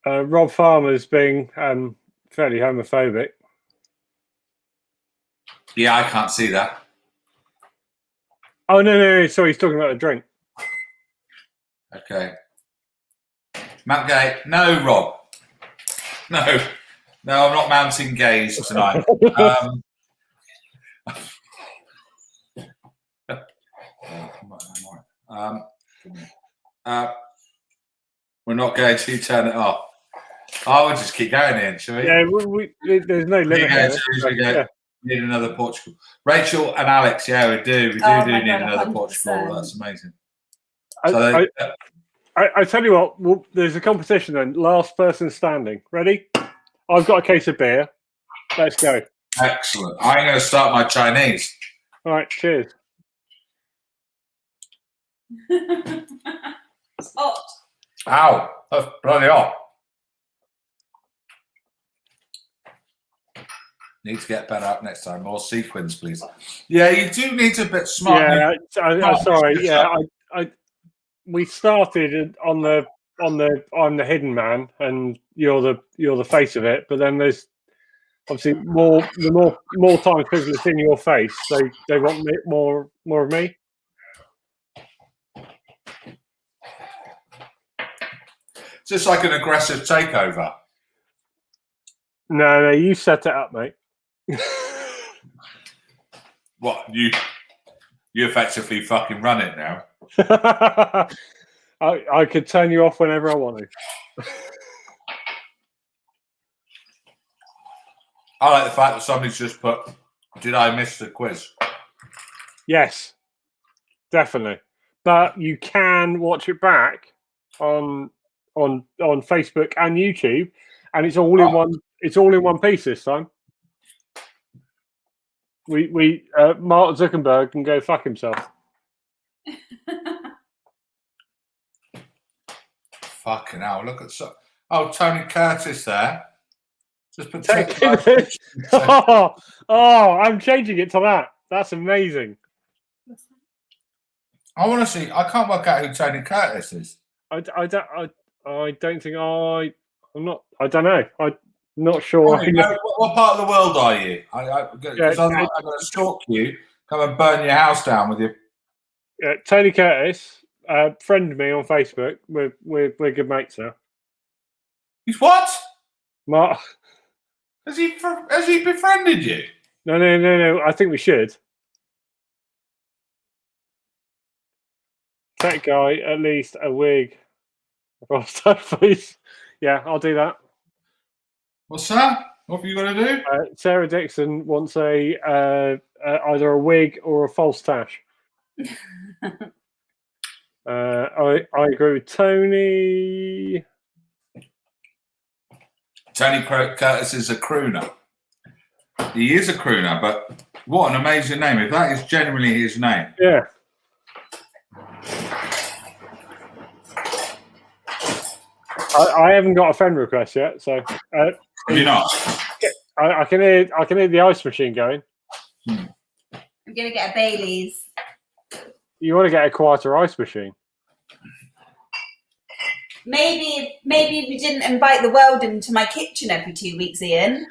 Rob Farmer's being fairly homophobic. Yeah, I can't see that. Oh, no. Sorry, he's talking about a drink. Okay. Matt Gay. No, Rob. No, I'm not mounting gays tonight. We're not going to turn it off. I would just keep going in, shall we? Yeah, there's no limit. Yeah. Need another Portugal. Rachel and Alex, yeah, we do. We do need another 100%. Portugal. That's amazing. I tell you what, there's a competition then. Last person standing. Ready? I've got a case of beer. Let's go. Excellent. I'm going to start my Chinese. All right, cheers. It's hot. Ow, that's bloody hot. Need to get better up next time. More sequins, please. Yeah, you do need a bit smart. Yeah, I'm sorry. Yeah, we started on the I'm the hidden man and you're the face of it, but then there's obviously more time people have seen your face, they want more of me. It's just like an aggressive takeover. No, you set it up, mate. What, you effectively fucking run it now? I could turn you off whenever I want to. I like the fact that somebody's just put, did I miss the quiz? Yes, definitely. But you can watch it back on Facebook and YouTube, and it's all in one. It's all in one piece this time. Mark Zuckerberg can go fuck himself. Fucking hell! Look at Tony Curtis there. Just put I'm changing it to that. That's amazing. I want to see. I can't work out who Tony Curtis is. I don't think I'm not. I don't know. I'm not sure. What part of the world are you? I'm going to stalk you. Come and burn your house down with you. Tony Curtis. Friend me on Facebook. We're good mates now. He's what? Mark. Has he befriended you? No. I think we should. Tech guy, at least a wig. Please. Yeah, I'll do that. What's that? What are you going to do? Sarah Dixon wants either a wig or a false tash. I agree with Tony. Tony Curtis is a crooner. He is a crooner, but what an amazing name. If that is genuinely his name. Yeah. I haven't got a friend request yet, so have you not? I can hear the ice machine going. I'm gonna get a Bailey's. You want to get a quieter ice machine? Maybe if you didn't invite the world into my kitchen every 2 weeks, Ian.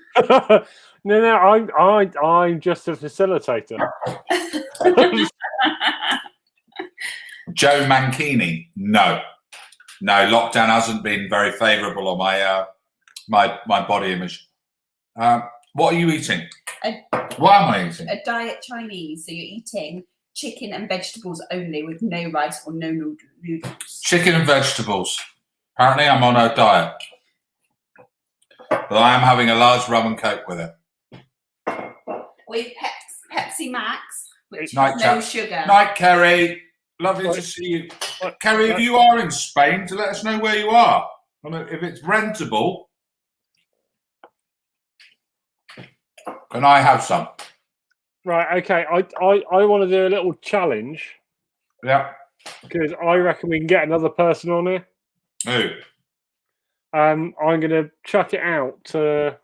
No, I'm just a facilitator. Joe Mancini, no. Lockdown hasn't been very favourable on my body image. What are you eating? What am I eating? A diet Chinese, so you're eating chicken and vegetables only with no rice or no noodles. Chicken and vegetables. Apparently I'm on a diet. But I am having a large rum and coke with it. With Pepsi Max, which has no sugar. Night, Kerry. Lovely to see you. Kerry, if you are in Spain, to let us know where you are. I mean, if it's rentable, can I have some? Right, okay. I want to do a little challenge. Yeah. Because I reckon we can get another person on here. Who? I'm going to chuck it out to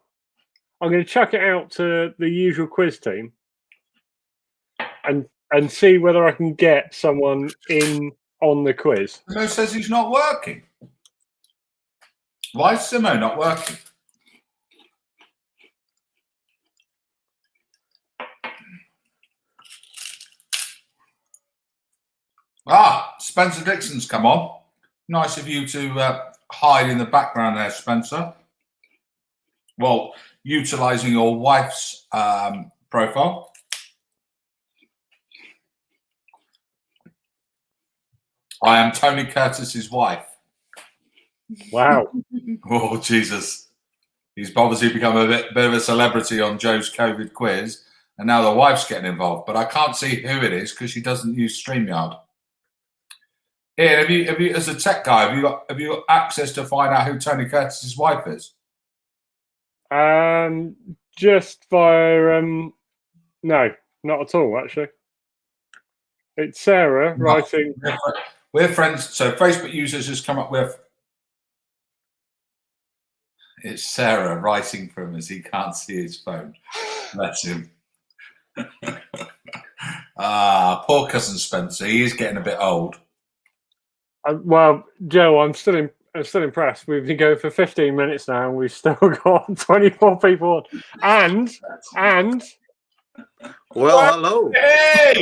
the usual quiz team. and see whether I can get someone in on the quiz. Simo says he's not working. Why is Simo not working? Spencer Dixon's come on. Nice of you to hide in the background there, Spencer. Well, utilising your wife's profile. I am Tony Curtis's wife. Wow. Oh, Jesus. He's obviously become a bit of a celebrity on Joe's COVID quiz, and now the wife's getting involved. But I can't see who it is because she doesn't use StreamYard. Ian, have you, as a tech guy, have you got access to find out who Tony Curtis's wife is? Just via no, not at all. Actually, it's Sarah writing. We're friends. So Facebook users just come up with. It's Sarah writing for him as he can't see his phone. Bless him. Poor cousin Spencer. He is getting a bit old. Well, Joe, I'm still impressed. We've been going for 15 minutes now, and we've still got 24 people on. And well, hello. Hey!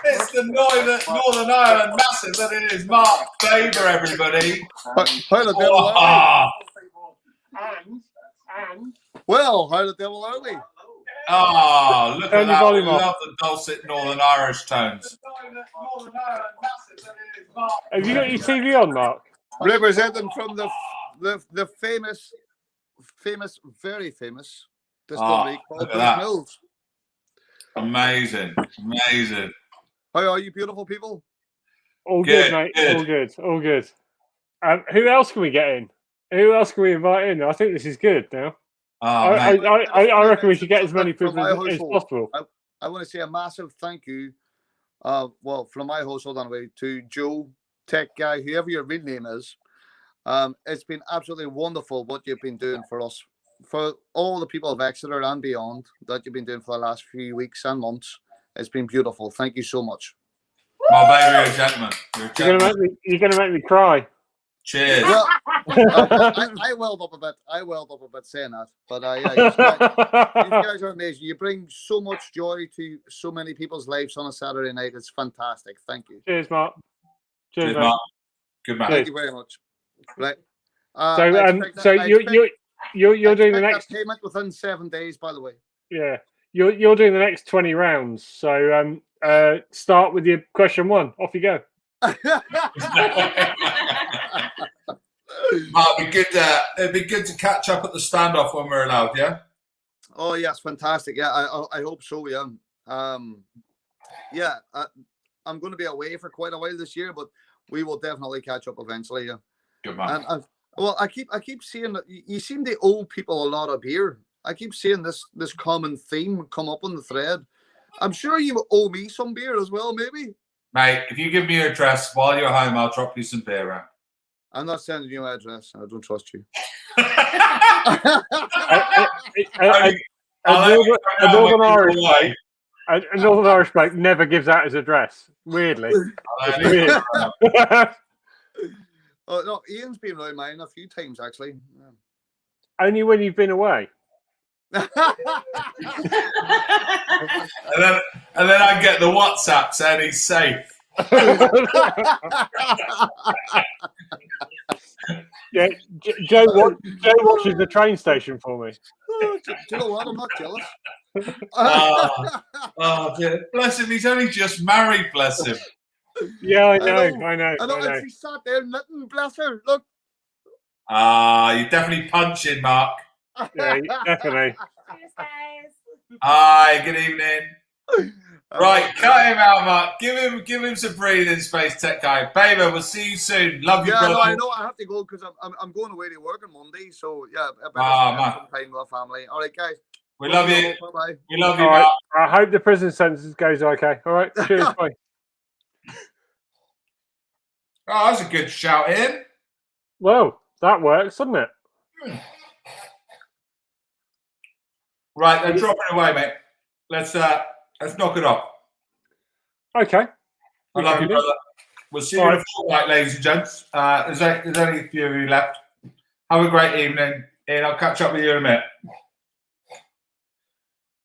It's the Northern Ireland massive that it is Mark Faber, everybody. How the devil are we? Well, how the devil are we? Look at that. I love the dulcet Northern Irish tones. Have you got your TV on, Mark? Representing from the famous, very famous distillery called Bruce Mills. Amazing. How are you, beautiful people? All good, mate. Good. All good. Who else can we get in? Who else can we invite in? I think this is good now. I reckon we should get as many people as possible. I want to say a massive thank you, from my household anyway, to Joe, Tech Guy, whoever your real name is. It's been absolutely wonderful what you've been doing for us, for all the people of Exeter and beyond that you've been doing for the last few weeks and months. It's been beautiful. Thank you so much. My baby, you're a gentleman. You're going to make me cry. Cheers. Well, I welled up a bit saying that, but you guys are amazing. You bring so much joy to so many people's lives on a Saturday night. It's fantastic. Thank you. Cheers, Mark. Cheers, Mark. Good man. Thank you very much. Right. So you're doing the next payment within 7 days, by the way. Yeah, you're doing the next 20 rounds. So start with your question 1. Off you go. It'd be good to catch up at the standoff when we're allowed. Yeah. Oh yes, fantastic. Yeah, I hope so. Yeah. I'm going to be away for quite a while this year, but we will definitely catch up eventually. Yeah. Good man. And I keep seeing that you seem to owe people a lot of beer. I keep seeing this common theme come up on the thread. I'm sure you owe me some beer as well, maybe. Mate, if you give me your address while you're home, I'll drop you some beer around. I'm not sending you my address. I don't trust you. A Northern Irish bloke never gives out his address. Weirdly. It's weird. Oh no, Ian's been around mine a few times actually. Yeah. Only when you've been away. and then I get the WhatsApp saying he's safe. Yeah, Joe watches the train station for me. Do you know what? I'm not jealous. Oh dear. Bless him, he's only just married, bless him. Yeah, I know. And she sat there knitting, bless her. Look. You're definitely punching, Mark. Yeah, definitely. Hi, good evening. Right, cut him out, Mark. Give him some breathing space, Tech Guy. Baby, we'll see you soon. Love you, brother. No, I know I have to go because I'm going away to work on Monday. So yeah, I better spend some time with the family. All right, guys. We love you. Bye-bye. We love you, Mark. Mark. I hope the prison sentence goes okay. All right, cheers, bye. Oh, that's a good shout in. Well, that works, doesn't it? Right, they're dropping away, mate. let's knock it off. Okay. I love you, brother. We'll see you in a fortnight, ladies and gents. There's only a few of you left. Have a great evening, and I'll catch up with you in a minute.